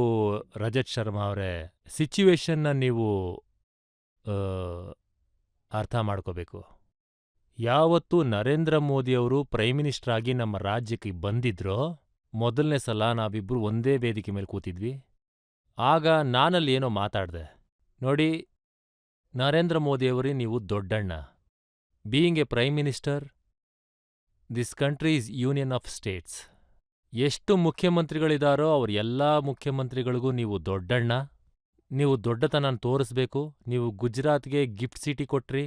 ರಜತ್ ಶರ್ಮಾ ಅವರೇ, ಸಿಚುವೇಶನ್ನ ನೀವು ಅರ್ಥ ಮಾಡ್ಕೋಬೇಕು. ಯಾವತ್ತು ನರೇಂದ್ರ ಮೋದಿಯವರು ಪ್ರೈಮ್ ಮಿನಿಸ್ಟರ್ ಆಗಿ ನಮ್ಮ ರಾಜ್ಯಕ್ಕೆ ಬಂದಿದ್ರೋ ಮೊದಲನೇ ಸಲ ನಾವಿಬ್ರು ಒಂದೇ ವೇದಿಕೆ ಮೇಲೆ ಕೂತಿದ್ವಿ. ಆಗ ನಾನಲ್ಲಿ ಏನೋ ಮಾತಾಡ್ದೆ. ನೋಡಿ ನರೇಂದ್ರ ಮೋದಿಯವರೇ, ನೀವು ದೊಡ್ಡಣ್ಣ. Being a prime minister, this country is union of states. ಎಷ್ಟು ಮುಖ್ಯಮಂತ್ರಿಗಳಿದಾರೋ ಅವ್ರ ಎಲ್ಲಾ ಮುಖ್ಯಮಂತ್ರಿಗಳಿಗೂ ನೀವು ದೊಡ್ಡಣ್ಣ. ನೀವು ದೊಡ್ಡತನ ತೋರಿಸ್ಬೇಕು. ನೀವು ಗುಜರಾತ್ಗೆ ಗಿಫ್ಟ್ ಸಿಟಿ ಕೊಟ್ರಿ,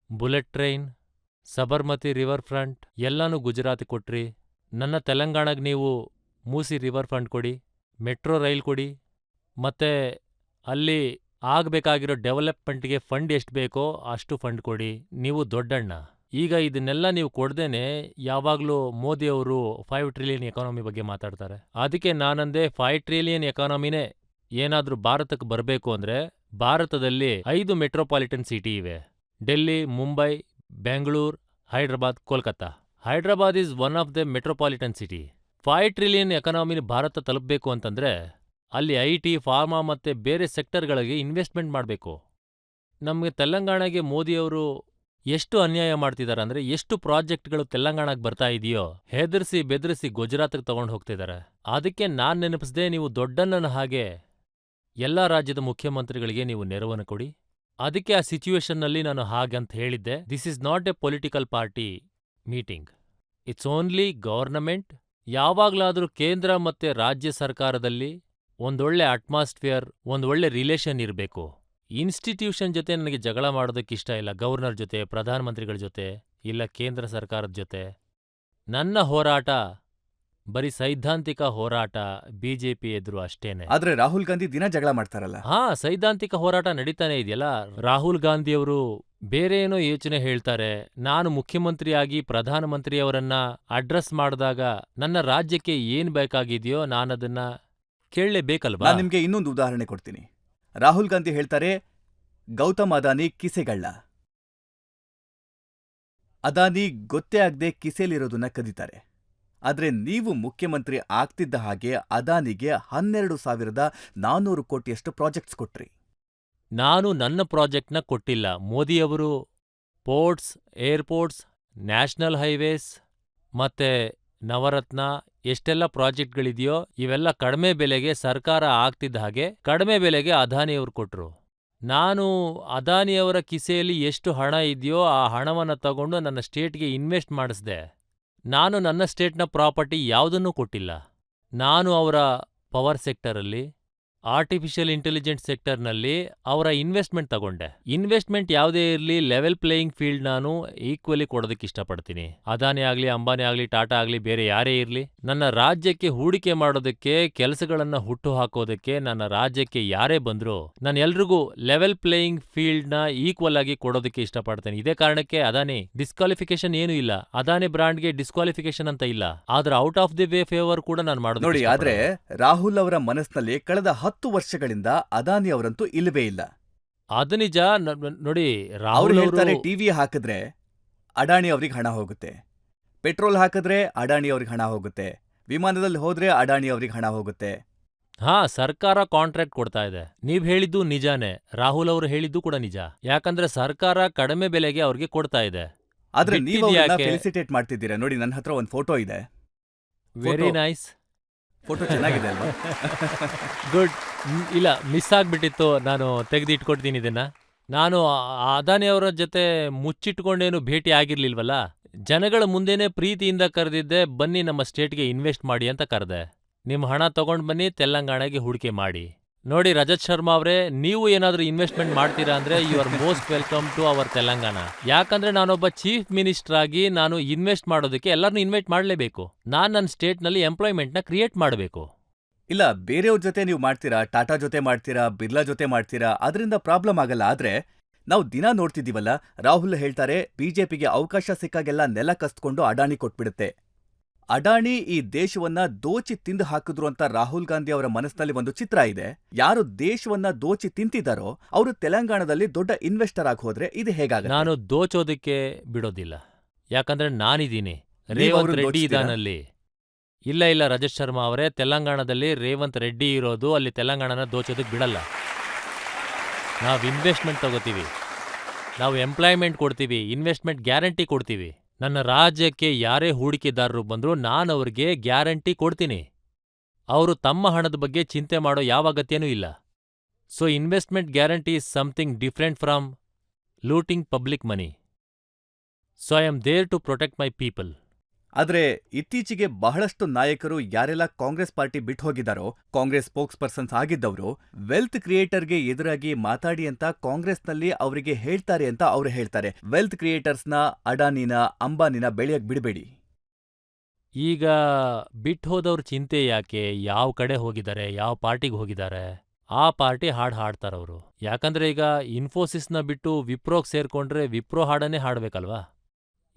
bullet train, Sabarmati river front ಎಲ್ಲನೂ ಗುಜರಾತ್ ಕೊಟ್ರಿ. ನನ್ನ ತೆಲಂಗಾಣಗ್ ನೀವು ಮೂಸಿ ರಿವರ್ ಫ್ರಂಟ್ ಕೊಡಿ, ಮೆಟ್ರೋ ರೈಲ್ ಕೊಡಿ, ಮತ್ತೆ ಅಲ್ಲಿ ಆಗ್ಬೇಕಾಗಿರೋ ಡೆವಲಪ್ಮೆಂಟ್ಗೆ ಫಂಡ್ ಎಷ್ಟು ಬೇಕೋ ಅಷ್ಟು ಫಂಡ್ ಕೊಡಿ. ನೀವು ದೊಡ್ಡಣ್ಣ. ಈಗ ಇದನ್ನೆಲ್ಲ ನೀವು ಕೊಡ್ದೇನೆ ಯಾವಾಗ್ಲೂ ಮೋದಿಯವರು 5 ಟ್ರಿಲಿಯನ್ ಎಕಾನಮಿ ಬಗ್ಗೆ ಮಾತಾಡ್ತಾರೆ. ಅದಕ್ಕೆ ನಾನಂದೆ 5 ಟ್ರಿಲಿಯನ್ ಎಕಾನಮಿನೇ ಏನಾದ್ರೂ ಭಾರತಕ್ಕೆ ಬರಬೇಕು ಅಂದ್ರೆ ಭಾರತದಲ್ಲಿ 5 ಮೆಟ್ರೋಪಾಲಿಟನ್ ಸಿಟಿ ಇವೆ: Delhi, Mumbai, Bengaluru, Hyderabad, Kolkata. Hyderabad is one of the metropolitan city. 5 trillion ಎಕಾನಮಿನ ಭಾರತ ತಲುಪಬೇಕು ಅಂತಂದ್ರೆ ಅಲ್ಲಿ ಐಟಿ, ಫಾರ್ಮಾ ಮತ್ತೆ ಬೇರೆ ಸೆಕ್ಟರ್ಗಳಿಗೆ ಇನ್ವೆಸ್ಟ್ಮೆಂಟ್ ಮಾಡಬೇಕು. ನಮಗೆ ತೆಲಂಗಾಣಗೆ ಮೋದಿಯವರು ಎಷ್ಟು ಅನ್ಯಾಯ ಮಾಡ್ತಿದ್ದಾರೆ ಅಂದ್ರೆ, ಎಷ್ಟು ಪ್ರಾಜೆಕ್ಟ್ಗಳು ತೆಲಂಗಾಣಕ್ಕೆ ಬರ್ತಾ ಇದೆಯೋ ಹೆದರ್ಸಿ ಬೆದರಿಸಿ ಗುಜರಾತ್ಗೆ ತಗೊಂಡು ಹೋಗ್ತಿದ್ದಾರೆ. ಅದಕ್ಕೆ ನಾನ್ ನೆನಪಿಸ್ದೆ, ನೀವು ದೊಡ್ಡಣ್ಣನ ಹಾಗೆ ಎಲ್ಲ ರಾಜ್ಯದ ಮುಖ್ಯಮಂತ್ರಿಗಳಿಗೆ ನೀವು ನೆರವನ್ನು ಕೊಡಿ. ಅದಕ್ಕೆ ಆ ಸಿಚುವೇಶನ್ನಲ್ಲಿ ನಾನು ಹಾಗಂತ ಹೇಳಿದ್ದೆ. This is not a political party meeting, it's only government. ಯಾವಾಗ್ಲಾದ್ರೂ ಕೇಂದ್ರ ಮತ್ತೆ ರಾಜ್ಯ ಸರ್ಕಾರದಲ್ಲಿ ಒಂದೊಳ್ಳೆ ಅಟ್ಮಾಸ್ಫಿಯರ್, ಒಂದೊಳ್ಳೆ ರಿಲೇಷನ್ ಇರಬೇಕು. ಇನ್ಸ್ಟಿಟ್ಯೂಷನ್ ಜೊತೆ ನನಗೆ ಜಗಳ ಮಾಡೋದಕ್ಕಿಷ್ಟ ಇಲ್ಲ. ಗವರ್ನರ್ ಜೊತೆ, ಪ್ರಧಾನಮಂತ್ರಿಗಳ ಜೊತೆ, ಇಲ್ಲ ಕೇಂದ್ರ ಸರ್ಕಾರದ ಜೊತೆ. ನನ್ನ ಹೋರಾಟ ಬರೀ ಸೈದ್ಧಾಂತಿಕ ಹೋರಾಟ, ಬಿಜೆಪಿ ಎದುರು ಅಷ್ಟೇನೆ. ಆದ್ರೆ ರಾಹುಲ್ ಗಾಂಧಿ ದಿನ ಜಗಳ ಮಾಡ್ತಾರಲ್ಲ. ಸೈದ್ಧಾಂತಿಕ ಹೋರಾಟ ನಡೀತಾನೆ ಇದೆಯಲ್ಲ. ರಾಹುಲ್ ಗಾಂಧಿಯವರು ಬೇರೆ ಏನೋ ಯೋಚನೆ ಹೇಳ್ತಾರೆ. ನಾನು ಮುಖ್ಯಮಂತ್ರಿಯಾಗಿ ಪ್ರಧಾನಮಂತ್ರಿಯವರನ್ನ ಅಡ್ರೆಸ್ ಮಾಡಿದಾಗ ನನ್ನ ರಾಜ್ಯಕ್ಕೆ ಏನ್ ಬೇಕಾಗಿದೆಯೋ ನಾನದನ್ನ ಕೇಳಲೇಬೇಕಲ್ವಾ? ನಾನು ನಿಮ್ಗೆ ಇನ್ನೊಂದು ಉದಾಹರಣೆ ಕೊಡ್ತೀನಿ. ರಾಹುಲ್ ಗಾಂಧಿ ಹೇಳ್ತಾರೆ, ಗೌತಮ್ ಅದಾನಿ ಕಿಸೆಗಳ್ಳ. ಅದಾನಿ ಗೊತ್ತೇ ಆಗದೆ ಕಿಸೆಲಿರೋದನ್ನ ಕದೀತಾರೆ. ಆದ್ರೆ ನೀವು ಮುಖ್ಯಮಂತ್ರಿ ಆಗ್ತಿದ್ದ ಹಾಗೆ ಅದಾನಿಗೆ 12,400 ಕೋಟಿಯಷ್ಟು ಪ್ರಾಜೆಕ್ಟ್ಸ್ ಕೊಟ್ರಿ. ನಾನು ನನ್ನ ಪ್ರಾಜೆಕ್ಟ್ನ ಕೊಟ್ಟಿಲ್ಲ. ಮೋದಿಯವರು ಪೋರ್ಟ್ಸ್, ಏರ್ಪೋರ್ಟ್ಸ್, ನ್ಯಾಷನಲ್ ಹೈವೇಸ್ ಮತ್ತೆ ನವರತ್ನ ಎಷ್ಟೆಲ್ಲ ಪ್ರಾಜೆಕ್ಟ್ಗಳಿದೆಯೋ ಇವೆಲ್ಲ ಕಡಿಮೆ ಬೆಲೆಗೆ ಸರ್ಕಾರ ಆಗ್ತಿದ್ದ ಹಾಗೆ ಕಡಿಮೆ ಬೆಲೆಗೆ ಅದಾನಿಯವರು ಕೊಟ್ರು. ನಾನು ಅದಾನಿಯವರ ಕಿಸೆಯಲ್ಲಿ ಎಷ್ಟು ಹಣ ಇದೆಯೋ ಆ ಹಣವನ್ನ ತಗೊಂಡು ನನ್ನ ಸ್ಟೇಟ್ಗೆ ಇನ್ವೆಸ್ಟ್ ಮಾಡಿಸ್ದೆ. ನಾನು ನನ್ನ ಸ್ಟೇಟ್ನ ಪ್ರಾಪರ್ಟಿ ಯಾವುದನ್ನೂ ಕೊಟ್ಟಿಲ್ಲ. ನಾನು ಅವರ ಪವರ್ ಸೆಕ್ಟರಲ್ಲಿ, ಆರ್ಟಿಫಿಷಿಯಲ್ ಇಂಟೆಲಿಜೆನ್ಸ್ ಸೆಕ್ಟರ್ನಲ್ಲಿ ಅವರ ಇನ್ವೆಸ್ಟ್ಮೆಂಟ್ ತಗೊಂಡೆ. ಇನ್ವೆಸ್ಟ್ಮೆಂಟ್ ಯಾವುದೇ ಇರಲಿ, ಲೆವೆಲ್ ಪ್ಲೇಯಿಂಗ್ ಫೀಲ್ಡ್ ನಾನು ಈಕ್ವಲಿ ಕೊಡೋದಕ್ಕೆ ಇಷ್ಟಪಡ್ತೀನಿ. ಅದಾನಿ ಆಗಲಿ, ಅಂಬಾನಿ ಆಗಲಿ, ಟಾಟಾ ಆಗಲಿ, ಬೇರೆ ಯಾರೇ ಇರಲಿ, ನನ್ನ ರಾಜ್ಯಕ್ಕೆ ಹೂಡಿಕೆ ಮಾಡೋದಕ್ಕೆ, ಕೆಲಸಗಳನ್ನ ಹುಟ್ಟು ಹಾಕೋದಕ್ಕೆ ನನ್ನ ರಾಜ್ಯಕ್ಕೆ ಯಾರೇ ಬಂದರೂ ನಾನು ಎಲ್ರಿಗೂ ಲೆವೆಲ್ ಪ್ಲೇಯಿಂಗ್ ಫೀಲ್ಡ್ನ ಈಕ್ವಲ್ ಆಗಿ ಕೊಡೋದಕ್ಕೆ ಇಷ್ಟಪಡ್ತೇನೆ. ಇದೇ ಕಾರಣಕ್ಕೆ ಅದಾನಿ ಡಿಸ್ಕ್ವಾಲಿಫಿಕೇಶನ್ ಏನೂ ಇಲ್ಲ. ಅದಾನಿ ಬ್ರಾಂಡ್ಗೆ ಡಿಸ್ಕ್ವಾಲಿಫಿಕೇಶನ್ ಅಂತ ಇಲ್ಲ. ಆದ್ರೆ out of the way favour ಕೂಡ ನಾನು ಮಾಡೋದು ನೋಡಿ. ಆದ್ರೆ ರಾಹುಲ್ ಅವರ ಮನಸ್ಸಿನಲ್ಲಿ ಕಳೆದ 10 ವರ್ಷಗಳಿಂದ ಅದಾನಿ ಅವರಂತೂ ಇಲ್ಲವೇ ಇಲ್ಲ. ಅದು ನಿಜ. ನೋಡಿ, ಅವ್ರು ರಾಹುಲ್ ಹೇಳ್ತಾರೆ, ಅವರು ಟಿವಿ ಹಾಕಿದ್ರೆ ಅಡಾಣಿ ಅವ್ರಿಗೆ ಹಣ ಹೋಗುತ್ತೆ, ಪೆಟ್ರೋಲ್ ಹಾಕಿದ್ರೆ ಅಡಾಣಿ ಅವ್ರಿಗೆ ಹಣ ಹೋಗುತ್ತೆ, ವಿಮಾನದಲ್ಲಿ ಹೋದ್ರೆ ಅಡಾಣಿ ಅವ್ರಿಗೆ ಹಣ ಹೋಗುತ್ತೆ. ಸರ್ಕಾರ ಕಾಂಟ್ರಾಕ್ಟ್ ಕೊಡ್ತಾ ಇದೆ. ನೀವ್ ಹೇಳಿದ್ದು ನಿಜಾನೇ, ರಾಹುಲ್ ಅವರು ಹೇಳಿದ್ದು ಕೂಡ ನಿಜ. ಯಾಕಂದ್ರೆ ಸರ್ಕಾರ ಕಡಿಮೆ ಬೆಲೆಗೆ ಅವ್ರಿಗೆ ಕೊಡ್ತಾ ಇದೆ. ಆದ್ರೆ ನೀವು ಬಿಟ್ಟಿದ್ಯಾಕೆ? ಫೆಲಿಸಿಟೇಟ್ ಮಾಡ್ತಿದ್ದೀರಾ. ನೋಡಿ, ನನ್ನ ಹತ್ರ ಒಂದು ಫೋಟೋ ಇದೆ. ವೆರಿ ನೈಸ್, ಫೋಟೋ ಚೆನ್ನಾಗಿದೆ ಅಲ್ವಾ? ಗುಡ್. ಇಲ್ಲ, ಮಿಸ್ ಆಗ್ಬಿಟ್ಟಿತ್ತು, ನಾನು ತೆಗೆದಿಟ್ಕೊಡ್ತೀನಿ ಇದನ್ನ. ನಾನು ಅದಾನಿ ಅವರ ಜೊತೆ ಮುಚ್ಚಿಟ್ಕೊಂಡೇನು ಭೇಟಿ ಆಗಿರ್ಲಿಲ್ವಲ್ಲ. ಜನಗಳ ಮುಂದೆನೆ ಪ್ರೀತಿಯಿಂದ ಕರೆದಿದ್ದೆ, ಬನ್ನಿ ನಮ್ಮ ಸ್ಟೇಟ್ಗೆ ಇನ್ವೆಸ್ಟ್ ಮಾಡಿ ಅಂತ ಕರೆದೆ. ನಿಮ್ಮ ಹಣ ತಗೊಂಡ್ ಬನ್ನಿ, ತೆಲಂಗಾಣಗೆ ಹೂಡಿಕೆ ಮಾಡಿ. ನೋಡಿ ರಜತ್ ಶರ್ಮಾ ಅವರೇ, ನೀವು ಏನಾದ್ರೂ ಇನ್ವೆಸ್ಟ್ಮೆಂಟ್ ಮಾಡ್ತೀರಾ ಅಂದ್ರೆ you are most welcome to our Telangana. ಯಾಕಂದ್ರೆ ನಾನೊಬ್ಬ ಚೀಫ್ ಮಿನಿಸ್ಟರ್ ಆಗಿ ನಾನು ಇನ್ವೆಸ್ಟ್ ಮಾಡೋದಕ್ಕೆ ಎಲ್ಲರನ್ನೂ ಇನ್ವೈಟ್ ಮಾಡಲೇಬೇಕು. ನಾನು ನನ್ನ ಸ್ಟೇಟ್ನಲ್ಲಿ ಎಂಪ್ಲಾಯ್ಮೆಂಟ್ನ ಕ್ರಿಯೇಟ್ ಮಾಡಬೇಕು. ಇಲ್ಲ, ಬೇರೆಯವ್ರ ಜೊತೆ ನೀವು ಮಾಡ್ತೀರಾ, ಟಾಟಾ ಜೊತೆ ಮಾಡ್ತೀರಾ, ಬಿರ್ಲಾ ಜೊತೆ ಮಾಡ್ತೀರಾ, ಅದರಿಂದ ಪ್ರಾಬ್ಲಮ್ ಆಗಲ್ಲ. ಆದ್ರೆ ನಾವು ದಿನ ನೋಡ್ತಿದ್ದೀವಲ್ಲ, ರಾಹುಲ್ ಹೇಳ್ತಾರೆ ಬಿಜೆಪಿಗೆ ಅವಕಾಶ ಸಿಕ್ಕಾಗೆಲ್ಲ ನೆಲ ಕಸ್ಕೊಂಡು ಅಡಾಣಿ ಕೊಟ್ಬಿಡುತ್ತೆ. ಅಡಾಣಿ ಈ ದೇಶವನ್ನ ದೋಚಿ ತಿಂದು ಹಾಕಿದ್ರು ಅಂತ ರಾಹುಲ್ ಗಾಂಧಿ ಅವರ ಮನಸ್ಸಿನಲ್ಲಿ ಒಂದು ಚಿತ್ರ ಇದೆ. ಯಾರು ದೇಶವನ್ನ ದೋಚಿ ತಿಂತಿದ್ದಾರೋ ಅವರು ತೆಲಂಗಾಣದಲ್ಲಿ ದೊಡ್ಡ ಇನ್ವೆಸ್ಟರ್ ಆಗಿ ಹೋದ್ರೆ ಇದು ಹೇಗಾಗುತ್ತೆ? ನಾನು ದೋಚೋದಕ್ಕೆ ಬಿಡೋದಿಲ್ಲ. ಯಾಕಂದ್ರೆ ನಾನಿದ್ದೀನಿ, ನೀವು ರೇವಂತ್ ಅವ್ರನ್ನ ರೆಡ್ಡಿ ದೋಚ್ತೀರಾ? ಇದಾನಲ್ಲಿ. ಇಲ್ಲ ರಜತ್ ಶರ್ಮಾ ಅವರೇ, ತೆಲಂಗಾಣದಲ್ಲಿ ರೇವಂತ್ ರೆಡ್ಡಿ ಇರೋದು, ಅಲ್ಲಿ ತೆಲಂಗಾಣನ ದೋಚೋದಕ್ಕೆ ಬಿಡಲ್ಲ. ನಾವು ಇನ್ವೆಸ್ಟ್ಮೆಂಟ್ ತಗೋತೀವಿ, ನಾವು ಎಂಪ್ಲಾಯ್ಮೆಂಟ್ ಕೊಡ್ತೀವಿ, ಇನ್ವೆಸ್ಟ್ಮೆಂಟ್ ಗ್ಯಾರಂಟಿ ಕೊಡ್ತೀವಿ. ನನ್ನ ರಾಜ್ಯಕ್ಕೆ ಯಾರೇ ಹೂಡಿಕೆದಾರರು ಬಂದರೂ ನಾನು ಅವ್ರಿಗೆ ಗ್ಯಾರಂಟಿ ಕೊಡ್ತೀನಿ. ಅವರು ತಮ್ಮ ಹಣದ ಬಗ್ಗೆ ಚಿಂತೆ ಮಾಡೋ ಯಾವ ಅಗತ್ಯನೂ ಇಲ್ಲ. So investment guarantee is something different from looting public money. So I am there to protect my people. ಆದ್ರೆ ಇತ್ತೀಚೆಗೆ ಬಹಳಷ್ಟು ನಾಯಕರು ಯಾರೆಲ್ಲ ಕಾಂಗ್ರೆಸ್ ಪಾರ್ಟಿ ಬಿಟ್ಟು ಹೋಗಿದ್ದಾರೋ, ಕಾಂಗ್ರೆಸ್ ಸ್ಪೋಕ್ಸ್ ಪರ್ಸನ್ಸ್ ಆಗಿದ್ದವರು ವೆಲ್ತ್ ಕ್ರಿಯೇಟರ್ಗೆ ಎದುರಾಗಿ ಮಾತಾಡಿ ಅಂತ ಕಾಂಗ್ರೆಸ್ನಲ್ಲಿ ಅವರಿಗೆ ಹೇಳ್ತಾರೆ ಅಂತ ಅವ್ರು ಹೇಳ್ತಾರೆ. ವೆಲ್ತ್ ಕ್ರಿಯೇಟರ್ಸ್ನ, ಅಡಾನಿನ, ಅಂಬಾನಿನ ಬೆಳೆಯಕ್ ಬಿಡಬೇಡಿ. ಈಗ ಬಿಟ್ಟು ಹೋದವ್ರ ಚಿಂತೆ ಯಾಕೆ? ಯಾವ ಕಡೆ ಹೋಗಿದ್ದಾರೆ, ಯಾವ ಪಾರ್ಟಿಗೆ ಹೋಗಿದ್ದಾರೆ, ಆ ಪಾರ್ಟಿ ಹಾಡ್ ಹಾಡ್ತಾರವ್ರು. ಯಾಕಂದ್ರೆ ಈಗ ಇನ್ಫೋಸಿಸ್ನ ಬಿಟ್ಟು ವಿಪ್ರೋಗ್ ಸೇರ್ಕೊಂಡ್ರೆ ವಿಪ್ರೋ ಹಾಡನ್ನೇ ಹಾಡ್ಬೇಕಲ್ವಾ?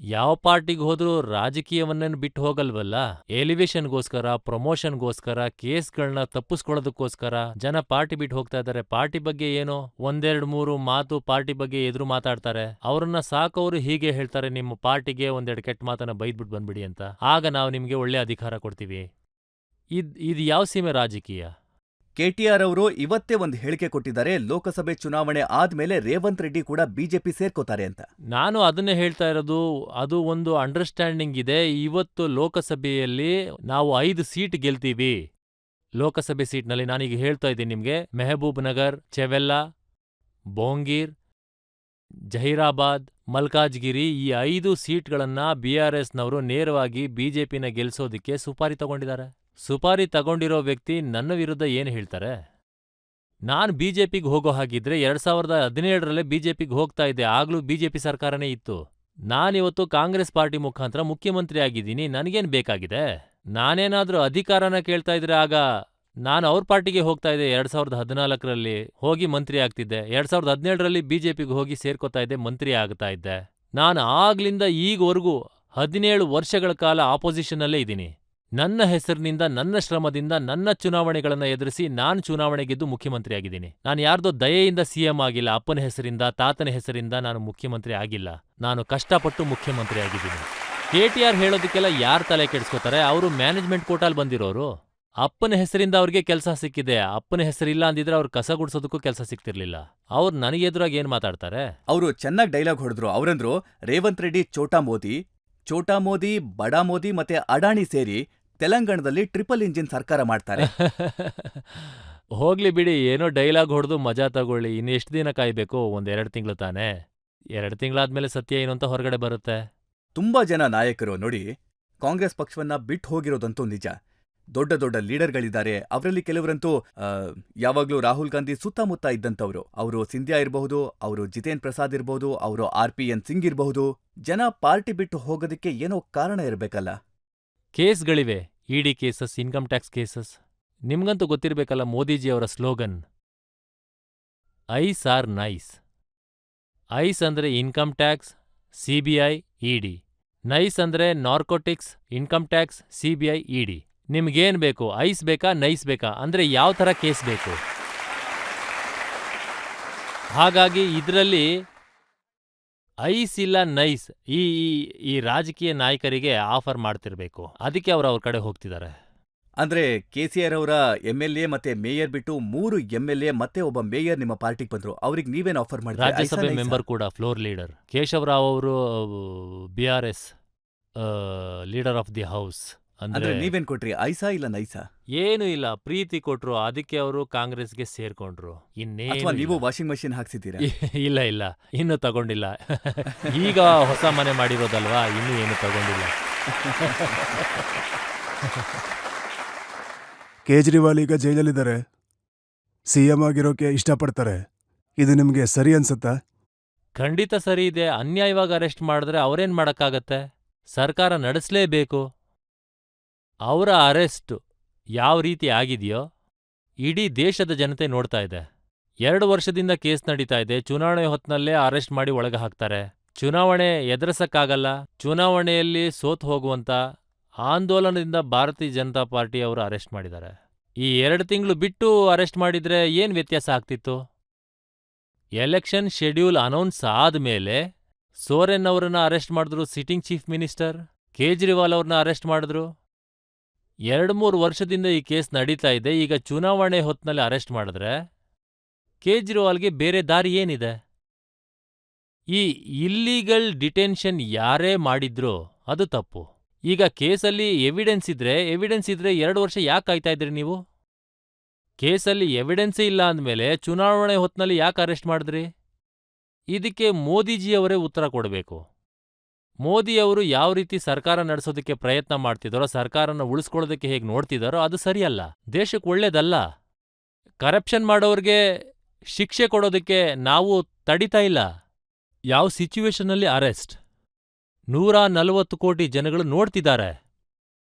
ಯಾವ ಪಾರ್ಟಿಗೆ ಹೋದ್ರೂ ರಾಜಕೀಯವನ್ನೇನು ಬಿಟ್ಟು ಹೋಗಲ್ವಲ್ಲ. ಎಲಿವೇಶನ್ಗೋಸ್ಕರ, ಪ್ರಮೋಷನ್ಗೋಸ್ಕರ, ಕೇಸ್ಗಳನ್ನ ತಪ್ಪಿಸ್ಕೊಳ್ಳೋದಕ್ಕೋಸ್ಕರ ಜನ ಪಾರ್ಟಿ ಬಿಟ್ಟು ಹೋಗ್ತಾ ಇದ್ದಾರೆ. ಪಾರ್ಟಿ ಬಗ್ಗೆ ಏನೋ ಒಂದೆರಡು ಮೂರು ಮಾತು ಪಾರ್ಟಿ ಬಗ್ಗೆ ಎದುರು ಮಾತಾಡ್ತಾರೆ. ಅವ್ರನ್ನ ಸಾಕೋರು ಹೀಗೆ ಹೇಳ್ತಾರೆ, ನಿಮ್ಮ ಪಾರ್ಟಿಗೆ ಒಂದೆರಡು ಕೆಟ್ಟ ಮಾತನ್ನ ಬೈದ್ಬಿಟ್ಟು ಬಂದ್ಬಿಡಿ ಅಂತ. ಆಗ ನಾವು ನಿಮ್ಗೆ ಒಳ್ಳೆ ಅಧಿಕಾರ ಕೊಡ್ತೀವಿ. ಇದು ಯಾವ ಸೀಮೆ ರಾಜಕೀಯ? ಕೆಟಿಆರ್ ಅವರು ಇವತ್ತೇ ಒಂದು ಹೇಳಿಕೆ ಕೊಟ್ಟಿದ್ದಾರೆ, ಲೋಕಸಭೆ ಚುನಾವಣೆ ಆದ್ಮೇಲೆ ರೇವಂತ್ ರೆಡ್ಡಿ ಕೂಡ ಬಿಜೆಪಿ ಸೇರ್ಕೋತಾರೆ ಅಂತ. ನಾನು ಅದನ್ನೇ ಹೇಳ್ತಾ ಇರೋದು. ಅದು ಒಂದು ಅಂಡರ್ಸ್ಟ್ಯಾಂಡಿಂಗ್ ಇದೆ. ಇವತ್ತು ಲೋಕಸಭೆಯಲ್ಲಿ ನಾವು 5 ಸೀಟ್ ಗೆಲ್ತೀವಿ. ಲೋಕಸಭೆ ಸೀಟ್ನಲ್ಲಿ ನಾನೀಗ ಹೇಳ್ತಾ ಇದ್ದೀನಿ ನಿಮ್ಗೆ, ಮೆಹಬೂಬ್ ನಗರ್, ಚೆವೆಲ್ಲಾ, ಬೋಂಗೀರ್, ಜಹೀರಾಬಾದ್, ಮಲ್ಕಾಜ್ಗಿರಿ, ಈ 5 ಸೀಟ್ಗಳನ್ನ BRSನವರು ನೇರವಾಗಿ ಬಿಜೆಪಿನ ಗೆಲ್ಸೋದಿಕ್ಕೆ ಸುಪಾರಿ ತಗೊಂಡಿದ್ದಾರೆ. ಸುಪಾರಿ ತಗೊಂಡಿರೋ ವ್ಯಕ್ತಿ ನನ್ನ ವಿರುದ್ಧ ಏನು ಹೇಳ್ತಾರೆ? ನಾನ್ ಬಿಜೆಪಿಗೆ ಹೋಗೋ ಹಾಗಿದ್ರೆ 2017ರಲ್ಲೇ ಬಿಜೆಪಿಗೆ ಹೋಗ್ತಾ ಇದ್ದೆ. ಆಗ್ಲೂ ಬಿಜೆಪಿ ಸರ್ಕಾರನೇ ಇತ್ತು. ನಾನಿವತ್ತು ಕಾಂಗ್ರೆಸ್ ಪಾರ್ಟಿ ಮುಖಾಂತರ ಮುಖ್ಯಮಂತ್ರಿ ಆಗಿದ್ದೀನಿ. ನನಗೇನ್ ಬೇಕಾಗಿದೆ? ನಾನೇನಾದ್ರೂ ಅಧಿಕಾರನ ಕೇಳ್ತಾ ಇದ್ರೆ ಆಗ ನಾನು ಅವ್ರ ಪಾರ್ಟಿಗೆ ಹೋಗ್ತಾ ಇದ್ದೆ. 2014ರಲ್ಲಿ ಹೋಗಿ ಮಂತ್ರಿ ಆಗ್ತಿದ್ದೆ. 2017ರಲ್ಲಿ ಬಿಜೆಪಿಗೆ ಹೋಗಿ ಸೇರ್ಕೋತಾ ಇದ್ದೆ, ಮಂತ್ರಿ ಆಗ್ತಾ ಇದ್ದೆ. ನಾನು ಆಗ್ಲಿಂದ ಈಗವರೆಗೂ 17 ವರ್ಷಗಳ ಕಾಲ ಆಪೋಸಿಷನ್ನಲ್ಲೇ ಇದ್ದೀನಿ. ನನ್ನ ಹೆಸರಿನಿಂದ, ನನ್ನ ಶ್ರಮದಿಂದ, ನನ್ನ ಚುನಾವಣೆಗಳನ್ನ ಎದುರಿಸಿ ನಾನು ಚುನಾವಣೆ ಗೆದ್ದು ಮುಖ್ಯಮಂತ್ರಿ ಆಗಿದ್ದೀನಿ. ನಾನು ಯಾರ್ದೋ ದಯೆಯಿಂದ ಸಿಎಂ ಆಗಿಲ್ಲ. ಅಪ್ಪನ ಹೆಸರಿಂದ, ತಾತನ ಹೆಸರಿಂದ ನಾನು ಮುಖ್ಯಮಂತ್ರಿ ಆಗಿಲ್ಲ. ನಾನು ಕಷ್ಟಪಟ್ಟು ಮುಖ್ಯಮಂತ್ರಿ ಆಗಿದ್ದೀನಿ. KTR ಹೇಳೋದಕ್ಕೆಲ್ಲ ಯಾರ್ ತಲೆ ಕೆಡಿಸ್ಕೋತಾರೆ? ಅವರು ಮ್ಯಾನೇಜ್ಮೆಂಟ್ ಕೋಟಾಲ್ ಬಂದಿರೋರು. ಅಪ್ಪನ ಹೆಸರಿಂದ ಅವ್ರಿಗೆ ಕೆಲಸ ಸಿಕ್ಕಿದೆ. ಅಪ್ಪನ ಹೆಸರಿಲ್ಲ ಅಂದಿದ್ರೆ ಅವ್ರು ಕಸ ಗುಡ್ಸೋದಕ್ಕೂ ಕೆಲಸ ಸಿಕ್ತಿರ್ಲಿಲ್ಲ. ಅವ್ರು ನನಗೆದುರಾಗಿ ಏನ್ ಮಾತಾಡ್ತಾರೆ? ಅವರು ಚೆನ್ನಾಗಿ ಡೈಲಾಗ್ ಹೊಡೆದ್ರು. ಅವರಂದ್ರು, ರೇವಂತ್ ರೆಡ್ಡಿ ಛೋಟಾ ಮೋದಿ, ಬಡಾ ಮೋದಿ ಮತ್ತೆ ಅಡಾಣಿ ಸೇರಿ ತೆಲಂಗಾಣದಲ್ಲಿ ಟ್ರಿಪಲ್ ಇಂಜಿನ್ ಸರ್ಕಾರ ಮಾಡ್ತಾರೆ. ಹೋಗ್ಲಿ ಬಿಡಿ, ಏನೋ ಡೈಲಾಗ್ ಹೊಡೆದು ಮಜಾ ತಗೊಳ್ಳಿ. ಇನ್ನೆಷ್ಟು ದಿನ ಕಾಯ್ಬೇಕು? 1-2 ತಿಂಗಳು ತಾನೇ. 2 ತಿಂಗಳಾದ್ಮೇಲೆ ಸತ್ಯ ಏನು ಅಂತ ಹೊರಗಡೆ ಬರುತ್ತೆ. ತುಂಬಾ ಜನ ನಾಯಕರು ನೋಡಿ ಕಾಂಗ್ರೆಸ್ ಪಕ್ಷವನ್ನ ಬಿಟ್ಟು ಹೋಗಿರೋದಂತೂ ನಿಜ. ದೊಡ್ಡ ದೊಡ್ಡ ಲೀಡರ್ಗಳಿದ್ದಾರೆ. ಅವರಲ್ಲಿ ಕೆಲವರಂತೂ ಯಾವಾಗ್ಲೂ ರಾಹುಲ್ ಗಾಂಧಿ ಸುತ್ತಮುತ್ತ ಇದ್ದಂಥವ್ರು. ಅವರು ಸಿಂಧ್ಯಾ ಇರಬಹುದು, ಅವರು ಜಿತೇಂದ್ರ ಪ್ರಸಾದ್ ಇರಬಹುದು, ಅವರು RPN ಸಿಂಗ್ ಇರಬಹುದು. ಜನ ಪಾರ್ಟಿ ಬಿಟ್ಟು ಹೋಗೋದಕ್ಕೆ ಏನೋ ಕಾರಣ ಇರಬೇಕಲ್ಲ. ಕೇಸ್ಗಳಿವೆ, ED cases, income tax cases. ನಿಮ್ಗಂತೂ ಗೊತ್ತಿರ್ಬೇಕಲ್ಲ ಮೋದಿಜಿಯವರ slogan, ICE are NICE. ICE ಅಂದ್ರೆ income tax, CBI, ED. NICE ಅಂದ್ರೆ narcotics, income tax, CBI, ED. ನಿಮ್ಗೇನ್ ಬೇಕು? ಐಸ್ ಬೇಕಾ, ನೈಸ್ ಬೇಕಾ? ಅಂದ್ರೆ ಯಾವ ಥರ ಕೇಸ್ ಬೇಕು? ಹಾಗಾಗಿ ಇದರಲ್ಲಿ ಐಸ್ ಇಲ್ಲ ನೈಸ್ ಈ ರಾಜಕೀಯ ನಾಯಕರಿಗೆ ಆಫರ್ ಮಾಡ್ತಿರ್ಬೇಕು. ಅದಕ್ಕೆ ಅವ್ರ ಕಡೆ ಹೋಗ್ತಿದ್ದಾರೆ. ಅಂದ್ರೆ KCR ಅವರ MLA ಮತ್ತೆ ಮೇಯರ್ ಬಿಟ್ಟು 3 MLA ಮತ್ತೆ ಒಬ್ಬ ಮೇಯರ್ ನಿಮ್ಮ ಪಾರ್ಟಿಗೆ ಬಂದ್ರು. ಅವ್ರಿಗೆ ನೀವೇನ್ ಆಫರ್ ಮಾಡಿದ್ರಿ? ರಾಜ್ಯಸಭೆ ಮೆಂಬರ್ ಕೂಡ, ಫ್ಲೋರ್ ಲೀಡರ್. ಕೇಶವರಾವ್ ಅವರು BRS leader of the house. ಅಂದ್ರೆ ನೀವೇನ್ ಕೊಟ್ರಿ? ಐಸಾ ಇಲ್ಲ ನೈಸಾ? ಏನು ಇಲ್ಲ, ಪ್ರೀತಿ ಕೊಟ್ರು. ಅದಕ್ಕೆ ಅವರು ಕಾಂಗ್ರೆಸ್ಗೆ ಸೇರ್ಕೊಂಡ್ರು. ಅಥವಾ ಇನ್ನೇನು ನೀವು ವಾಷಿಂಗ್ ಮಷಿನ್ ಹಾಕ್ಸಿದ್ದೀರಾ? ಇಲ್ಲ, ಇನ್ನೂ ತಗೊಂಡಿಲ್ಲ. ಈಗ ಹೊಸ ಮನೆ ಮಾಡಿರೋದಲ್ವಾ, ಇನ್ನೂ ಏನು ತಗೊಂಡಿಲ್ಲ. ಕೇಜ್ರಿವಾಲ್ ಈಗ ಜೈಲಲ್ಲಿದ್ದಾರೆ. CM ಆಗಿರೋಕೆ ಇಷ್ಟಪಡ್ತಾರೆ. ಇದು ನಿಮ್ಗೆ ಸರಿ ಅನ್ಸುತ್ತಾ? ಖಂಡಿತ ಸರಿ ಇದೆ. ಅನ್ಯಾಯವಾಗಿ ಅರೆಸ್ಟ್ ಮಾಡಿದ್ರೆ ಅವರೇನ್ ಮಾಡಕ್ಕಾಗತ್ತೆ? ಸರ್ಕಾರ ನಡೆಸಲೇಬೇಕು. ಅವರ ಅರೆಸ್ಟ್ ಯಾವ ರೀತಿ ಆಗಿದೆಯೋ ಇಡೀ ದೇಶದ ಜನತೆ ನೋಡ್ತಾ ಇದೆ. 2 ವರ್ಷದಿಂದ ಕೇಸ್ ನಡೀತಾ ಇದೆ. ಚುನಾವಣೆ ಹೊತ್ನಲ್ಲೇ ಅರೆಸ್ಟ್ ಮಾಡಿ ಒಳಗೆ ಹಾಕ್ತಾರೆ. ಚುನಾವಣೆ ಎದುರಿಸಕ್ಕಾಗಲ್ಲ. ಚುನಾವಣೆಯಲ್ಲಿ ಸೋತ್ ಹೋಗುವಂತ ಆಂದೋಲನದಿಂದ ಭಾರತೀಯ ಜನತಾ ಪಾರ್ಟಿ ಅವರು ಅರೆಸ್ಟ್ ಮಾಡಿದ್ದಾರೆ. ಈ 2 ತಿಂಗಳು ಬಿಟ್ಟು ಅರೆಸ್ಟ್ ಮಾಡಿದ್ರೆ ಏನ್ ವ್ಯತ್ಯಾಸ ಆಗ್ತಿತ್ತು? ಎಲೆಕ್ಷನ್ ಶೆಡ್ಯೂಲ್ ಅನೌನ್ಸ್ ಆದ್ಮೇಲೆ ಸೋರೆನ್ ಅವರನ್ನ ಅರೆಸ್ಟ್ ಮಾಡಿದ್ರು, ಸಿಟ್ಟಿಂಗ್ ಚೀಫ್ ಮಿನಿಸ್ಟರ್. ಕೇಜ್ರಿವಾಲ್ ಅವ್ರನ್ನ ಅರೆಸ್ಟ್ ಮಾಡಿದ್ರು. 2-3 ವರ್ಷದಿಂದ ಈ ಕೇಸ್ ನಡೀತಾ ಇದೆ. ಈಗ ಚುನಾವಣೆ ಹೊತ್ನಲ್ಲಿ ಅರೆಸ್ಟ್ ಮಾಡಿದ್ರೆ ಕೇಜ್ರಿವಾಲ್ಗೆ ಬೇರೆ ದಾರಿ ಏನಿದೆ? ಈ ಇಲ್ಲೀಗಲ್ ಡಿಟೆನ್ಷನ್ ಯಾರೇ ಮಾಡಿದ್ರೋ ಅದು ತಪ್ಪು. ಈಗ ಕೇಸಲ್ಲಿ ಎವಿಡೆನ್ಸ್ ಇದ್ರೆ 2 ವರ್ಷ ಯಾಕೆ ಕಾಯ್ತಾ ಇದ್ರಿ ನೀವು? ಕೇಸಲ್ಲಿ ಎವಿಡೆನ್ಸೇ ಇಲ್ಲ ಅಂದ್ಮೇಲೆ ಚುನಾವಣೆ ಹೊತ್ನಲ್ಲಿ ಯಾಕೆ ಅರೆಸ್ಟ್ ಮಾಡಿದ್ರಿ? ಇದಕ್ಕೆ ಮೋದಿಜಿಯವರೇ ಉತ್ತರ ಕೊಡಬೇಕು. ಮೋದಿಯವರು ಯಾವ ರೀತಿ ಸರ್ಕಾರ ನಡೆಸೋದಕ್ಕೆ ಪ್ರಯತ್ನ ಮಾಡ್ತಿದ್ದಾರೋ, ಸರ್ಕಾರನ ಉಳಿಸ್ಕೊಳ್ಳೋದಕ್ಕೆ ಹೇಗೆ ನೋಡ್ತಿದ್ದಾರೋ ಅದು ಸರಿಯಲ್ಲ, ದೇಶಕ್ಕೆ ಒಳ್ಳೇದಲ್ಲ. ಕರಪ್ಷನ್ ಮಾಡೋರ್ಗೆ ಶಿಕ್ಷೆ ಕೊಡೋದಕ್ಕೆ ನಾವು ತಡಿತಾ ಇಲ್ಲ. ಯಾವ ಸಿಚುವೇಶನಲ್ಲಿ ಅರೆಸ್ಟ್? 140 ಕೋಟಿ ಜನಗಳು ನೋಡ್ತಿದ್ದಾರೆ.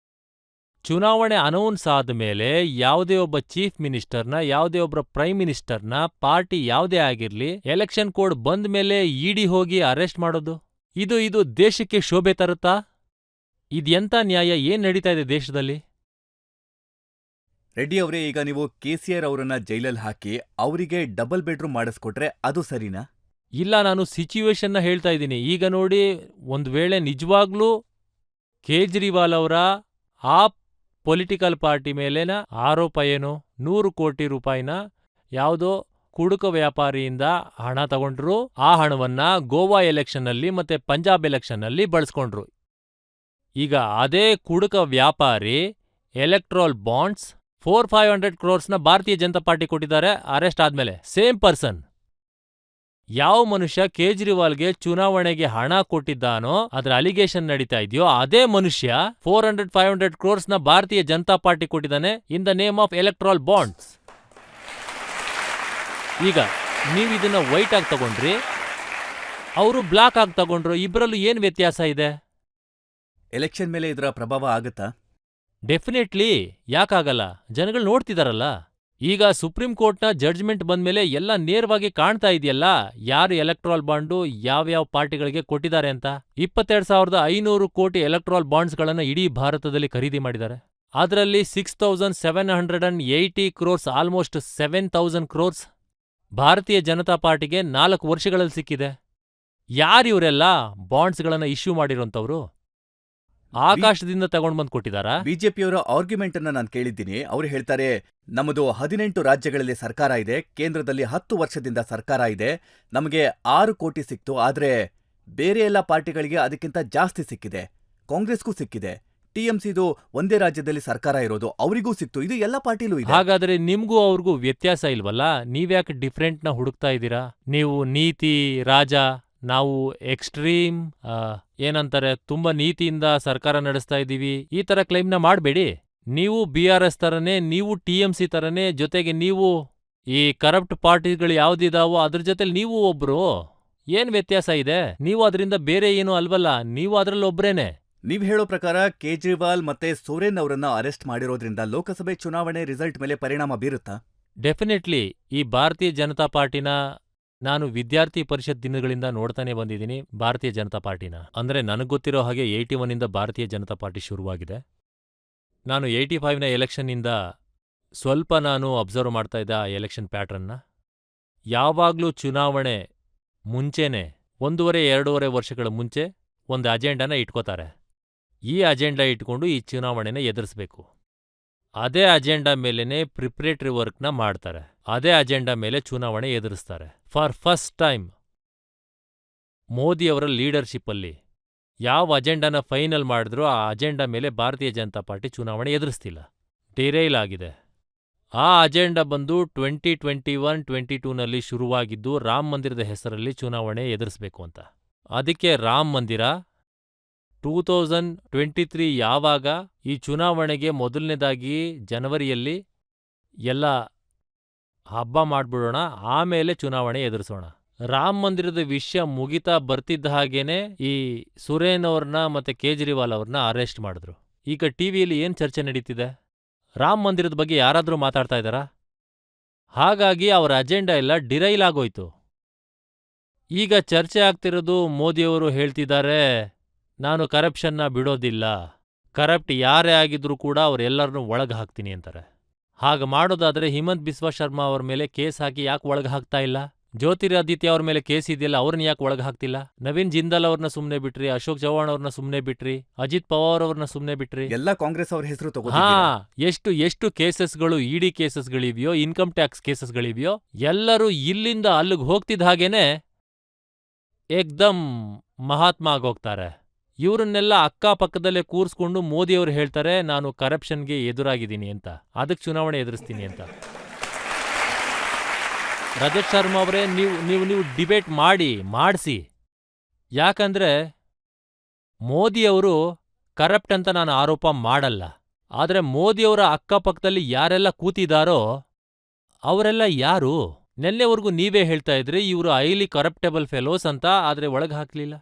ಚುನಾವಣೆ ಅನೌನ್ಸ್ ಆದ್ಮೇಲೆ ಯಾವುದೇ ಒಬ್ಬ ಚೀಫ್ ಮಿನಿಸ್ಟರ್ನ, ಯಾವುದೇ ಒಬ್ಬ ಪ್ರೈಮ್ ಮಿನಿಸ್ಟರ್ನ, ಪಾರ್ಟಿ ಯಾವುದೇ ಆಗಿರ್ಲಿ, ಎಲೆಕ್ಷನ್ ಕೋಡ್ ಬಂದ ಮೇಲೆ ಇಡಿ ಹೋಗಿ ಅರೆಸ್ಟ್ ಮಾಡೋದು, ಇದು ದೇಶಕ್ಕೆ ಶೋಭೆ ತರುತ್ತಾ? ಇದೆಂಥ ನ್ಯಾಯ? ಏನ್ ನಡೀತಾ ಇದೆ ದೇಶದಲ್ಲಿ? ರೆಡ್ಡಿ ಅವರೇ, ಈಗ ನೀವು KCR ಅವರನ್ನ ಜೈಲಲ್ಲಿ ಹಾಕಿ ಅವರಿಗೆ ಡಬಲ್ ಬೆಡ್ರೂಮ್ ಮಾಡಿಸ್ಕೊಟ್ರೆ ಅದು ಸರಿನಾ? ಇಲ್ಲ, ನಾನು ಸಿಚುವೇಶನ್ನ ಹೇಳ್ತಾ ಇದ್ದೀನಿ. ಈಗ ನೋಡಿ, ಒಂದ್ ವೇಳೆ ನಿಜವಾಗ್ಲೂ ಕೇಜ್ರಿವಾಲ್ ಅವರ ಆ ಪೊಲಿಟಿಕಲ್ ಪಾರ್ಟಿ ಮೇಲಿನ ಆರೋಪ ಏನು, 100 ಕೋಟಿ ರೂಪಾಯಿನ ಯಾವುದೋ ಕುಡುಕ ವ್ಯಾಪಾರಿಯಿಂದ ಹಣ ತಗೊಂಡ್ರು, ಆ ಹಣವನ್ನ ಗೋವಾ ಎಲೆಕ್ಷನ್ನಲ್ಲಿ ಮತ್ತೆ ಪಂಜಾಬ್ ಎಲೆಕ್ಷನ್ನಲ್ಲಿ ಬಳಸ್ಕೊಂಡ್ರು. ಈಗ ಅದೇ ಕುಡುಕ ವ್ಯಾಪಾರಿ ಎಲೆಕ್ಟ್ರೋಲ್ ಬಾಂಡ್ಸ್ 400-500 ಕ್ರೋರ್ಸ್ನ ಭಾರತೀಯ ಜನತಾ ಪಾರ್ಟಿ ಕೊಟ್ಟಿದ್ದಾರೆ ಅರೆಸ್ಟ್ ಆದ್ಮೇಲೆ. Same person. ಯಾವ ಮನುಷ್ಯ ಕೇಜ್ರಿವಾಲ್ಗೆ ಚುನಾವಣೆಗೆ ಹಣ ಕೊಟ್ಟಿದ್ದಾನೋ, ಅದರ ಅಲಿಗೇಷನ್ ನಡೀತಾ ಇದೆಯೋ, ಅದೇ ಮನುಷ್ಯ 400-500 ಕ್ರೋರ್ಸ್ನ ಭಾರತೀಯ ಜನತಾ ಪಾರ್ಟಿ ಕೊಟ್ಟಿದ್ದಾನೆ in the name of electoral bonds. ಈಗ ನೀವಿದನ್ನ ವೈಟ್ ಆಗಿ ತಗೊಂಡ್ರಿ, ಅವರು ಬ್ಲಾಕ್ ಆಗಿ ತಗೊಂಡ್ರು, ಇಬ್ಬರಲ್ಲೂ ಏನ್ ವ್ಯತ್ಯಾಸ ಇದೆ? ಎಲೆಕ್ಷನ್ ಮೇಲೆ ಇದರ ಪ್ರಭಾವ ಆಗುತ್ತಾ? ಡೆಫಿನೆಟ್ಲಿ, ಯಾಕಾಗಲ್ಲ? ಜನಗಳು ನೋಡ್ತಿದಾರಲ್ಲ. ಈಗ ಸುಪ್ರೀಂ ಕೋರ್ಟ್ನ ಜಡ್ಜ್ಮೆಂಟ್ ಬಂದ್ಮೇಲೆ ಎಲ್ಲ ನೇರವಾಗಿ ಕಾಣ್ತಾ ಇದೆಯಲ್ಲ, ಯಾರು ಎಲೆಕ್ಟ್ರಾಲ್ ಬಾಂಡು ಯಾವ್ಯಾವ ಪಾರ್ಟಿಗಳಿಗೆ ಕೊಟ್ಟಿದ್ದಾರೆ ಅಂತ. 22,500 ಕೋಟಿ ಎಲೆಕ್ಟ್ರಾಲ್ ಬಾಂಡ್ಸ್ಗಳನ್ನ ಇಡೀ ಭಾರತದಲ್ಲಿ ಖರೀದಿ ಮಾಡಿದ್ದಾರೆ. ಅದರಲ್ಲಿ 6,780 ಕ್ರೋರ್ಸ್, ಆಲ್ಮೋಸ್ಟ್ 7,000 ಕ್ರೋರ್ಸ್ ಭಾರತೀಯ ಜನತಾ ಪಾರ್ಟಿಗೆ 4 ವರ್ಷಗಳಲ್ಲಿ ಸಿಕ್ಕಿದೆ. ಯಾರಿವರೆಲ್ಲ ಬಾಂಡ್ಸ್ಗಳನ್ನ ಇಶ್ಯೂ ಮಾಡಿರೋಂಥವ್ರು? ಆಕಾಶದಿಂದ ತಗೊಂಡ್ ಬಂದು ಕೊಟ್ಟಿದಾರಾ? ಬಿಜೆಪಿಯವರ ಆರ್ಗ್ಯುಮೆಂಟ್ ಅನ್ನ ನಾನು ಕೇಳಿದ್ದೀನಿ. ಅವ್ರು ಹೇಳ್ತಾರೆ, ನಮ್ಮದು 18 ರಾಜ್ಯಗಳಲ್ಲಿ ಸರ್ಕಾರ ಇದೆ, ಕೇಂದ್ರದಲ್ಲಿ 10 ವರ್ಷದಿಂದ ಸರ್ಕಾರ ಇದೆ, ನಮಗೆ 6 ಕೋಟಿ ಸಿಕ್ತು, ಆದ್ರೆ ಬೇರೆ ಎಲ್ಲ ಪಾರ್ಟಿಗಳಿಗೆ ಅದಕ್ಕಿಂತ ಜಾಸ್ತಿ ಸಿಕ್ಕಿದೆ, ಕಾಂಗ್ರೆಸ್ಗೂ ಸಿಕ್ಕಿದೆ, TMCದು ಒಂದೇ ರಾಜ್ಯದಲ್ಲಿ ಸರ್ಕಾರ ಇರೋದು, ಅವರಿಗೂ ಸಿಕ್ತು, ಇದು ಎಲ್ಲ ಪಾರ್ಟಿಲೂ ಇದೆ. ಹಾಗಾದ್ರೆ ನಿಮ್ಗೂ ಅವ್ರಿಗೂ ವ್ಯತ್ಯಾಸ ಇಲ್ವಲ್ಲ? ನೀವ್ಯಾಕೆ ಡಿಫ್ರೆಂಟ್ನ ಹುಡುಕ್ತಾ ಇದ್ದೀರಾ? ನೀವು ನೀತಿ ರಾಜ, ನಾವು ಎಕ್ಸ್ಟ್ರೀಮ್, ಏನಂತಾರೆ, ತುಂಬಾ ನೀತಿಯಿಂದ ಸರ್ಕಾರ ನಡೆಸ್ತಾ ಇದ್ದೀವಿ, ಈ ತರ ಕ್ಲೈಮ್ನ ಮಾಡಬೇಡಿ. ನೀವು BRS ತರನೇ, ನೀವು TMC ತರನೇ, ಜೊತೆಗೆ ನೀವು ಈ ಕರಪ್ಟ್ ಪಾರ್ಟಿಗಳು ಯಾವ್ದಿದಾವೋ ಅದ್ರ ಜೊತೆಲಿ ನೀವು ಒಬ್ರು. ಏನ್ ವ್ಯತ್ಯಾಸ ಇದೆ? ನೀವು ಅದರಿಂದ ಬೇರೆ ಏನು ಅಲ್ವಲ್ಲ, ನೀವು ಅದ್ರಲ್ಲೊಬ್ರೇನೆ. ನೀವ್ ಹೇಳೋ ಪ್ರಕಾರ ಕೇಜ್ರಿವಾಲ್ ಮತ್ತೆ ಸೋರೆನ್ ಅವರನ್ನ ಅರೆಸ್ಟ್ ಮಾಡಿರೋದ್ರಿಂದ ಲೋಕಸಭೆ ಚುನಾವಣೆ ರಿಸಲ್ಟ್ ಮೇಲೆ ಪರಿಣಾಮ ಬೀರುತ್ತಾ? ಡೆಫಿನೆಟ್ಲಿ. ಈ ಭಾರತೀಯ ಜನತಾ ಪಾರ್ಟಿನ ನಾನು ವಿದ್ಯಾರ್ಥಿ ಪರಿಷತ್ ದಿನಗಳಿಂದ ನೋಡ್ತಾನೆ ಬಂದಿದ್ದೀನಿ. ಭಾರತೀಯ ಜನತಾ ಪಾರ್ಟಿನ ಅಂದ್ರೆ ನನಗ್ ಗೊತ್ತಿರೋ ಹಾಗೆ 81ಇಂದ ಭಾರತೀಯ ಜನತಾ ಪಾರ್ಟಿ ಶುರುವಾಗಿದೆ. ನಾನು 85ನ ಎಲೆಕ್ಷನ್ನಿಂದ ಸ್ವಲ್ಪ ನಾನು ಅಬ್ಸರ್ವ್ ಮಾಡ್ತಾ ಇದ್ದ ಆ ಎಲೆಕ್ಷನ್ ಪ್ಯಾಟ್ರನ್ನ. ಯಾವಾಗ್ಲೂ ಚುನಾವಣೆ ಮುಂಚೆನೆ 1.5-2.5 ವರ್ಷಗಳ ಮುಂಚೆ ಒಂದು ಅಜೆಂಡಾನ ಇಟ್ಕೋತಾರೆ. ಈ ಅಜೆಂಡಾ ಇಟ್ಕೊಂಡು ಈ ಚುನಾವಣೆನ ಎದುರಿಸ್ಬೇಕು. ಅದೇ ಅಜೆಂಡಾ ಮೇಲೆನೆ ಪ್ರಿಪ್ರೇಟರಿ ವರ್ಕ್ನ ಮಾಡ್ತಾರೆ. ಅದೇ ಅಜೆಂಡಾ ಮೇಲೆ ಚುನಾವಣೆ ಎದುರಿಸ್ತಾರೆ. ಫಾರ್ ಫಸ್ಟ್ ಟೈಮ್ ಮೋದಿಯವರ ಲೀಡರ್ಶಿಪ್ಪಲ್ಲಿ ಯಾವ ಅಜೆಂಡಾನ ಫೈನಲ್ ಮಾಡಿದ್ರೂ ಆ ಅಜೆಂಡಾ ಮೇಲೆ ಭಾರತೀಯ ಜನತಾ ಪಾರ್ಟಿ ಚುನಾವಣೆ ಎದುರಿಸ್ತಿಲ್ಲ, ಡಿರೈಲ್ ಆಗಿದೆ. ಆ ಅಜೆಂಡಾ ಬಂದು 2021-22ನಲ್ಲಿ ಶುರುವಾಗಿದ್ದು ರಾಮ್ ಮಂದಿರದ ಹೆಸರಲ್ಲಿ ಚುನಾವಣೆ ಎದುರಿಸ್ಬೇಕು ಅಂತ. ಅದಕ್ಕೆ ರಾಮ್ ಮಂದಿರ 2023 ಯಾವಾಗ ಈ ಚುನಾವಣೆಗೆ ಮೊದಲನೇದಾಗಿ ಜನವರಿಯಲ್ಲಿ ಎಲ್ಲ ಹಬ್ಬ ಮಾಡ್ಬಿಡೋಣ, ಆಮೇಲೆ ಚುನಾವಣೆ ಎದುರಿಸೋಣ. ರಾಮ್ ಮಂದಿರದ ವಿಷಯ ಮುಗಿತಾ ಬರ್ತಿದ್ದ ಹಾಗೇನೆ ಈ ಸುರೇನ್ ಅವ್ರನ್ನ ಮತ್ತೆ ಕೇಜ್ರಿವಾಲ್ ಅವ್ರನ್ನ ಅರೆಸ್ಟ್ ಮಾಡಿದ್ರು. ಈಗ ಟಿವಿಯಲ್ಲಿ ಏನ್ ಚರ್ಚೆ ನಡೀತಿದೆ? ರಾಮ್ ಮಂದಿರದ ಬಗ್ಗೆ ಯಾರಾದ್ರೂ ಮಾತಾಡ್ತಾ ಇದ್ದಾರಾ? ಹಾಗಾಗಿ ಅವರ ಅಜೆಂಡಾ ಎಲ್ಲ ಡಿರೈಲ್ ಆಗೋಯ್ತು. ಈಗ ಚರ್ಚೆ ಆಗ್ತಿರೋದು, ಮೋದಿಯವರು ಹೇಳ್ತಿದ್ದಾರೆ, ನಾನು ಕರಪ್ಷನ್ನ ಬಿಡೋದಿಲ್ಲ, ಕರಪ್ಟ್ ಯಾರೇ ಆಗಿದ್ರೂ ಕೂಡ ಅವರೆಲ್ಲರನ್ನೂ ಒಳಗೆ ಹಾಕ್ತೀನಿ ಅಂತಾರೆ. ಹಾಗೆ ಮಾಡೋದಾದ್ರೆ ಹಿಮಂತ್ ಬಿಸ್ವಾ ಶರ್ಮಾ ಅವ್ರ ಮೇಲೆ ಕೇಸ್ ಹಾಕಿ ಯಾಕೆ ಒಳಗೆ ಹಾಕ್ತಾ ಇಲ್ಲ? ಜ್ಯೋತಿರಾದಿತ್ಯ ಅವ್ರ ಮೇಲೆ ಕೇಸ್ ಇದೆಯಲ್ಲ, ಅವ್ರನ್ನ ಯಾಕೆ ಒಳಗೆ ಹಾಕ್ತಿಲ್ಲ? ನವೀನ್ ಜಿಂದಾಲ್ ಅವ್ರನ್ನ ಸುಮ್ನೆ ಬಿಟ್ರಿ, ಅಶೋಕ್ ಚವ್ಹಾಣ್ ಅವ್ರನ್ನ ಸುಮ್ನೆ ಬಿಟ್ರಿ, ಅಜಿತ್ ಪವಾರ್ ಅವ್ರನ್ನ ಸುಮ್ನೆ ಬಿಟ್ರಿ. ಎಲ್ಲ ಕಾಂಗ್ರೆಸ್ ಅವ್ರ ಹೆಸರು ಹಾ, ತಗೋತಿದ್ದೀರಾ? ಎಷ್ಟು ಕೇಸಸ್ಗಳು, ಇಡಿ ಕೇಸಸ್ಗಳಿವೆಯೋ, ಇನ್ಕಮ್ ಟ್ಯಾಕ್ಸ್ ಕೇಸಸ್ಗಳಿವೆಯೋ, ಎಲ್ಲರೂ ಇಲ್ಲಿಂದ ಅಲ್ಲಿಗೆ ಹೋಗ್ತಿದ್ದ ಹಾಗೇನೆ ಏಕ್ದಮ್ ಮಹಾತ್ಮ ಆಗೋಗ್ತಾರೆ. ಇವ್ರನ್ನೆಲ್ಲ ಅಕ್ಕಪಕ್ಕದಲ್ಲೇ ಕೂರಿಸ್ಕೊಂಡು ಮೋದಿಯವರು ಹೇಳ್ತಾರೆ, ನಾನು ಕರಪ್ಷನ್ಗೆ ಎದುರಾಗಿದ್ದೀನಿ ಅಂತ, ಅದಕ್ಕೆ ಚುನಾವಣೆ ಎದುರಿಸ್ತೀನಿ ಅಂತ. ರಜತ್ ಶರ್ಮಾ ಅವರೇ, ನೀವು ಡಿಬೇಟ್ ಮಾಡಿಸಿ. ಯಾಕಂದ್ರೆ ಮೋದಿಯವರು ಕರಪ್ಟ್ ಅಂತ ನಾನು ಆರೋಪ ಮಾಡಲ್ಲ. ಆದ್ರೆ ಮೋದಿಯವರ ಅಕ್ಕಪಕ್ಕದಲ್ಲಿ ಯಾರೆಲ್ಲ ಕೂತಿದಾರೋ ಅವರೆಲ್ಲ ಯಾರು? ನೆನ್ನೆವರೆಗೂ ನೀವೇ ಹೇಳ್ತಾ ಇದ್ರಿ ಇವರು ಹೈಲಿ ಕರಪ್ಟೇಬಲ್ ಫೆಲೋಸ್ ಅಂತ, ಆದ್ರೆ ಒಳಗ್ ಹಾಕ್ಲಿಲ್ಲ.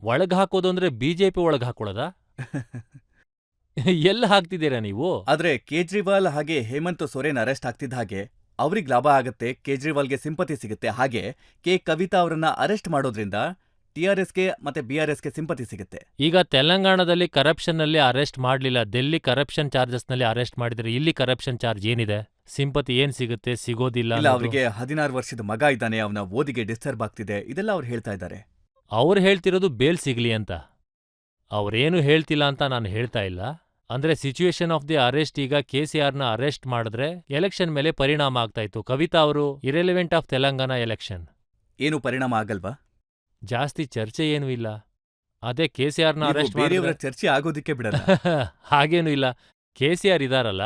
ಒಳಗ್ ಹಾಕೋದು ಅಂದ್ರೆ ಬಿಜೆಪಿ ಒಳಗ್ ಹಾಕೊಳ್ಳೋದಾ? ಎಲ್ಲ ಹಾಕ್ತಿದ್ದೀರಾ ನೀವು? ಆದ್ರೆ ಕೇಜ್ರಿವಾಲ್ ಹಾಗೆ ಹೇಮಂತ್ ಸೊರೇನ್ ಅರೆಸ್ಟ್ ಆಗ್ತಿದ್ದ ಹಾಗೆ ಅವ್ರಿಗೆ ಲಾಭ ಆಗತ್ತೆ, ಕೇಜ್ರಿವಾಲ್ಗೆ ಸಿಂಪತಿ ಸಿಗುತ್ತೆ. ಹಾಗೆ ಕವಿತಾ ಅವರನ್ನ ಅರೆಸ್ಟ್ ಮಾಡೋದ್ರಿಂದ ಟಿಆರ್ಎಸ್ಗೆ ಮತ್ತೆ ಬಿಆರ್ಎಸ್ಗೆ ಸಿಂಪತಿ ಸಿಗುತ್ತೆ. ಈಗ ತೆಲಂಗಾಣದಲ್ಲಿ ಕರಪ್ಷನ್ನಲ್ಲಿ ಅರೆಸ್ಟ್ ಮಾಡ್ಲಿಲ್ಲ, ಡೆಲ್ಲಿ ಕರಪ್ಷನ್ ಚಾರ್ಜಸ್ನಲ್ಲಿ ಅರೆಸ್ಟ್ ಮಾಡಿದ್ರೆ ಇಲ್ಲಿ ಕರಪ್ಷನ್ ಚಾರ್ಜ್ ಏನಿದೆ? ಸಿಂಪತಿ ಏನ್ ಸಿಗುತ್ತೆ? ಸಿಗೋದಿಲ್ಲ. ಇಲ್ಲ, ಅವರಿಗೆ 16 ವರ್ಷದ ಮಗ ಇದ್ದಾನೆ, ಅವನ ಓದಿಗೆ ಡಿಸ್ಟರ್ಬ್ ಆಗ್ತಿದೆ, ಇದೆಲ್ಲ ಅವ್ರು ಹೇಳ್ತಾ ಇದ್ದಾರೆ. ಅವ್ರು ಹೇಳ್ತಿರೋದು ಬೇಲ್ ಸಿಗ್ಲಿ ಅಂತ. ಅವ್ರೇನು ಹೇಳ್ತಿಲ್ಲ ಅಂತ ನಾನು ಹೇಳ್ತಾ ಇಲ್ಲ. ಅಂದ್ರೆ ಸಿಚುಯೇಷನ್ ಆಫ್ ದಿ ಅರೆಸ್ಟ್, ಈಗ KCRನ ಅರೆಸ್ಟ್ ಮಾಡಿದ್ರೆ ಎಲೆಕ್ಷನ್ ಮೇಲೆ ಪರಿಣಾಮ ಆಗ್ತಾ ಇತ್ತು. ಕವಿತಾ ಅವರು ಇರೆಲಿವೆಂಟ್ ಆಫ್ ತೆಲಂಗಾಣ ಎಲೆಕ್ಷನ್. ಏನು ಪರಿಣಾಮ ಆಗಲ್ವಾ? ಜಾಸ್ತಿ ಚರ್ಚೆ ಏನೂ ಇಲ್ಲ. ಅದೇ KCRನ ನೀವು ಅರೆಸ್ಟ್ ಬೇರೆಯವರ ಮಾಡಿದ್ರೆ ಚರ್ಚೆ ಆಗೋದಿಕ್ಕೆ ಬಿಡಲ್ಲ. ಹಾಗೇನೂ ಇಲ್ಲ. KCR ಇದಾರಲ್ಲ,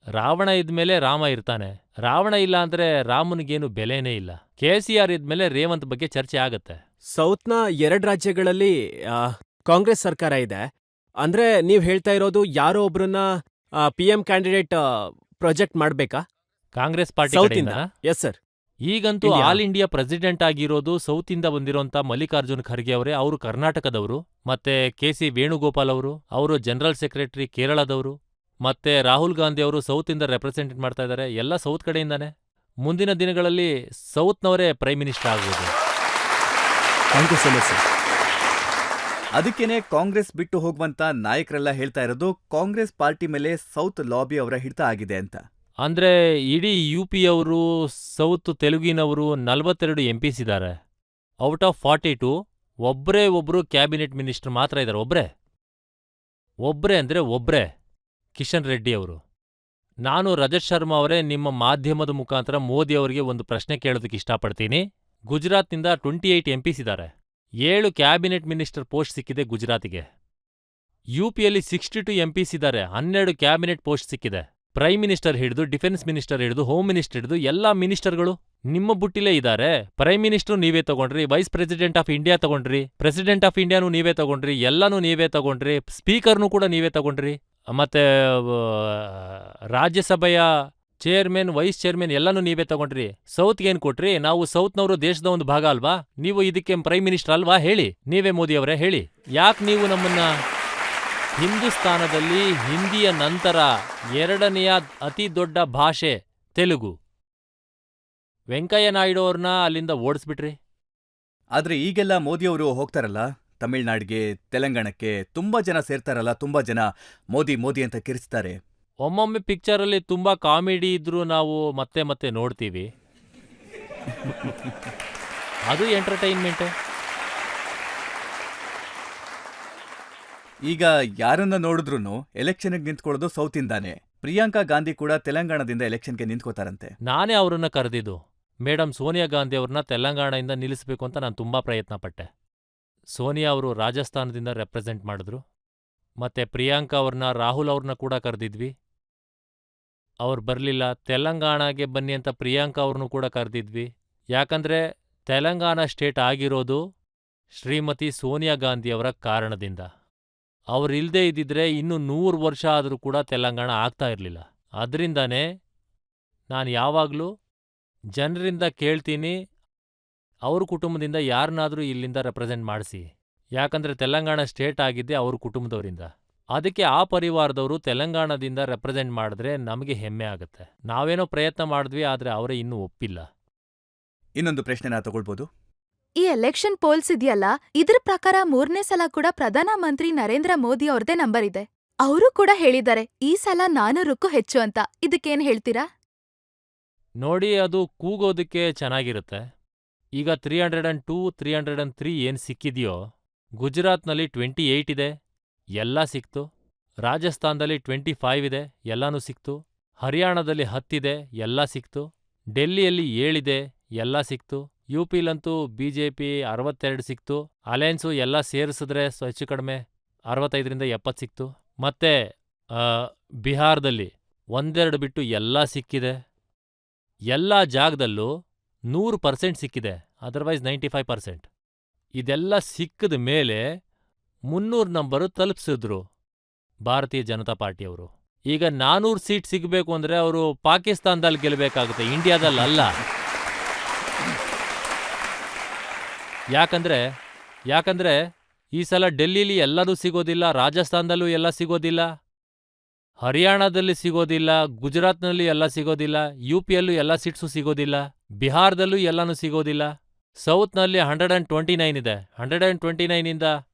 ರಾವಣ ಇದ್ಮೇಲೆ ರಾಮ ಇರ್ತಾನೆ. ರಾವಣ ಇಲ್ಲ ಅಂದ್ರೆ ರಾಮನಿಗೇನು ಬೆಲೆನೇ ಇಲ್ಲ. KCR ಇದ್ಮೇಲೆ ರೇವಂತ್ ಬಗ್ಗೆ ಚರ್ಚೆ ಆಗತ್ತೆ. ಸೌತ್ನ 2 ರಾಜ್ಯಗಳಲ್ಲಿ ಕಾಂಗ್ರೆಸ್ ಸರ್ಕಾರ ಇದೆ. ಅಂದ್ರೆ ನೀವ್ ಹೇಳ್ತಾ ಇರೋದು ಯಾರೋ ಒಬ್ರನ್ನ PM ಕ್ಯಾಂಡಿಡೇಟ್ ಪ್ರೊಜೆಕ್ಟ್ ಮಾಡ್ಬೇಕಾ? ಕಾಂಗ್ರೆಸ್ ಪಾರ್ಟಿ ಸೌತಿಂದ? ಕಡೆಯಿಂದನಾ? Yes sir. ಈಗಂತೂ ಇಂಡಿಯಾ. ಆಲ್ ಇಂಡಿಯಾ ಪ್ರೆಸಿಡೆಂಟ್ ಆಗಿರೋದು ಸೌತಿಂದ ಬಂದಿರೋಂಥ ಮಲ್ಲಿಕಾರ್ಜುನ್ ಖರ್ಗೆ ಅವರೇ. ಅವರು ಕರ್ನಾಟಕದವರು. ಮತ್ತೆ KC ವೇಣುಗೋಪಾಲ್ ಅವರು ಜನರಲ್ ಸೆಕ್ರೆಟರಿ ಕೇರಳದವರು. ಮತ್ತೆ ರಾಹುಲ್ ಗಾಂಧಿ ಅವರು ಸೌತಿಂದ ರೆಪ್ರೆಸೆಂಟೇಟ್ ಮಾಡ್ತಾ ಇದ್ದಾರೆ. ಎಲ್ಲ ಸೌತ್ ಕಡೆಯಿಂದಾನೆ. ಮುಂದಿನ ದಿನಗಳಲ್ಲಿ ಸೌತ್ನವರೇ ಪ್ರೈಮ್ ಮಿನಿಸ್ಟರ್ ಆಗ್ಬೋದು. Thank you so much sir. ಅದಕ್ಕೇನೆ ಕಾಂಗ್ರೆಸ್ ಬಿಟ್ಟು ಹೋಗುವಂತ ನಾಯಕರೆಲ್ಲ ಹೇಳ್ತಾ ಇರೋದು ಕಾಂಗ್ರೆಸ್ ಪಾರ್ಟಿ ಮೇಲೆ ಸೌತ್ ಲಾಬಿ ಅವರ ಹಿಡಿತ ಆಗಿದೆ ಅಂತ. ಅಂದ್ರೆ ಇಡೀ UP ಅವರು, ಸೌತ್ ತೆಲುಗಿನವರು 42 MPs ಇದ್ದಾರೆ. ಔಟ್ ಆಫ್ 42 ಒಬ್ರು ಕ್ಯಾಬಿನೆಟ್ ಮಿನಿಸ್ಟರ್ ಮಾತ್ರ ಇದ್ದಾರೆ. ಒಬ್ರೇ ಅಂದ್ರೆ ಒಬ್ರೇ, ಕಿಶನ್ ರೆಡ್ಡಿ ಅವರು. ನಾನು ರಜತ್ ಶರ್ಮಾ ಅವರೇ, ನಿಮ್ಮ ಮಾಧ್ಯಮದ ಮುಖಾಂತರ ಮೋದಿ ಅವರಿಗೆ ಒಂದು ಪ್ರಶ್ನೆ ಕೇಳೋದಕ್ಕೆ ಇಷ್ಟಪಡ್ತೀನಿ. ಗುಜರಾತ್ನಿಂದ 28 MPs ಇದ್ದಾರೆ. 7 ಕ್ಯಾಬಿನೆಟ್ ಮಿನಿಸ್ಟರ್ ಪೋಸ್ಟ್ ಸಿಕ್ಕಿದೆ ಗುಜರಾತಿಗೆ. UPಯಲ್ಲಿ 62 MPs ಇದ್ದಾರೆ. 12 ಕ್ಯಾಬಿನೆಟ್ ಪೋಸ್ಟ್ ಸಿಕ್ಕಿದೆ. ಪ್ರೈಮ್ ಮಿನಿಸ್ಟರ್ ಹಿಡಿದು, ಡಿಫೆನ್ಸ್ ಮಿನಿಸ್ಟರ್ ಹಿಡಿದು, ಹೋಮ್ ಮಿನಿಸ್ಟರ್ ಹಿಡಿದು ಎಲ್ಲಾ ಮಿನಿಸ್ಟರ್ಗಳು ನಿಮ್ಮ ಬುಟ್ಟಿಲೇ ಇದ್ದಾರೆ. ಪ್ರೈಮ್ ಮಿನಿಸ್ಟರ್ ನೀವೇ ತಗೊಂಡ್ರಿ, ವೈಸ್ ಪ್ರೆಸಿಡೆಂಟ್ ಆಫ್ ಇಂಡಿಯಾ ತಗೊಂಡ್ರಿ, ಪ್ರೆಸಿಡೆಂಟ್ ಆಫ್ ಇಂಡಿಯಾನು ನೀವೇ ತಗೊಂಡ್ರಿ, ಎಲ್ಲಾನು ನೀವೇ ತಗೊಂಡ್ರಿ, ಸ್ಪೀಕರ್ನು ಕೂಡ ನೀವೇ ತಗೊಂಡ್ರಿ, ಮತ್ತೆ ರಾಜ್ಯಸಭೆಯ ಚೇರ್ಮನ್, ವೈಸ್ ಚೇರ್ಮನ್ ಎಲ್ಲಾನು ನೀವೇ ತಗೊಂಡ್ರಿ. ಸೌತ್ಗೇನ್ ಕೊಟ್ರಿ? ನಾವು ಸೌತ್ನವರು ದೇಶದ ಒಂದು ಭಾಗ ಅಲ್ವಾ? ನೀವು ಇದಕ್ಕೆ ಪ್ರೈಮ್ ಮಿನಿಸ್ಟರ್ ಅಲ್ವಾ? ಹೇಳಿ, ನೀವೇ ಮೋದಿ ಅವರೇ ಹೇಳಿ. ಯಾಕೆ ನೀವು ನಮ್ಮನ್ನ ಹಿಂದೂಸ್ತಾನದಲ್ಲಿ ಹಿಂದಿಯ ನಂತರ 2ನೆಯ ಅತಿ ದೊಡ್ಡ ಭಾಷೆ ತೆಲುಗು, ವೆಂಕಯ್ಯ ನಾಯ್ಡು ಅವ್ರನ್ನ ಅಲ್ಲಿಂದ ಓಡಿಸ್ಬಿಟ್ರಿ? ಆದ್ರೆ ಈಗೆಲ್ಲ ಮೋದಿಯವರು ಹೋಗ್ತಾರಲ್ಲ ತಮಿಳ್ನಾಡಿಗೆ, ತೆಲಂಗಾಣಕ್ಕೆ, ತುಂಬಾ ಜನ ಸೇರ್ತಾರಲ್ಲ, ತುಂಬಾ ಜನ ಮೋದಿ ಮೋದಿ ಅಂತ ಕಿರಿಸ್ತಾರೆ. ಒಮ್ಮೊಮ್ಮೆ ಪಿಕ್ಚರಲ್ಲಿ ತುಂಬಾ ಕಾಮಿಡಿ ಇದ್ರೂ ನಾವು ಮತ್ತೆ ಮತ್ತೆ ನೋಡ್ತೀವಿ. ಅದು ಎಂಟರ್ಟೈನ್ಮೆಂಟೇ. ಈಗ ಯಾರನ್ನ ನೋಡಿದ್ರು ಎಲೆಕ್ಷನ್ಗೆ ನಿಂತ್ಕೊಳ್ಳೋದು ಸೌತಿಂದಾನೆ. ಪ್ರಿಯಾಂಕಾ ಗಾಂಧಿ ಕೂಡ ತೆಲಂಗಾಣದಿಂದ ಎಲೆಕ್ಷನ್ಗೆ ನಿಂತ್ಕೋತಾರಂತೆ. ನಾನೇ ಅವ್ರನ್ನ ಕರೆದಿದ್ದು. ಮೇಡಮ್ ಸೋನಿಯಾ ಗಾಂಧಿ ಅವ್ರನ್ನ ತೆಲಂಗಾಣದಿಂದ ನಿಲ್ಲಿಸ್ಬೇಕು ಅಂತ ನಾನು ತುಂಬಾ ಪ್ರಯತ್ನ ಪಟ್ಟೆ. ಸೋನಿಯಾ ಅವರು ರಾಜಸ್ಥಾನದಿಂದ ರೆಪ್ರೆಸೆಂಟ್ ಮಾಡಿದ್ರು. ಮತ್ತೆ ಪ್ರಿಯಾಂಕಾ ಅವ್ರನ್ನ, ರಾಹುಲ್ ಅವ್ರನ್ನ ಕೂಡ ಕರೆದಿದ್ವಿ. ಅವ್ರು ಬರಲಿಲ್ಲ. ತೆಲಂಗಾಣಗೆ ಬನ್ನಿ ಅಂತ ಪ್ರಿಯಾಂಕಾ ಅವ್ರನ್ನೂ ಕೂಡ ಕರೆದಿದ್ವಿ. ಯಾಕಂದ್ರೆ ತೆಲಂಗಾಣ ಸ್ಟೇಟ್ ಆಗಿರೋದು ಶ್ರೀಮತಿ ಸೋನಿಯಾ ಗಾಂಧಿಯವರ ಕಾರಣದಿಂದ. ಅವರಿಲ್ದೇ ಇದ್ದಿದ್ರೆ ಇನ್ನು 100 ವರ್ಷ ಆದರೂ ಕೂಡ ತೆಲಂಗಾಣ ಆಗ್ತಾ ಇರಲಿಲ್ಲ. ಅದರಿಂದಾನೇ ನಾನು ಯಾವಾಗಲೂ ಜನರಿಂದ ಕೇಳ್ತೀನಿ, ಅವ್ರ ಕುಟುಂಬದಿಂದ ಯಾರನ್ನಾದರೂ ಇಲ್ಲಿಂದ ರೆಪ್ರೆಸೆಂಟ್ ಮಾಡಿಸಿ. ಯಾಕಂದ್ರೆ ತೆಲಂಗಾಣ ಸ್ಟೇಟ್ ಆಗಿದ್ದೆ ಅವ್ರ ಕುಟುಂಬದವರಿಂದ. ಅದಕ್ಕೆ ಆ ಪರಿವಾರದವರು ತೆಲಂಗಾಣದಿಂದ ರೆಪ್ರೆಸೆಂಟ್ ಮಾಡಿದ್ರೆ ನಮಗೆ ಹೆಮ್ಮೆ ಆಗುತ್ತೆ. ನಾವೇನೋ ಪ್ರಯತ್ನ ಮಾಡಿದ್ವಿ, ಆದ್ರೆ ಅವರೇ ಇನ್ನೂ ಒಪ್ಪಿಲ್ಲ. ಇನ್ನೊಂದು ಪ್ರಶ್ನೆನ ತಗೊಳ್ಬೋದು? ಈ ಎಲೆಕ್ಷನ್ ಪೋಲ್ಸ್ ಇದೆಯಲ್ಲ, ಇದ್ರ ಪ್ರಕಾರ 3ನೇ ಸಲ ಕೂಡ ಪ್ರಧಾನಮಂತ್ರಿ ನರೇಂದ್ರ ಮೋದಿ ಅವ್ರದೇ ನಂಬರ್ ಇದೆ. ಅವರು ಕೂಡ ಹೇಳಿದ್ದಾರೆ ಈ ಸಲ 400ಕ್ಕೂ ಹೆಚ್ಚು ಅಂತ. ಇದಕ್ಕೇನ್ ಹೇಳ್ತೀರಾ? ನೋಡಿ, ಅದು ಕೂಗೋದಕ್ಕೆ ಚೆನ್ನಾಗಿರುತ್ತೆ. ಈಗ 302, 303 ಏನ್ ಸಿಕ್ಕಿದೆಯೋ, ಗುಜರಾತ್ನಲ್ಲಿ 28 ಇದೆ, ಎಲ್ಲ ಸಿಕ್ತು. ರಾಜಸ್ಥಾನದಲ್ಲಿ 25 ಇದೆ, ಎಲ್ಲನೂ ಸಿಕ್ತು. ಹರಿಯಾಣದಲ್ಲಿ 10 ಇದೆ, ಎಲ್ಲ ಸಿಕ್ತು. ಡೆಲ್ಲಿಯಲ್ಲಿ 7 ಇದೆ, ಎಲ್ಲ ಸಿಕ್ತು. UPಲಂತೂ BJP 62 ಸಿಕ್ತು. ಅಲಯನ್ಸು ಎಲ್ಲ ಸೇರಿಸಿದ್ರೆ ಹೆಚ್ಚು ಕಡಿಮೆ 65ರಿಂದ 70 ಸಿಕ್ತು. ಮತ್ತೆ ಬಿಹಾರದಲ್ಲಿ 1-2 ಬಿಟ್ಟು ಎಲ್ಲ ಸಿಕ್ಕಿದೆ. ಎಲ್ಲ ಜಾಗದಲ್ಲೂ 100% ಸಿಕ್ಕಿದೆ, ಅದರ್ವೈಸ್ 95%. ಇದೆಲ್ಲ ಸಿಕ್ಕಿದ ಮೇಲೆ 300 ನಂಬರು ತಲುಪಿಸಿದ್ರು ಭಾರತೀಯ ಜನತಾ ಪಾರ್ಟಿಯವರು. ಈಗ 400 ಸೀಟ್ ಸಿಗಬೇಕು ಅಂದ್ರೆ ಅವರು ಪಾಕಿಸ್ತಾನದಲ್ಲಿ ಗೆಲ್ಲಬೇಕಾಗುತ್ತೆ, ಇಂಡಿಯಾದಲ್ಲ. ಯಾಕಂದ್ರೆ ಈ ಸಲ ಡೆಲ್ಲಿಲಿ ಎಲ್ಲರೂ ಸಿಗೋದಿಲ್ಲ, ರಾಜಸ್ಥಾನದಲ್ಲೂ ಎಲ್ಲ ಸಿಗೋದಿಲ್ಲ, ಹರಿಯಾಣದಲ್ಲಿ ಸಿಗೋದಿಲ್ಲ, ಗುಜರಾತ್ನಲ್ಲಿ ಎಲ್ಲ ಸಿಗೋದಿಲ್ಲ, UPಯಲ್ಲೂ ಎಲ್ಲ ಸೀಟ್ಸು ಸಿಗೋದಿಲ್ಲ, ಬಿಹಾರದಲ್ಲೂ ಎಲ್ಲನೂ ಸಿಗೋದಿಲ್ಲ. ಸೌತ್ನಲ್ಲಿ 129 ಇದೆ. 129ಇಂದ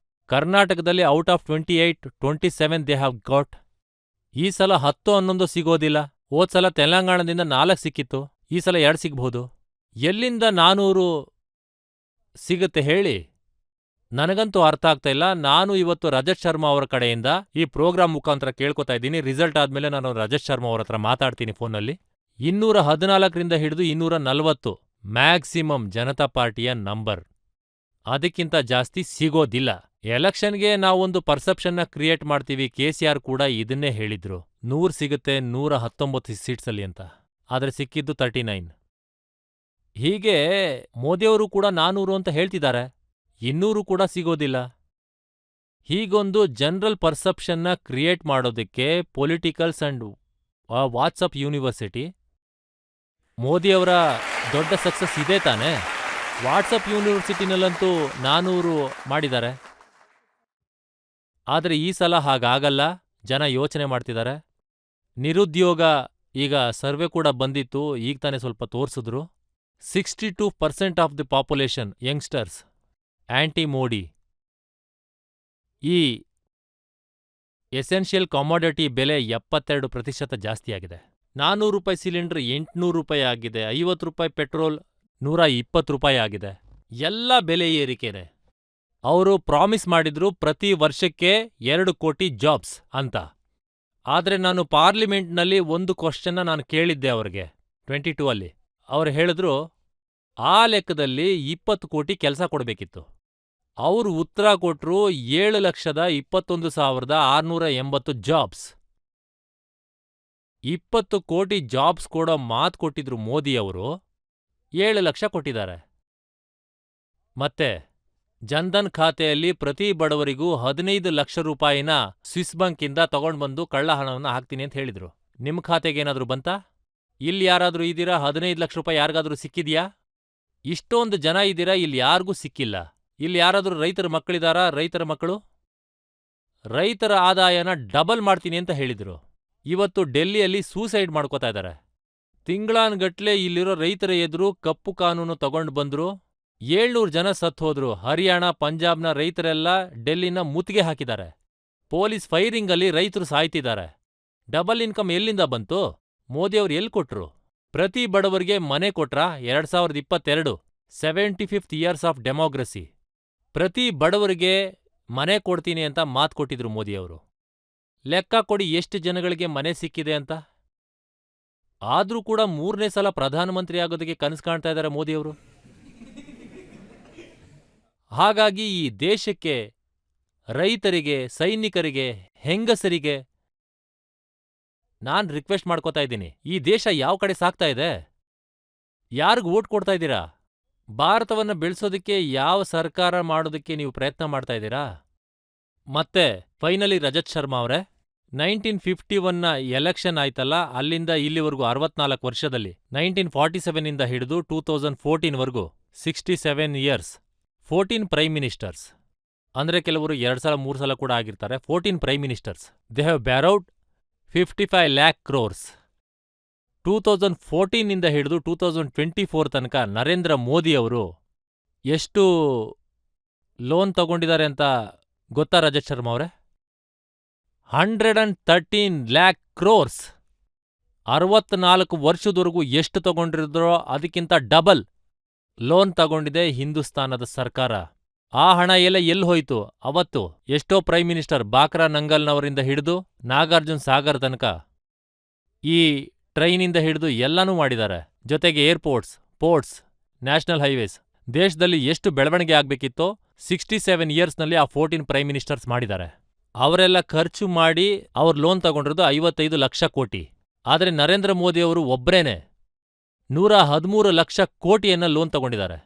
ಕರ್ನಾಟಕದಲ್ಲಿ out of 28, 27 they have got. ಈ ಸಲ 10-11 ಸಿಗೋದಿಲ್ಲ. ಹೋದ್ಸಲ ತೆಲಂಗಾಣದಿಂದ 4 ಸಿಕ್ಕಿತ್ತು, ಈ ಸಲ 2 ಸಿಗ್ಬಹುದು. ಎಲ್ಲಿಂದ 400 ಸಿಗುತ್ತೆ ಹೇಳಿ? ನನಗಂತೂ ಅರ್ಥ ಆಗ್ತಾ ಇಲ್ಲ. ನಾನು ಇವತ್ತು ರಜತ್ ಶರ್ಮಾ ಅವರ ಕಡೆಯಿಂದ ಈ ಪ್ರೋಗ್ರಾಂ ಮುಖಾಂತರ ಕೇಳ್ಕೊತಾ ಇದ್ದೀನಿ. ರಿಸಲ್ಟ್ ಆದ್ಮೇಲೆ ನಾನು ರಜತ್ ಶರ್ಮಾ ಅವ್ರ ಹತ್ರ ಮಾತಾಡ್ತೀನಿ ಫೋನಲ್ಲಿ. 214ರಿಂದ ಹಿಡಿದು 240 ಮ್ಯಾಕ್ಸಿಮಮ್ ಜನತಾ ಪಾರ್ಟಿಯ ನಂಬರ್. ಅದಕ್ಕಿಂತ ಜಾಸ್ತಿ ಸಿಗೋದಿಲ್ಲ. ಎಲೆಕ್ಷನ್ಗೆ ನಾವೊಂದು ಪರ್ಸೆಪ್ಷನ್ನ ಕ್ರಿಯೇಟ್ ಮಾಡ್ತೀವಿ. KCR ಕೂಡ ಇದನ್ನೇ ಹೇಳಿದ್ರು, 100 ಸಿಗುತ್ತೆ 119 ಸೀಟ್ಸಲ್ಲಿ ಅಂತ. ಆದ್ರೆ ಸಿಕ್ಕಿದ್ದು 39. ಹೀಗೆ ಮೋದಿಯವರು ಕೂಡ 400 ಅಂತ ಹೇಳ್ತಿದ್ದಾರೆ, 200 ಕೂಡ ಸಿಗೋದಿಲ್ಲ. ಹೀಗೊಂದು ಜನರಲ್ ಪರ್ಸೆಪ್ಷನ್ನ ಕ್ರಿಯೇಟ್ ಮಾಡೋದಕ್ಕೆ ಪೊಲಿಟಿಕಲ್ಸ್ ಅಂಡ್ ವಾಟ್ಸಪ್ ಯೂನಿವರ್ಸಿಟಿ ಮೋದಿಯವರ ದೊಡ್ಡ ಸಕ್ಸಸ್ ಇದೆ ತಾನೆ. ವಾಟ್ಸಪ್ ಯೂನಿವರ್ಸಿಟಿನಲ್ಲಂತೂ 400 ಮಾಡಿದ್ದಾರೆ. ಆದರೆ ಈ ಸಲ ಹಾಗಾಗಲ್ಲ. ಜನ ಯೋಚನೆ ಮಾಡ್ತಿದ್ದಾರೆ. ನಿರುದ್ಯೋಗ ಈಗ ಸರ್ವೆ ಕೂಡ ಬಂದಿತ್ತು, ಈಗ ತಾನೇ ಸ್ವಲ್ಪ ತೋರಿಸಿದ್ರು. 62% of the population youngsters anti Modi. ಈ ಎಸೆನ್ಷಿಯಲ್ ಕಾಮೋಡಿಟಿ ಬೆಲೆ 72% ಜಾಸ್ತಿಯಾಗಿದೆ. 400 ರೂಪಾಯಿ ಸಿಲಿಂಡರ್ 800 ರೂಪಾಯಿ ಆಗಿದೆ. 50 ರೂಪಾಯಿ ಪೆಟ್ರೋಲ್ 120 ರೂಪಾಯಿ ಆಗಿದೆ. ಎಲ್ಲ ಬೆಲೆ ಏರಿಕೆನೆ. ಅವರು ಪ್ರಾಮಿಸ್ ಮಾಡಿದ್ರು ಪ್ರತಿ ವರ್ಷಕ್ಕೆ 2 ಕೋಟಿ ಜಾಬ್ಸ್ ಅಂತ. ಆದ್ರೆ ನಾನು ಪಾರ್ಲಿಮೆಂಟ್ನಲ್ಲಿ ಒಂದು ಕ್ವಶ್ಚನ್ನ ನಾನು ಕೇಳಿದ್ದೆ ಅವ್ರಿಗೆ 22 ಅಲ್ಲಿ. ಅವ್ರು ಹೇಳಿದ್ರು ಆ ಲೆಕ್ಕದಲ್ಲಿ 20 ಕೋಟಿ ಕೆಲಸ ಕೊಡಬೇಕಿತ್ತು. ಅವರು ಉತ್ತರ ಕೊಟ್ರು 7,21,680 ಜಾಬ್ಸ್. 20 ಕೋಟಿ ಜಾಬ್ಸ್ ಕೊಡೋ ಮಾತು ಕೊಟ್ಟಿದ್ರು ಮೋದಿಯವರು, 7 ಲಕ್ಷ ಕೊಟ್ಟಿದ್ದಾರೆ. ಮತ್ತೆ ಜನ್ಧನ್ ಖಾತೆಯಲ್ಲಿ ಪ್ರತಿ ಬಡವರಿಗೂ 15 ಲಕ್ಷ ರೂಪಾಯಿನ ಸ್ವಿಸ್ ಬ್ಯಾಂಕಿಂದ ತಗೊಂಡ್ಬಂದು ಕಳ್ಳ ಹಣವನ್ನು ಹಾಕ್ತೀನಿ ಅಂತ ಹೇಳಿದ್ರು. ನಿಮ್ ಖಾತೆಗೇನಾದ್ರೂ ಬಂತಾ? ಇಲ್ಲಿ ಯಾರಾದ್ರೂ ಇದ್ದೀರಾ? 15 ಲಕ್ಷ ರೂಪಾಯಿ ಯಾರಿಗಾದ್ರೂ ಸಿಕ್ಕಿದ್ಯಾ? ಇಷ್ಟೊಂದು ಜನ ಇದ್ದೀರಾ, ಇಲ್ಲಿ ಯಾರಿಗೂ ಸಿಕ್ಕಿಲ್ಲ. ಇಲ್ಲಿ ಯಾರಾದ್ರೂ ರೈತರ ಮಕ್ಕಳಿದಾರಾ? ರೈತರ ಮಕ್ಕಳು ರೈತರ ಆದಾಯನ ಡಬಲ್ ಮಾಡ್ತೀನಿ ಅಂತ ಹೇಳಿದ್ರು. ಇವತ್ತು ಡೆಲ್ಲಿಯಲ್ಲಿ ಸೂಸೈಡ್ ಮಾಡ್ಕೋತಾ ಇದ್ದಾರೆ. ತಿಂಗಳಾನ್ಗಟ್ಲೆ ಇಲ್ಲಿರೋ ರೈತರ ಎದುರು ಕಪ್ಪು ಕಾನೂನು ತಗೊಂಡು ಬಂದ್ರು. 700 ಜನ ಸತ್ ಹೋದ್ರು. ಹರಿಯಾಣ, ಪಂಜಾಬ್ನ ರೈತರೆಲ್ಲ ಡೆಲ್ಲಿನ ಮುತ್ತಿಗೆ ಹಾಕಿದ್ದಾರೆ. ಪೊಲೀಸ್ ಫೈರಿಂಗಲ್ಲಿ ರೈತರು ಸಾಯ್ತಿದ್ದಾರೆ. ಡಬಲ್ ಇನ್ಕಮ್ ಎಲ್ಲಿಂದ ಬಂತು? ಮೋದಿಯವ್ರು ಎಲ್ಲಿ ಕೊಟ್ರು? ಪ್ರತಿ ಬಡವರಿಗೆ ಮನೆ ಕೊಟ್ರಾ? 2022 75th ಇಯರ್ಸ್ ಆಫ್ ಡೆಮೋಕ್ರಸಿ. ಪ್ರತಿ ಬಡವರಿಗೆ ಮನೆ ಕೊಡ್ತೀನಿ ಅಂತ ಮಾತು ಕೊಟ್ಟಿದ್ರು ಮೋದಿಯವರು. ಲೆಕ್ಕ ಕೊಡಿ ಎಷ್ಟು ಜನಗಳಿಗೆ ಮನೆ ಸಿಕ್ಕಿದೆ ಅಂತ. ಆದ್ರೂ ಕೂಡ 3ನೇ ಸಲ ಪ್ರಧಾನಮಂತ್ರಿ ಆಗೋದಕ್ಕೆ ಕನಸು ಕಾಣ್ತಾ ಇದ್ದಾರೆ ಮೋದಿಯವರು. ಹಾಗಾಗಿ ಈ ದೇಶಕ್ಕೆ, ರೈತರಿಗೆ, ಸೈನಿಕರಿಗೆ, ಹೆಂಗಸರಿಗೆ ನಾನ್ ರಿಕ್ವೆಸ್ಟ್ ಮಾಡ್ಕೋತಾ ಇದ್ದೀನಿ, ಈ ದೇಶ ಯಾವ ಕಡೆ ಸಾಗ್ತಾ ಇದೆ? ಯಾರಿಗ್ ವೋಟ್ ಕೊಡ್ತಾ ಇದ್ದೀರಾ? ಭಾರತವನ್ನ ಬೆಳೆಸೋದಕ್ಕೆ ಯಾವ ಸರ್ಕಾರ ಮಾಡೋದಕ್ಕೆ ನೀವು ಪ್ರಯತ್ನ ಮಾಡ್ತಾ ಇದ್ದೀರಾ? ಮತ್ತೆ ಫೈನಲಿ ರಜತ್ ಶರ್ಮಾ ಅವರೇ, 1951ನ ಎಲೆಕ್ಷನ್ ಆಯ್ತಲ್ಲ, ಅಲ್ಲಿಂದ ಇಲ್ಲಿವರೆಗೂ 64 ವರ್ಷದಲ್ಲಿ 1947ಇಂದ ಹಿಡಿದು 2014ವರೆಗೂ 67 ಇಯರ್ಸ್ 14 ಪ್ರೈಮ್ ಮಿನಿಸ್ಟರ್ಸ್. ಅಂದ್ರೆ ಕೆಲವರು 2 ಸಲ 3 ಸಲ ಕೂಡ ಆಗಿರ್ತಾರೆ. 14 prime ministers. They have borrowed 55 lakh crores. 2014ನಿಂದ ಹಿಡಿದು 2024 ತನಕ ನರೇಂದ್ರ ಮೋದಿಯವರು ಎಷ್ಟು ಲೋನ್ ತಗೊಂಡಿದ್ದಾರೆ ಅಂತ ಗೊತ್ತಾ ರಜತ್ ಶರ್ಮಾ ಅವರೇ? 113 lakh crores. 64 ವರ್ಷದವರೆಗೂ ಎಷ್ಟು ತಗೊಂಡಿರಿದ್ರೋ ಅದಕ್ಕಿಂತ ಡಬಲ್ ಲೋನ್ ತಗೊಂಡಿದೆ ಹಿಂದೂಸ್ತಾನದ ಸರ್ಕಾರ. ಆ ಹಣ ಎಲ್ಲ ಎಲ್ಲಿ ಹೋಯ್ತು? ಅವತ್ತು ಎಷ್ಟೋ ಪ್ರೈಮ್ ಮಿನಿಸ್ಟರ್ ಬಾಕ್ರಾ ನಂಗಲ್ನವರಿಂದ ಹಿಡಿದು ನಾಗಾರ್ಜುನ್ ಸಾಗರ್ ತನಕ ಈ ಟ್ರೈನಿಂದ ಹಿಡಿದು ಎಲ್ಲನೂ ಮಾಡಿದ್ದಾರೆ. ಜೊತೆಗೆ ಏರ್ಪೋರ್ಟ್ಸ್, ಪೋರ್ಟ್ಸ್, ನ್ಯಾಷನಲ್ ಹೈವೇಸ್. ದೇಶದಲ್ಲಿ ಎಷ್ಟು ಬೆಳವಣಿಗೆ ಆಗ್ಬೇಕಿತ್ತೋ 67 ಇಯರ್ಸ್ನಲ್ಲಿ ಆ 14 ಪ್ರೈಮ್ ಮಿನಿಸ್ಟರ್ಸ್ ಮಾಡಿದ್ದಾರೆ. ಅವರೆಲ್ಲ ಖರ್ಚು ಮಾಡಿ ಅವ್ರ ಲೋನ್ ತಗೊಂಡಿರೋದು 55 ಲಕ್ಷ ಕೋಟಿ. ಆದರೆ ನರೇಂದ್ರ ಮೋದಿಯವರು ಒಬ್ರೇನೆ 113 ಲಕ್ಷ ಕೋಟಿಯನ್ನ ಲೋನ್ ತಗೊಂಡಿದ್ದಾರೆ.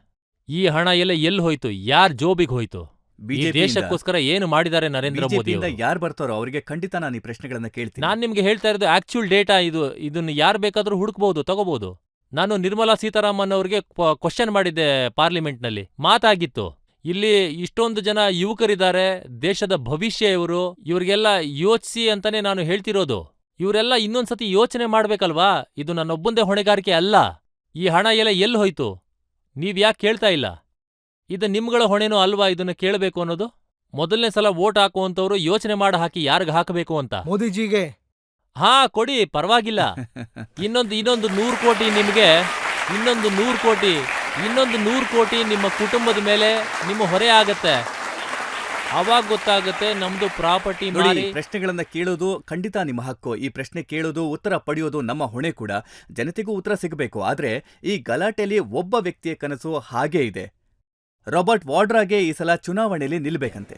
ಈ ಹಣ ಎಲ್ಲ ಎಲ್ಲಿ ಹೋಯ್ತು? ಯಾರ್ ಜೋಬಿಗೆ ಹೋಯ್ತು? ಈ ಬಿಜೆಪಿ ದೇಶಕ್ಕೋಸ್ಕರ ಏನು ಮಾಡಿದ್ದಾರೆ ನರೇಂದ್ರ ಮೋದಿ ಬಿಜೆಪಿಯಿಂದ ಅವರು? ಯಾರು ಬರ್ತಾರೋ ಅವರಿಗೆ ಖಂಡಿತ ನಾನು ಈ ಪ್ರಶ್ನೆಗಳನ್ನ ಕೇಳ್ತೀನಿ. ನಾನ್ ನಿಮ್ಗೆ ಹೇಳ್ತಾ ಇರೋದು ಆಕ್ಚುಲ್ ಡೇಟಾ ಇದು. ಇದನ್ನ ಯಾರು ಬೇಕಾದ್ರೂ ಹುಡುಕ್ಬಹುದು, ತಗೋಬಹುದು. ನಾನು ನಿರ್ಮಲಾ ಸೀತಾರಾಮನ್ ಅವ್ರಿಗೆ ಕ್ವಶನ್ ಮಾಡಿದ್ದೆ ಪಾರ್ಲಿಮೆಂಟ್ನಲ್ಲಿ, ಮಾತಾಗಿತ್ತು. ಇಲ್ಲಿ ಇಷ್ಟೊಂದು ಜನ ಯುವಕರಿದ್ದಾರೆ, ದೇಶದ ಭವಿಷ್ಯ ಇವರು, ಇವ್ರಿಗೆಲ್ಲ ಯೋಚಿಸಿ ಅಂತಾನೆ ನಾನು ಹೇಳ್ತಿರೋದು. ಇವರೆಲ್ಲ ಇನ್ನೊಂದ್ಸತಿ ಯೋಚನೆ ಮಾಡ್ಬೇಕಲ್ವಾ? ಇದು ನನ್ನೊಬ್ಬಂದೇ ಹೊಣೆಗಾರಿಕೆ ಅಲ್ಲ. ಈ ಹಣ ಎಲ್ಲ ಎಲ್ಲಿ ಹೋಯ್ತು? ನೀವ್ ಯಾಕೆ ಕೇಳ್ತಾ ಇಲ್ಲ? ಇದು ನಿಮ್ಗಳ ಹೊಣೆನೂ ಅಲ್ವಾ ಇದನ್ನ ಕೇಳಬೇಕು ಅನ್ನೋದು? ಮೊದಲನೇ ಸಲ ವೋಟ್ ಹಾಕುವಂತವ್ರು ಯೋಚನೆ ಮಾಡಿ ಹಾಕಿ ಯಾರಿಗ್ ಹಾಕಬೇಕು ಅಂತ. ಮೋದಿಜಿಗೆ ಹಾ, ಕೊಡಿ, ಪರವಾಗಿಲ್ಲ. ಇನ್ನೊಂದು 100 ಕೋಟಿ ನಿಮ್ಗೆ, ಇನ್ನೊಂದು 100 ಕೋಟಿ ನಿಮ್ಮ ಕುಟುಂಬದ ಮೇಲೆ ನಿಮ್ಮ ಹೊರೆ ಆಗತ್ತೆ. ಅವಾಗ ಗೊತ್ತಾಗತ್ತೆ ನಮ್ದು ಪ್ರಾಪರ್ಟಿ ನೋಡಿ, ಮಾರಿ. ಪ್ರಶ್ನೆಗಳನ್ನ ಕೇಳೋದು ಖಂಡಿತ ನಿಮ್ಮ ಹಕ್ಕು. ಈ ಪ್ರಶ್ನೆ ಕೇಳೋದು, ಉತ್ತರ ಪಡೆಯೋದು ನಮ್ಮ ಹೊಣೆ ಕೂಡ. ಜನತೆಗೂ ಉತ್ತರ ಸಿಗಬೇಕು. ಆದ್ರೆ ಈ ಗಲಾಟೆಯಲ್ಲಿ ಒಬ್ಬ ವ್ಯಕ್ತಿಯ ಕನಸು ಹಾಗೇ ಇದೆ. ರಾಬರ್ಟ್ ವಾಡ್ರಾಗೆ ಈ ಸಲ ಚುನಾವಣೆಯಲ್ಲಿ ನಿಲ್ಬೇಕಂತೆ.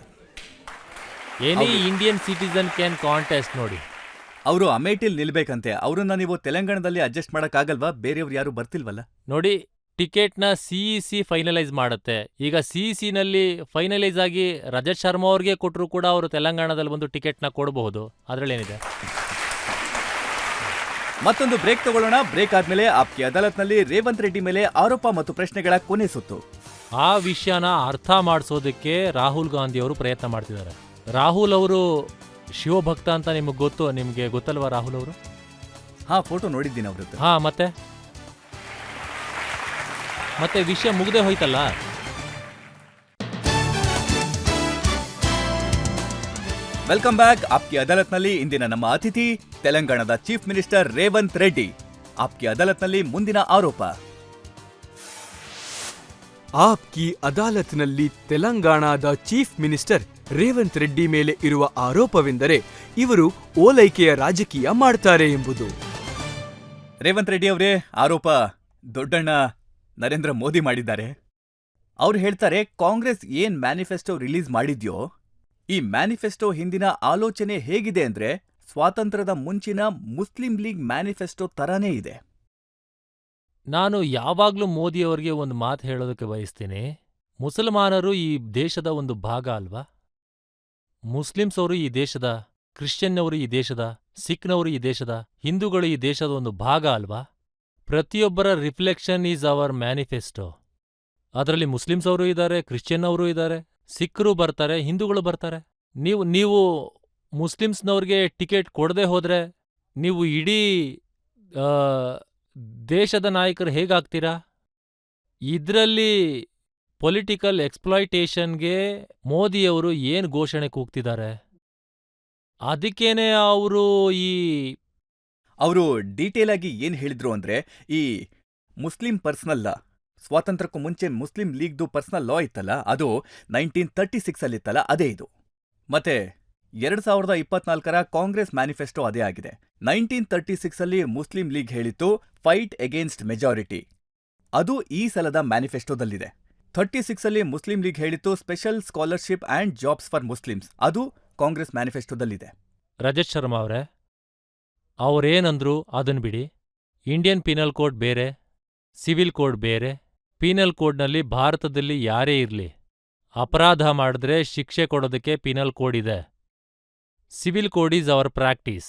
Any Indian citizen can contest. ನೋಡಿ, ಅವರು ಅಮೇಠಿಲ್ ನಿಲ್ಬೇಕಂತೆ. ಅವ್ರನ್ನ ನೀವು ತೆಲಂಗಾಣದಲ್ಲಿ ಅಡ್ಜಸ್ಟ್ ಮಾಡಕ್ಕಾಗಲ್ವಾ? ಬೇರೆಯವ್ರು ಯಾರು ಬರ್ತಿಲ್ವಲ್ಲ? ನೋಡಿ, ಟಿಕೆಟ್ನ ಸಿಇಸಿ ಫೈನಲೈಸ್ ಮಾಡುತ್ತೆ. ಈಗ ಸಿಇಸಿನಲ್ಲಿ ಫೈನಲೈಸ್ ಆಗಿ ರಜತ್ ಶರ್ಮಾ ಅವ್ರಿಗೆ ಕೊಟ್ಟರು ಕೂಡ ಅವರು ತೆಲಂಗಾಣದಲ್ಲಿ ಒಂದು ಟಿಕೆಟ್ನ ಕೊಡಬಹುದು. ಅದ್ರಲ್ಲೇನಿದೆ? ಮತ್ತೊಂದು ಬ್ರೇಕ್ ತಗೊಳ್ಳೋಣ. ಬ್ರೇಕ್ ಆದ್ಮೇಲೆ ಆಪ್ಕಿ ಅದಾಲತ್ನಲ್ಲಿ ರೇವಂತ್ ರೆಡ್ಡಿ ಮೇಲೆ ಆರೋಪ ಮತ್ತು ಪ್ರಶ್ನೆಗಳ ಕೊನೆ ಸುತ್ತು. ಆ ವಿಷಯನ ಅರ್ಥ ಮಾಡಿಸೋದಕ್ಕೆ ರಾಹುಲ್ ಗಾಂಧಿ ಅವರು ಪ್ರಯತ್ನ ಮಾಡ್ತಿದ್ದಾರೆ. ರಾಹುಲ್ ಅವರು ಶಿವಭಕ್ತ ಅಂತ ನಿಮ್ಗೆ ಗೊತ್ತಲ್ವಾ ರಾಹುಲ್ ಅವರು? ಹಾ, ಫೋಟೋ ನೋಡಿದ್ದೀನಿ ಅವ್ರದ್ದು. ಹಾ, ಮತ್ತೆ ವಿಷಯ ಮುಗ್ದೇ ಹೋಯ್ತಲ್ಲ. Welcome back. ಆಪ್ಕಿ ಅದಾಲತ್ನಲ್ಲಿ ಇಂದಿನ ನಮ್ಮ ಅತಿಥಿ ತೆಲಂಗಾಣದ ಚೀಫ್ ಮಿನಿಸ್ಟರ್ ರೇವಂತ್ ರೆಡ್ಡಿ. ಆಪ್ಕಿ ಅದಾಲತ್ನಲ್ಲಿ ಮುಂದಿನ ಆರೋಪ. ಆಪ್ಕಿ ಅದಾಲತ್ನಲ್ಲಿ ತೆಲಂಗಾಣದ ಚೀಫ್ ಮಿನಿಸ್ಟರ್ ರೇವಂತ್ ರೆಡ್ಡಿ ಮೇಲೆ ಇರುವ ಆರೋಪವೆಂದರೆ ಇವರು ಓಲೈಕೆಯ ರಾಜಕೀಯ ಮಾಡ್ತಾರೆ ಎಂಬುದು. ರೇವಂತ್ ರೆಡ್ಡಿ ಅವರೇ, ಆರೋಪ ದೊಡ್ಡಣ್ಣ ನರೇಂದ್ರ ಮೋದಿ ಮಾಡಿದ್ದಾರೆ. ಅವ್ರು ಹೇಳ್ತಾರೆ, ಕಾಂಗ್ರೆಸ್ ಏನ್ ಮ್ಯಾನಿಫೆಸ್ಟೋ ರಿಲೀಸ್ ಮಾಡಿದ್ಯೋ, ಈ ಮ್ಯಾನಿಫೆಸ್ಟೋ ಹಿಂದಿನ ಆಲೋಚನೆ ಹೇಗಿದೆ ಅಂದ್ರೆ ಸ್ವಾತಂತ್ರ್ಯದ ಮುಂಚಿನ ಮುಸ್ಲಿಂ ಲೀಗ್ ಮ್ಯಾನಿಫೆಸ್ಟೋ ತರಾನೇ ಇದೆ. ನಾನು ಯಾವಾಗ್ಲೂ ಮೋದಿಯವರಿಗೆ ಒಂದು ಮಾತು ಹೇಳೋದಕ್ಕೆ ಬಯಸ್ತೀನಿ. ಮುಸಲ್ಮಾನರು ಈ ದೇಶದ ಒಂದು ಭಾಗ ಅಲ್ವಾ? ಮುಸ್ಲಿಮ್ಸ್ ಅವರು ಈ ದೇಶದ, ಕ್ರಿಶ್ಚಿಯನ್ನವರು ಈ ದೇಶದ, ಸಿಖ್ನವರು ಈ ದೇಶದ, ಹಿಂದೂಗಳು ಈ ದೇಶದ ಒಂದು ಭಾಗ ಅಲ್ವಾ? ಪ್ರತಿಯೊಬ್ಬರ ರಿಫ್ಲೆಕ್ಷನ್ ಈಸ್ ಅವರ್ ಮ್ಯಾನಿಫೆಸ್ಟೋ. ಅದರಲ್ಲಿ ಮುಸ್ಲಿಮ್ಸ್ ಅವರು ಇದ್ದಾರೆ, ಕ್ರಿಶ್ಚಿಯನ್ ಅವರು ಇದ್ದಾರೆ, ಸಿಖ್ರು ಬರ್ತಾರೆ, ಹಿಂದೂಗಳು ಬರ್ತಾರೆ. ನೀವು ಮುಸ್ಲಿಮ್ಸ್ನವ್ರಿಗೆ ಟಿಕೆಟ್ ಕೊಡದೆ ಹೋದ್ರೆ ನೀವು ಇಡೀ ದೇಶದ ನಾಯಕರು ಹೇಗಾಗ್ತೀರಾ? ಇದ್ರಲ್ಲಿ ಪೊಲಿಟಿಕಲ್ ಎಕ್ಸ್ಪ್ಲಾಯ್ಟೇಷನ್ಗೆ ಮೋದಿಯವರು ಏನು ಘೋಷಣೆ ಕೂಗ್ತಿದ್ದಾರೆ? ಅದಕ್ಕೇನೆ ಅವರು ಡೀಟೇಲ್ ಆಗಿ ಏನ್ ಹೇಳಿದ್ರು ಅಂದ್ರೆ, ಈ ಮುಸ್ಲಿಂ ಪರ್ಸನಲ್ ಲಾ, ಸ್ವಾತಂತ್ರ್ಯಕ್ಕೂ ಮುಂಚೆ ಮುಸ್ಲಿಂ ಲೀಗ್ದು ಪರ್ಸನಲ್ ಲಾ ಇತ್ತಲ್ಲ, ಅದು 1936 ಅಲ್ಲಿತ್ತಲ್ಲ, ಅದೇ ಇದು. ಮತ್ತೆ 2024ರ ಕಾಂಗ್ರೆಸ್ ಮ್ಯಾನಿಫೆಸ್ಟೋ ಅದೇ ಆಗಿದೆ. 1936 ಅಲ್ಲಿ ಮುಸ್ಲಿಂ ಲೀಗ್ ಹೇಳಿತ್ತು ಫೈಟ್ ಅಗೇನ್ಸ್ಟ್ ಮೆಜಾರಿಟಿ, ಅದು ಈ ಸಲದ ಮ್ಯಾನಿಫೆಸ್ಟೋದಲ್ಲಿದೆ. 36 ಅಲ್ಲಿ ಮುಸ್ಲಿಂ ಲೀಗ್ ಹೇಳಿತ್ತು special scholarship and jobs for Muslims, ಅದು ಕಾಂಗ್ರೆಸ್ ಮ್ಯಾನಿಫೆಸ್ಟೋದಲ್ಲಿದೆ. ರಜತ್ ಶರ್ಮಾ ಅವರೇ, ಅವ್ರೇನಂದ್ರು ಅದನ್ ಬಿಡಿ. ಇಂಡಿಯನ್ ಪೀನಲ್ ಕೋಡ್ ಬೇರೆ, ಸಿವಿಲ್ ಕೋಡ್ ಬೇರೆ. ಪೀನಲ್ ಕೋಡ್ನಲ್ಲಿ ಭಾರತದಲ್ಲಿ ಯಾರೇ ಇರ್ಲಿ ಅಪರಾಧ ಮಾಡಿದ್ರೆ ಶಿಕ್ಷೆ ಕೊಡೋದಕ್ಕೆ ಪೀನಲ್ ಕೋಡ್ ಇದೆ. Civil code is our practice.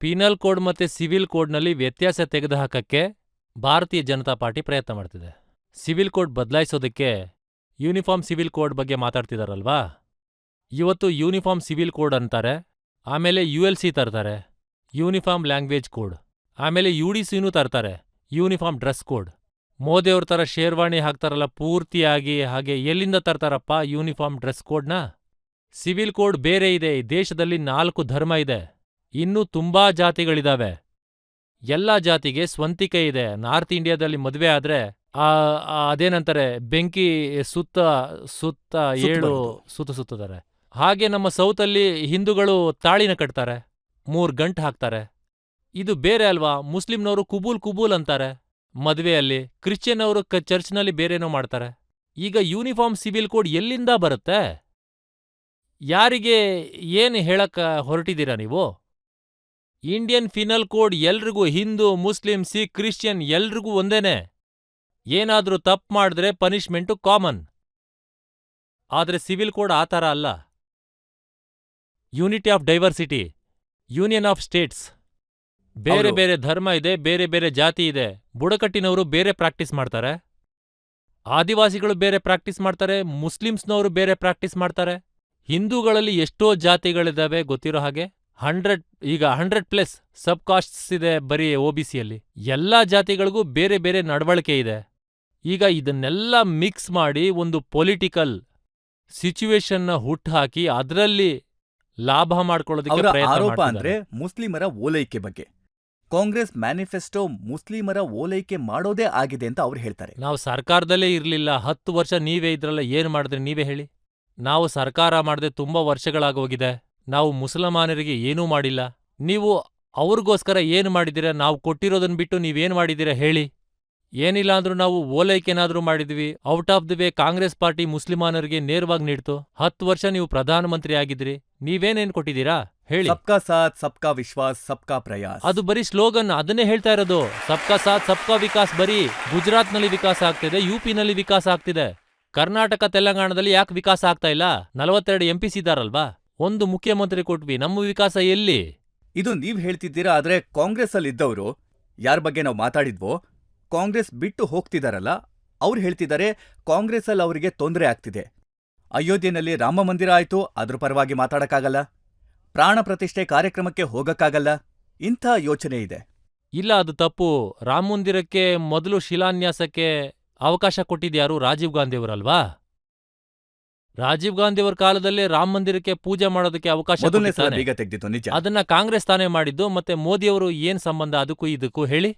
Penal code ಮತ್ತೆ ಸಿವಿಲ್ ಕೋಡ್ನಲ್ಲಿ ವ್ಯತ್ಯಾಸ ತೆಗೆದುಹಾಕಕ್ಕೆ ಭಾರತೀಯ ಜನತಾ ಪಾರ್ಟಿ ಪ್ರಯತ್ನ ಮಾಡ್ತಿದೆ. ಸಿವಿಲ್ ಕೋಡ್ ಬದಲಾಯಿಸೋದಕ್ಕೆ ಯೂನಿಫಾರ್ಮ್ ಸಿವಿಲ್ ಕೋಡ್ ಬಗ್ಗೆ ಮಾತಾಡ್ತಿದಾರಲ್ವಾ? ಇವತ್ತು ಯೂನಿಫಾರ್ಮ್ ಸಿವಿಲ್ ಕೋಡ್ ಅಂತಾರೆ, ಆಮೇಲೆ ULC ತರ್ತಾರೆ, ಯೂನಿಫಾರ್ಮ್ ಲ್ಯಾಂಗ್ವೇಜ್ ಕೋಡ್, ಆಮೇಲೆ UDCನೂ ತರ್ತಾರೆ, ಯೂನಿಫಾರ್ಮ್ ಡ್ರೆಸ್ ಕೋಡ್. ಮೋದಿಯವ್ರ ಥರ ಶೇರ್ವಾಣಿ ಹಾಕ್ತಾರಲ್ಲ ಪೂರ್ತಿಯಾಗಿ, ಹಾಗೆ ಎಲ್ಲಿಂದ ತರ್ತಾರಪ್ಪ ಯೂನಿಫಾರ್ಮ್ ಡ್ರೆಸ್ ಕೋಡ್ನ? ಸಿವಿಲ್ ಕೋಡ್ ಬೇರೆ ಇದೆ. ಈ ದೇಶದಲ್ಲಿ 4 ಧರ್ಮ ಇದೆ, ಇನ್ನೂ ತುಂಬಾ ಜಾತಿಗಳಿದಾವೆ. ಎಲ್ಲ ಜಾತಿಗೆ ಸ್ವಂತಿಕೆ ಇದೆ. ನಾರ್ತ್ ಇಂಡಿಯಾದಲ್ಲಿ ಮದುವೆ ಆದ್ರೆ ಅದೇನಂತಾರೆ, ಬೆಂಕಿ ಸುತ್ತ 7 ಸುತ್ತುತ್ತಾರೆ. ಹಾಗೆ ನಮ್ಮ ಸೌತಲ್ಲಿ ಹಿಂದೂಗಳು ತಾಳಿನ ಕಟ್ತಾರೆ, 3 ಗಂಟು ಹಾಕ್ತಾರೆ. ಇದು ಬೇರೆ ಅಲ್ವಾ? ಮುಸ್ಲಿಂನವರು ಕುಬೂಲ್ ಅಂತಾರೆ ಮದುವೆಯಲ್ಲಿ, ಕ್ರಿಶ್ಚಿಯನ್ ಅವರು ಚರ್ಚ್ನಲ್ಲಿ ಬೇರೇನೋ ಮಾಡ್ತಾರೆ. ಈಗ ಯೂನಿಫಾರ್ಮ್ ಸಿವಿಲ್ ಕೋಡ್ ಎಲ್ಲಿಂದ ಬರುತ್ತೆ? ಯಾರಿಗೆ ಏನು ಹೇಳಕ್ಕ ಹೊರಟಿದ್ದೀರಾ ನೀವು? ಇಂಡಿಯನ್ ಫಿನಲ್ ಕೋಡ್ ಎಲ್ರಿಗೂ, ಹಿಂದೂ, ಮುಸ್ಲಿಂ, ಸಿಖ್, ಕ್ರಿಶ್ಚಿಯನ್ ಎಲ್ರಿಗೂ ಒಂದೇನೆ. ಏನಾದ್ರೂ ತಪ್ಪು ಮಾಡಿದ್ರೆ ಪನಿಷ್ಮೆಂಟು ಕಾಮನ್. ಆದ್ರೆ ಸಿವಿಲ್ ಕೋಡ್ ಆ ಥರ ಅಲ್ಲ. Unity of diversity, union of States. ಬೇರೆ ಅವ್ರು- ಬೇರೆ ಧರ್ಮ ಇದೆ, ಬೇರೆ ಬೇರೆ ಜಾತಿ ಇದೆ. ಬುಡಕಟ್ಟಿನವರು ಬೇರೆ ಪ್ರಾಕ್ಟೀಸ್ ಮಾಡ್ತಾರೆ, ಆದಿವಾಸಿಗಳು ಬೇರೆ ಪ್ರಾಕ್ಟೀಸ್ ಮಾಡ್ತಾರೆ, ಮುಸ್ಲಿಮ್ಸ್ನವರು ಬೇರೆ ಪ್ರಾಕ್ಟೀಸ್ ಮಾಡ್ತಾರೆ. ಹಿಂದೂಗಳಲ್ಲಿ ಎಷ್ಟೋ ಜಾತಿಗಳಿದಾವೆ ಗೊತ್ತಿರೋ ಹಾಗೆ. 100+ ಸಬ್ ಕಾಸ್ಟ್ಸ್ ಇದೆ ಬರೀ OBCಯಲ್ಲಿ. ಎಲ್ಲಾ ಜಾತಿಗಳಿಗೂ ಬೇರೆ ಬೇರೆ ನಡವಳಿಕೆ ಇದೆ. ಈಗ ಇದನ್ನೆಲ್ಲ ಮಿಕ್ಸ್ ಮಾಡಿ ಒಂದು ಪೊಲಿಟಿಕಲ್ ಸಿಚುವೇಶನ್ನ ಹುಟ್ಟಾಕಿ ಅದರಲ್ಲಿ ಲಾಭ ಮಾಡ್ಕೊಳ್ಳೋದಕ್ಕೆ ಅವರ ಪ್ರಯತ್ನ ಆರೋಪ ಮಾಡ್ತಿದ್ದಾರೆ. ಅಂದ್ರೆ ಮುಸ್ಲಿಮರ ಓಲೈಕೆ ಬಗ್ಗೆ. ಕಾಂಗ್ರೆಸ್ ಮ್ಯಾನಿಫೆಸ್ಟೋ ಮುಸ್ಲಿಮರ ಓಲೈಕೆ ಮಾಡೋದೇ ಆಗಿದೆ ಅಂತ ಅವ್ರು ಹೇಳ್ತಾರೆ. ನಾವು ಸರ್ಕಾರದಲ್ಲೇ ಇರ್ಲಿಲ್ಲ, 10 ವರ್ಷ ನೀವೇ ಇದ್ರಲ್ಲ, ಏನ್ ಮಾಡಿದ್ರಿ ನೀವೇ ಹೇಳಿ. ನಾವು ಸರ್ಕಾರ ಮಾಡದೆ ತುಂಬಾ ವರ್ಷಗಳಾಗೋಗಿದೆ. ನಾವು ಮುಸಲ್ಮಾನರಿಗೆ ಏನೂ ಮಾಡಿಲ್ಲ. ನೀವು ಅವ್ರಿಗೋಸ್ಕರ ಏನು ಮಾಡಿದಿರ? ನಾವು ಕೊಟ್ಟಿರೋದನ್ ಬಿಟ್ಟು ನೀವೇನ್ ಮಾಡಿದಿರ ಹೇಳಿ. ಏನಿಲ್ಲ ಅಂದ್ರೂ ನಾವು ಓಲೈಕೆನಾದ್ರೂ ಮಾಡಿದ್ವಿ. Out of the way Congress party ಮುಸ್ಲಿಮಾನರಿಗೆ ನೇರವಾಗಿ ನೀಡ್ತು. 10 ವರ್ಷ ನೀವು ಪ್ರಧಾನಮಂತ್ರಿ ಆಗಿದ್ರಿ, ನೀವೇನೇನ್ ಕೊಟ್ಟಿದ್ದೀರಾ ಹೇಳಿ. ಸಬ್ಕಾ ಸಾಥ್ ಸಬ್ಕಾ ವಿಶ್ವಾಸ್ ಸಬ್ಕಾ ಪ್ರಯಾಸ್. ಅದು ಬರೀ ಸ್ಲೋಗನ್, ಅದನ್ನೇ ಹೇಳ್ತಾ ಇರೋದು. ಸಬ್ಕಾ ಸಾಥ್ ಸಬ್ಕಾ ವಿಕಾಸ್ ಬರೀ ಗುಜರಾತ್ನಲ್ಲಿ ವಿಕಾಸ ಆಗ್ತಿದೆ, UPನಲ್ಲಿ ವಿಕಾಸ ಆಗ್ತಿದೆ. ಕರ್ನಾಟಕ ತೆಲಂಗಾಣದಲ್ಲಿ ಯಾಕೆ ವಿಕಾಸ ಆಗ್ತಾ ಇಲ್ಲ? 42 MPs ಇದ್ದಾರಲ್ವಾ, ಒಂದು ಮುಖ್ಯಮಂತ್ರಿ ಕೊಟ್ವಿ, ನಮ್ಮ ವಿಕಾಸ ಎಲ್ಲಿ? ಇದು ನೀವ್ ಹೇಳ್ತಿದ್ದೀರಾ, ಆದ್ರೆ ಕಾಂಗ್ರೆಸ್ ಅಲ್ಲಿ ಇದ್ದವರು ಯಾರ ಬಗ್ಗೆ ನಾವು ಮಾತಾಡಿದ್ವೋ ಕಾಂಗ್ರೆಸ್ ಬಿಟ್ಟು ಹೋಗ್ತಿದಾರಲ್ಲ, ಅವ್ರು ಹೇಳ್ತಿದ್ದಾರೆ ಕಾಂಗ್ರೆಸ್ ಅಲ್ಲಿ ಅವರಿಗೆ ತೊಂದರೆ ಆಗ್ತಿದೆ. ಅಯೋಧ್ಯೆನಲ್ಲಿ ರಾಮ ಮಂದಿರ ಆಯ್ತು, ಅದ್ರ ಪರವಾಗಿ ಮಾತಾಡಕ್ಕಾಗಲ್ಲ. ಪ್ರಾಣ ಪ್ರತಿಷ್ಠೆ ಕಾರ್ಯಕ್ರಮಕ್ಕೆ ಹೋಗಕ್ಕಾಗಲ್ಲ. ಇಂಥ ಯೋಚನೆ ಇದೆ. ಇಲ್ಲ, ಅದು ತಪ್ಪು. ರಾಮ ಮಂದಿರಕ್ಕೆ ಮೊದಲು ಶಿಲಾನ್ಯಾಸಕ್ಕೆ ಅವಕಾಶ ಕೊಟ್ಟಿದ್ಯಾರು? ರಾಜೀವ್ ಗಾಂಧಿಯವರಲ್ವಾ? ರಾಜೀವ್ ಗಾಂಧಿಯವರ ಕಾಲದಲ್ಲೇ ರಾಮ ಮಂದಿರಕ್ಕೆ ಪೂಜೆ ಮಾಡೋದಕ್ಕೆ ಅವಕಾಶ ಮೊದಲನೇ ಸಲ ಕೊಟ್ಟಿದ್ದಾನೆ. ಬೀಗ ತೆಗ್ದಿತ್ತು ನಿಜ. ಅದನ್ನ ಕಾಂಗ್ರೆಸ್ ತಾನೇ ಮಾಡಿದ್ದು. ಮತ್ತೆ ಮೋದಿಯವರು ಏನ್ ಸಂಬಂಧ ಅದಕ್ಕೂ ಇದಕ್ಕೂ ಹೇಳಿ?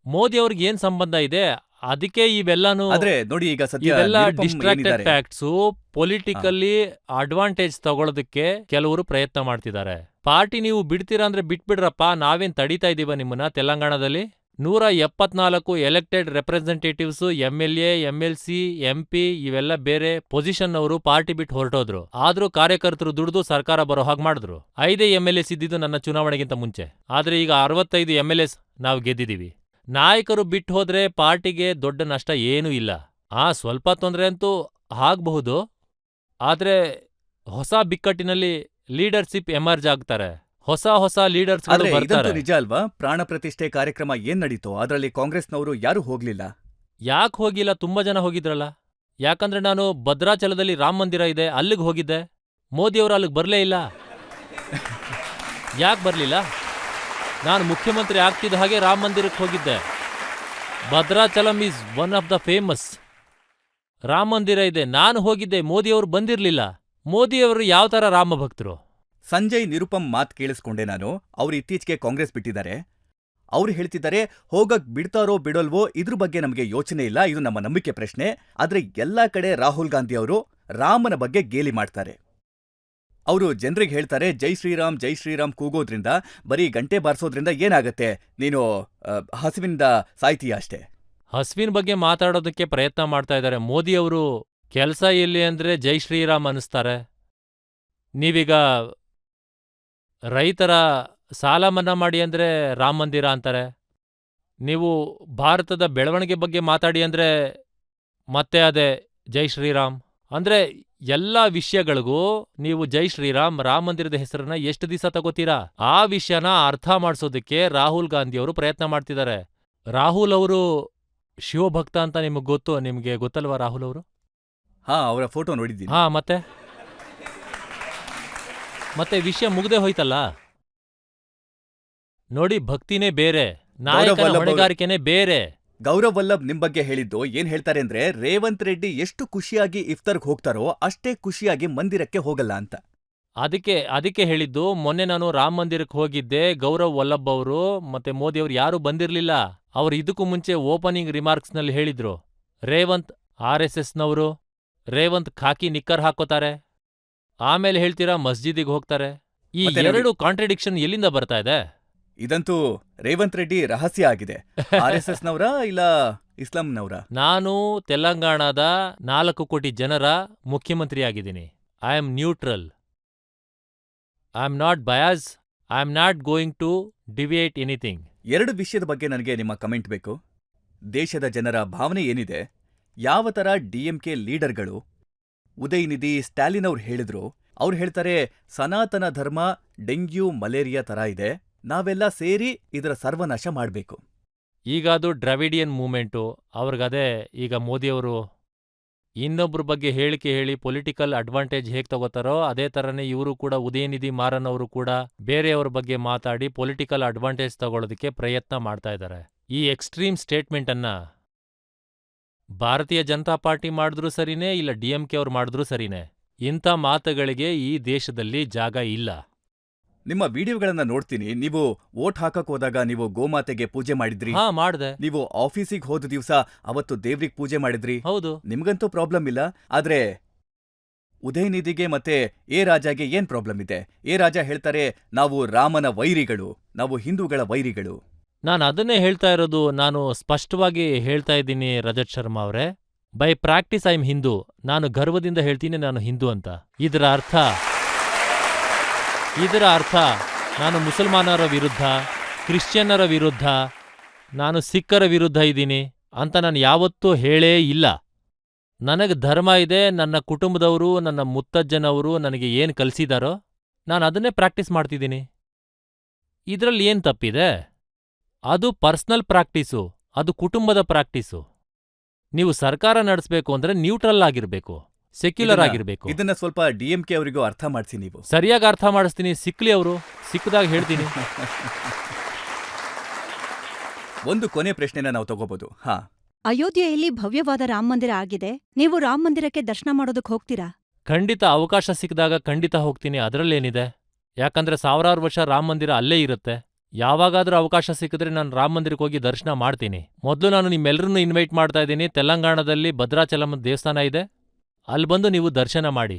ಮೋದಿಯವ್ರಿಗೆ ಏನ್ ಸಂಬಂಧ ಇದೆ? ಅದಕ್ಕೆ ಇವೆಲ್ಲಾನು, ಆದ್ರೆ ನೋಡಿ, ಈಗ ಸದ್ಯ ಇವೆಲ್ಲ ನಿರುಪಮ್ ಡಿಸ್ಟ್ರಾಕ್ಟೆಡ್ ಏನಿದ್ದಾರೆ, ಫ್ಯಾಕ್ಟ್ಸು ಪೊಲಿಟಿಕಲ್ಲಿ ಅಡ್ವಾಂಟೇಜ್ ತಗೊಳ್ಳೋದಕ್ಕೆ ಕೆಲವರು ಪ್ರಯತ್ನ ಮಾಡ್ತಿದ್ದಾರೆ. ಪಾರ್ಟಿ ನೀವು ಬಿಡ್ತೀರಾ ಅಂದ್ರೆ ಬಿಟ್ಬಿಡ್ರಪ್ಪ, ನಾವೇನ್ ತಡೀತಾ ಇದೀವ ನಿಮ್ಮನ್ನ? ತೆಲಂಗಾಣದಲ್ಲಿ 174 elected representatives, MLA, MLC, MP ಇವೆಲ್ಲ ಬೇರೆ ಪೊಸಿಷನ್ ಅವರು ಪಾರ್ಟಿ ಬಿಟ್ಟು ಹೊರಟೋದ್ರು. ಆದ್ರೂ ಕಾರ್ಯಕರ್ತರು ದುಡಿದು ಸರ್ಕಾರ ಬರೋ ಹಾಗೆ ಮಾಡಿದ್ರು. 5 MLAs ಇದ್ದಿದ್ದು ನನ್ನ ಚುನಾವಣೆಗಿಂತ ಮುಂಚೆ. ಆದ್ರೆ ಈಗ 65 MLAs ನಾವು ಗೆದ್ದಿದೀವಿ. ನಾಯಕರು ಬಿಟ್ಟು ಹೋದ್ರೆ ಪಾರ್ಟಿಗೆ ದೊಡ್ಡ ನಷ್ಟ ಏನೂ ಇಲ್ಲ. ಸ್ವಲ್ಪ ತೊಂದರೆ ಅಂತೂ ಆಗ್ಬಹುದು, ಆದ್ರೆ ಹೊಸ ಬಿಕ್ಕಟ್ಟಿನಲ್ಲಿ ಲೀಡರ್ಶಿಪ್ ಎಮರ್ಜ್ ಆಗ್ತಾರೆ. ಹೊಸ ಲೀಡರ್ಸ್ಗಳು ಆದ್ರೆ ಇದಂತೂ ಬರ್ತಾರೆ. ನಿಜ ಅಲ್ವಾ? ಪ್ರಾಣ ಪ್ರತಿಷ್ಠೆ ಕಾರ್ಯಕ್ರಮ ಏನ್ ನಡೀತೋ ಅದರಲ್ಲಿ ಕಾಂಗ್ರೆಸ್ನವರು ಯಾರು ಹೋಗ್ಲಿಲ್ಲ. ಯಾಕೆ ಹೋಗಿಲ್ಲ? ತುಂಬಾ ಜನ ಹೋಗಿದ್ರಲ್ಲ. ಯಾಕಂದ್ರೆ ನಾನು ಭದ್ರಾಚಲದಲ್ಲಿ ರಾಮ ಮಂದಿರ ಇದೆ, ಅಲ್ಲಿಗೆ ಹೋಗಿದ್ದೆ. ಮೋದಿಯವರು ಅಲ್ಲಿಗೆ ಬರಲೇ ಇಲ್ಲ. ಯಾಕೆ ಬರಲಿಲ್ಲ? ನಾನು ಮುಖ್ಯಮಂತ್ರಿ ಆಗ್ತಿದ್ದ ಹಾಗೆ ರಾಮ ಮಂದಿರಕ್ಕೆ ಹೋಗಿದ್ದೆ. Bhadrachalam is one of the famous. Rama ಮಂದಿರ ಇದೆ, ನಾನು ಹೋಗಿದ್ದೆ. ಮೋದಿಯವರು ಬಂದಿರಲಿಲ್ಲ. ಮೋದಿಯವರು ಯಾವ ಥರ ರಾಮ ಭಕ್ತರು? ಸಂಜಯ್ ನಿರುಪಮ್ ಮಾತ್ ಕೇಳಿಸ್ಕೊಂಡೆ ನಾನು. ಅವ್ರು ಇತ್ತೀಚೆಗೆ ಕಾಂಗ್ರೆಸ್ ಬಿಟ್ಟಿದ್ದಾರೆ. ಅವ್ರು ಹೇಳ್ತಿದ್ದಾರೆ, ಹೋಗಕ್ ಬಿಡ್ತಾರೋ ಬಿಡೋಲ್ವೋ ಇದ್ರ ಬಗ್ಗೆ ನಮಗೆ ಯೋಚನೆ ಇಲ್ಲ, ಇದು ನಮ್ಮ ನಂಬಿಕೆ ಪ್ರಶ್ನೆ. ಆದ್ರೆ ಎಲ್ಲಾ ಕಡೆ ರಾಹುಲ್ ಗಾಂಧಿ ಅವರು ರಾಮನ ಬಗ್ಗೆ ಗೇಲಿ ಮಾಡ್ತಾರೆ. ಅವರು ಜನರಿಗೆ ಹೇಳ್ತಾರೆ, ಜೈ ಶ್ರೀರಾಮ್ ಕೂಗೋದ್ರಿಂದ, ಬರೀ ಗಂಟೆ ಬಾರಿಸೋದ್ರಿಂದ ಏನಾಗತ್ತೆ, ನೀನು ಹಸಿವಿಂದ ಸಾಯ್ತೀಯ ಅಷ್ಟೇ. ಹಸ್ವಿನ್ ಬಗ್ಗೆ ಮಾತಾಡೋದಕ್ಕೆ ಪ್ರಯತ್ನ ಮಾಡ್ತಾ ಇದ್ದಾರೆ. ಮೋದಿಯವರು ಕೆಲಸ ಎಲ್ಲಿ ಅಂದ್ರೆ ಜೈ ಶ್ರೀರಾಮ್ ಅನ್ನಿಸ್ತಾರೆ. ನೀವೀಗ ರೈತರ ಸಾಲ ಮನ್ನಾ ಮಾಡಿ ಅಂದ್ರೆ ರಾಮ ಮಂದಿರ ಅಂತಾರೆ. ನೀವು ಭಾರತದ ಬೆಳವಣಿಗೆ ಬಗ್ಗೆ ಮಾತಾಡಿ ಅಂದ್ರೆ ಮತ್ತೆ ಅದೇ ಜೈ ಶ್ರೀರಾಮ್. ಅಂದ್ರೆ ಎಲ್ಲ ವಿಷಯಗಳಿಗೂ ನೀವು ಜೈ ಶ್ರೀರಾಮ್, ರಾಮ ಮಂದಿರದ ಹೆಸರನ್ನ ಎಷ್ಟು ದಿವಸ ತಗೋತೀರಾ? ಆ ವಿಷಯನ ಅರ್ಥ ಮಾಡಿಸೋದಕ್ಕೆ ರಾಹುಲ್ ಗಾಂಧಿಯವರು ಪ್ರಯತ್ನ ಮಾಡ್ತಿದ್ದಾರೆ. ರಾಹುಲ್ ಅವರು ಶಿವಭಕ್ತ ಅಂತ ನಿಮ್ಗೆ ಗೊತ್ತಲ್ವಾ ರಾಹುಲ್ ಅವರು? ಹಾ, ಅವರ ಫೋಟೋ ನೋಡಿದ್ದೀನಿ. ಮತ್ತೆ ವಿಷಯ ಮುಗ್ದೇ ಹೋಯ್ತಲ್ಲ. ನೋಡಿ, ಭಕ್ತಿನೇ ಬೇರೆ, ನಾಯಕನ ಹೊಣೆಗಾರಿಕೆನೇ ಬೇರೆ. ಗೌರವ್ ವಲ್ಲಭ್ ನಿಮ್ ಬಗ್ಗೆ ಹೇಳಿದ್ದು ಏನ್ ಹೇಳ್ತಾರೆ ಅಂದ್ರೆ, ರೇವಂತ್ ರೆಡ್ಡಿ ಎಷ್ಟು ಖುಷಿಯಾಗಿ ಇಫ್ತಾರ್ಗ್ ಹೋಗ್ತಾರೋ ಅಷ್ಟೇ ಖುಷಿಯಾಗಿ ಮಂದಿರಕ್ಕೆ ಹೋಗಲ್ಲ ಅಂತ. ಅದಕ್ಕೆ ಹೇಳಿದ್ದು. ಮೊನ್ನೆ ನಾನು ರಾಮ ಮಂದಿರಕ್ಕೆ ಹೋಗಿದ್ದೆ. ಗೌರವ್ ವಲ್ಲಭ್ ಅವರು ಮತ್ತೆ ಮೋದಿ ಅವರು ಯಾರೂ ಬಂದಿರ್ಲಿಲ್ಲ. ಅವ್ರು ಇದಕ್ಕೂ ಮುಂಚೆ ಓಪನಿಂಗ್ ರಿಮಾರ್ಕ್ಸ್ನಲ್ಲಿ ಹೇಳಿದ್ರು, ರೇವಂತ್ RSSನವರು, ರೇವಂತ್ ಖಾಕಿ ನಿಕ್ಕರ್ ಹಾಕೋತಾರೆ, ಆಮೇಲೆ ಹೇಳ್ತೀರಾ ಮಸ್ಜಿದಿಗೆ ಹೋಗ್ತಾರೆ. ಈ ಮತ್ತೆ ನೋಡಿ, ಎರಡು ಕಾಂಟ್ರಡಿಕ್ಷನ್ ಎಲ್ಲಿಂದ ಬರ್ತಾ ಇದೆ? ಇದಂತೂ ರೇವಂತ್ ರೆಡ್ಡಿ ರಹಸ್ಯ ಆಗಿದೆ. RSS ನವರ ಇಲ್ಲ ಇಸ್ಲಾಂನವರ? ನಾನು ತೆಲಂಗಾಣದ 4 ಕೋಟಿ ಜನರ ಮುಖ್ಯಮಂತ್ರಿಯಾಗಿದ್ದೀನಿ. I am neutral. I am not bias. I am not going to deviate anything. 2 ವಿಷಯದ ಬಗ್ಗೆ ನನಗೆ ನಿಮ್ಮ ಕಮೆಂಟ್ ಬೇಕು. ದೇಶದ ಜನರ ಭಾವನೆ ಏನಿದೆ, ಯಾವ ತರ ಡಿಎಂಕೆ ಲೀಡರ್ಗಳು ಉದಯನಿಧಿ ಸ್ಟಾಲಿನ್ ಅವ್ರು ಹೇಳಿದ್ರು, ಅವ್ರು ಹೇಳ್ತಾರೆ ಸನಾತನ ಧರ್ಮ ಡೆಂಗ್ಯೂ ಮಲೇರಿಯಾ ತರ ಇದೆ, ನಾವೆಲ್ಲ ಸೇರಿ ಇದರ ಸರ್ವನಾಶ ಮಾಡ್ಬೇಕು. ಈಗ ಅದು ಡ್ರಾವಿಡಿಯನ್ ಮೂವ್ಮೆಂಟು, ಅವ್ರಿಗದೇ ಈಗ ಮೋದಿಯವರು ಇನ್ನೊಬ್ರ ಬಗ್ಗೆ ಹೇಳಿಕೆ ಹೇಳಿ ಪೊಲಿಟಿಕಲ್ ಅಡ್ವಾಂಟೇಜ್ ಹೇಗೆ ತಗೋತಾರೋ ಅದೇ ಥರನೇ ಇವರು ಕೂಡ ಉದಯನಿಧಿ ಮಾರನ್ ಅವರು ಕೂಡ ಬೇರೆಯವ್ರ ಬಗ್ಗೆ ಮಾತಾಡಿ ಪೊಲಿಟಿಕಲ್ ಅಡ್ವಾಂಟೇಜ್ ತಗೊಳ್ಳೋದಕ್ಕೆ ಪ್ರಯತ್ನ ಮಾಡ್ತಾ ಇದ್ದಾರೆ. ಈ ಎಕ್ಸ್ಟ್ರೀಮ್ ಸ್ಟೇಟ್ಮೆಂಟನ್ನ ಭಾರತೀಯ ಜನತಾ ಪಾರ್ಟಿ ಮಾಡಿದ್ರೂ ಸರಿನೇ, ಇಲ್ಲ ಡಿಎಂಕೆ ಅವ್ರು ಮಾಡಿದ್ರೂ ಸರಿನೇ, ಇಂಥ ಮಾತುಗಳಿಗೆ ಈ ದೇಶದಲ್ಲಿ ಜಾಗ ಇಲ್ಲ. ನಿಮ್ಮ ವಿಡಿಯೋಗಳನ್ನ ನೋಡ್ತೀನಿ, ನೀವು ವೋಟ್ ಹಾಕಕ್ ಹೋದಾಗ ನೀವು ಗೋಮಾತೆಗೆ ಪೂಜೆ ಮಾಡಿದ್ರಿ, ಹಾ ಮಾಡ್ದೆ, ನೀವು ಆಫೀಸಿಗೆ ಹೋದ ದಿವಸ ಅವತ್ತು ದೇವ್ರಿಗೆ ಪೂಜೆ ಮಾಡಿದ್ರಿ, ಹೌದು. ನಿಮ್ಗಂತೂ ಪ್ರಾಬ್ಲಮ್ ಇಲ್ಲ. ಆದ್ರೆ ಉದಯನಿಧಿಗೆ ಮತ್ತೆ ಎ ರಾಜಾಗೆ ಏನ್ ಪ್ರಾಬ್ಲಮ್ ಇದೆ? ಎ ರಾಜಾ ಹೇಳ್ತಾರೆ ನಾವು ರಾಮನ ವೈರಿಗಳು, ನಾವು ಹಿಂದೂಗಳ ವೈರಿಗಳು. ನಾನು ಅದನ್ನೇ ಹೇಳ್ತಾ ಇರೋದು, ನಾನು ಸ್ಪಷ್ಟವಾಗಿ ಹೇಳ್ತಾ ಇದ್ದೀನಿ ರಜತ್ ಶರ್ಮಾ ಅವರೇ, by practice I M Hindu. ನಾನು ಗರ್ವದಿಂದ ಹೇಳ್ತೀನಿ ನಾನು ಹಿಂದೂ ಅಂತ. ಇದರ ಅರ್ಥ ನಾನು ಮುಸಲ್ಮಾನರ ವಿರುದ್ಧ, ಕ್ರಿಶ್ಚಿಯನ್ನರ ವಿರುದ್ಧ, ನಾನು ಸಿಖ್ಖರ ವಿರುದ್ಧ ಇದ್ದೀನಿ ಅಂತ ನಾನು ಯಾವತ್ತೂ ಹೇಳೇ ಇಲ್ಲ. ನನಗೆ ಧರ್ಮ ಇದೆ, ನನ್ನ ಕುಟುಂಬದವರು, ನನ್ನ ಮುತ್ತಜ್ಜನವರು ನನಗೆ ಏನು ಕಲಿಸಿದಾರೋ ನಾನು ಅದನ್ನೇ ಪ್ರಾಕ್ಟೀಸ್ ಮಾಡ್ತಿದ್ದೀನಿ. ಇದರಲ್ಲಿ ಏನು ತಪ್ಪಿದೆ? ಅದು ಪರ್ಸ್ನಲ್ ಪ್ರಾಕ್ಟೀಸು, ಅದು ಕುಟುಂಬದ ಪ್ರಾಕ್ಟೀಸು. ನೀವು ಸರ್ಕಾರ ನಡೆಸಬೇಕು ಅಂದ್ರೆ ನ್ಯೂಟ್ರಲ್ ಆಗಿರ್ಬೇಕು, ಸೆಕ್ಯುಲರ್ ಆಗಿರ್ಬೇಕು. ಇದನ್ನ ಸ್ವಲ್ಪ ಡಿಎಂಕೆ ಅವರಿಗೂ ಅರ್ಥ ಮಾಡಿಸಿ. ನೀವು ಸರಿಯಾಗಿ ಅರ್ಥ ಮಾಡಿಸ್ತೀನಿ, ಸಿಕ್ಲಿ ಅವರು, ಸಿಕ್ಕದಾಗ ಹೇಳ್ತೀನಿ. ಒಂದು ಕೊನೆ ಪ್ರಶ್ನೆನ ನಾವು ತಗೋಬಹುದು. ಹಾ, ಅಯೋಧ್ಯೆಯಲ್ಲಿ ಭವ್ಯವಾದ ರಾಮ ಮಂದಿರ ಆಗಿದೆ. ನೀವು ರಾಮ ಮಂದಿರಕ್ಕೆ ದರ್ಶನ ಮಾಡೋದಕ್ಕೆ ಹೋಗ್ತೀರಾ? ಖಂಡಿತ ಅವಕಾಶ ಸಿಕ್ಕಿದಾಗ ಖಂಡಿತ ಹೋಗ್ತೀನಿ, ಅದರಲ್ಲೇನಿದೆ. ಯಾಕಂದ್ರೆ ಸಾವಿರಾರು ವರ್ಷ ರಾಮ ಮಂದಿರ ಅಲ್ಲೇ ಇರುತ್ತೆ. ಯಾವಾಗಾದ್ರೂ ಅವಕಾಶ ಸಿಕ್ಕಿದ್ರೆ ನಾನು ರಾಮ ಮಂದಿರಕ್ಕೆ ಹೋಗಿ ದರ್ಶನ ಮಾಡ್ತೀನಿ. ಮೊದಲು ನಾನು ನಿಮ್ಮೆಲ್ಲರನ್ನೂ ಇನ್ವೈಟ್ ಮಾಡ್ತಾ ಇದ್ದೀನಿ. ತೆಲಂಗಾಣದಲ್ಲಿ ಭದ್ರಾಚಲಂ ದೇವಸ್ಥಾನ ಇದೆ, ಅಲ್ಲಿ ಬಂದು ನೀವು ದರ್ಶನ ಮಾಡಿ.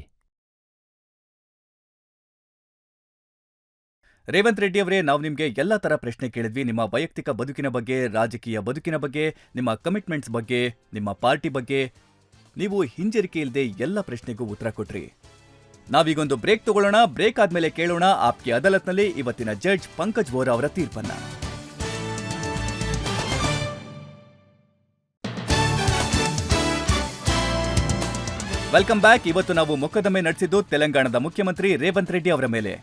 ರೇವಂತ್ ರೆಡ್ಡಿ ಅವರೇ, ನಾವು ನಿಮ್ಗೆ ಎಲ್ಲಾ ತರ ಪ್ರಶ್ನೆ ಕೇಳಿದ್ವಿ. ನಿಮ್ಮ ವೈಯಕ್ತಿಕ ಬದುಕಿನ ಬಗ್ಗೆ, ರಾಜಕೀಯ ಬದುಕಿನ ಬಗ್ಗೆ, ನಿಮ್ಮ ಕಮಿಟ್ಮೆಂಟ್ಸ್ ಬಗ್ಗೆ, ನಿಮ್ಮ ಪಾರ್ಟಿ ಬಗ್ಗೆ. ನೀವು ಹಿಂಜರಿಕೆ ಇಲ್ಲದೆ ಎಲ್ಲ ಪ್ರಶ್ನೆಗೂ ಉತ್ತರ ಕೊಟ್ರಿ. ನಾವೀಗೊಂದು ಬ್ರೇಕ್ ತಗೊಳ್ಳೋಣ. ಬ್ರೇಕ್ ಆದ್ಮೇಲೆ ಕೇಳೋಣ ಆಪ್ಗೆ ಅದಾಲತ್ನಲ್ಲಿ ಇವತ್ತಿನ ಜಡ್ಜ್ ಪಂಕಜ್ ವೋರಾ ಅವರ ತೀರ್ಪನ್ನ. Welcome back. ಇವತ್ತು ನಾವು ಮೊಕದ್ದಮೆ ನಡೆಸಿದ್ದು ತೆಲಂಗಾಣದ ಮುಖ್ಯಮಂತ್ರಿ ರೇವಂತ್ ರೆಡ್ಡಿ ಅವರ ಮೇಲೆ.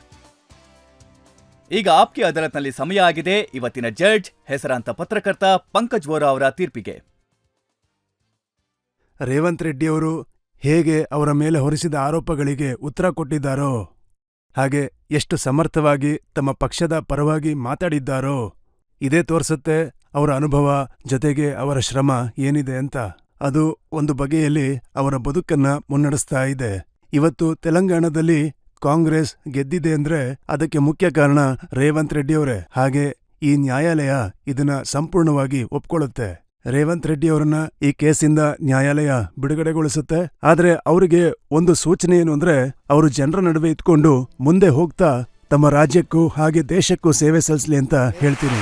ಈಗ ಆಪ್ಗೆ ಅದಾಲತ್ನಲ್ಲಿ ಸಮಯ ಆಗಿದೆ ಇವತ್ತಿನ ಜಡ್ಜ್, ಹೆಸರಾಂತ ಪತ್ರಕರ್ತ ಪಂಕಜ್ ವೋರಾ ಅವರ ತೀರ್ಪಿಗೆ. ರೇವಂತ್ ರೆಡ್ಡಿಯವರು ಹೇಗೆ ಅವರ ಮೇಲೆ ಹೊರಿಸಿದ ಆರೋಪಗಳಿಗೆ ಉತ್ತರ ಕೊಟ್ಟಿದ್ದಾರೋ, ಹಾಗೆ ಎಷ್ಟು ಸಮರ್ಥವಾಗಿ ತಮ್ಮ ಪಕ್ಷದ ಪರವಾಗಿ ಮಾತಾಡಿದ್ದಾರೋ, ಇದೇ ತೋರಿಸುತ್ತೆ ಅವರ ಅನುಭವ ಜೊತೆಗೆ ಅವರ ಶ್ರಮ ಏನಿದೆ ಅಂತ. ಅದು ಒಂದು ಬಗೆಯಲ್ಲಿ ಅವರ ಬದುಕನ್ನ ಮುನ್ನಡೆಸ್ತಾ ಇದೆ. ಇವತ್ತು ತೆಲಂಗಾಣದಲ್ಲಿ ಕಾಂಗ್ರೆಸ್ ಗೆದ್ದಿದೆ ಅಂದ್ರೆ ಅದಕ್ಕೆ ಮುಖ್ಯ ಕಾರಣ ರೇವಂತ್ ರೆಡ್ಡಿಯವರೇ. ಹಾಗೆ ಈ ನ್ಯಾಯಾಲಯ ಇದನ್ನ ಸಂಪೂರ್ಣವಾಗಿ ಒಪ್ಕೊಳ್ಳುತ್ತೆ. ರೇವಂತ್ ರೆಡ್ಡಿಯವರನ್ನ ಈ ಕೇಸಿಂದ ನ್ಯಾಯಾಲಯ ಬಿಡುಗಡೆಗೊಳಿಸುತ್ತೆ. ಆದ್ರೆ ಅವರಿಗೆ ಒಂದು ಸೂಚನೆ ಏನು ಅಂದ್ರೆ, ಅವರು ಜನರ ನಡುವೆ ಇದ್ಕೊಂಡು ಮುಂದೆ ಹೋಗ್ತಾ ತಮ್ಮ ರಾಜ್ಯಕ್ಕೂ ಹಾಗೆ ದೇಶಕ್ಕೂ ಸೇವೆ ಸಲ್ಲಿಸಲಿ ಅಂತ ಹೇಳ್ತೀನಿ.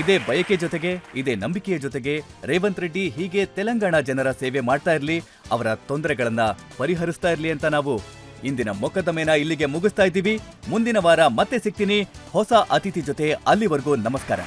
ಇದೇ ಬಯಕೆ ಜೊತೆಗೆ, ಇದೇ ನಂಬಿಕೆಯ ಜೊತೆಗೆ ರೇವಂತ್ ರೆಡ್ಡಿ ಹೀಗೆ ತೆಲಂಗಾಣ ಜನರ ಸೇವೆ ಮಾಡ್ತಾ ಇರ್ಲಿ, ಅವರ ತೊಂದರೆಗಳನ್ನ ಪರಿಹರಿಸ್ತಾ ಇರ್ಲಿ ಅಂತ ನಾವು ಇಂದಿನ ಮೊಕದ್ದಮೆನ ಇಲ್ಲಿಗೆ ಮುಗಿಸ್ತಾ ಇದ್ದೀವಿ. ಮುಂದಿನ ವಾರ ಮತ್ತೆ ಸಿಗ್ತೀನಿ ಹೊಸ ಅತಿಥಿ ಜೊತೆ. ಅಲ್ಲಿವರೆಗೂ ನಮಸ್ಕಾರ.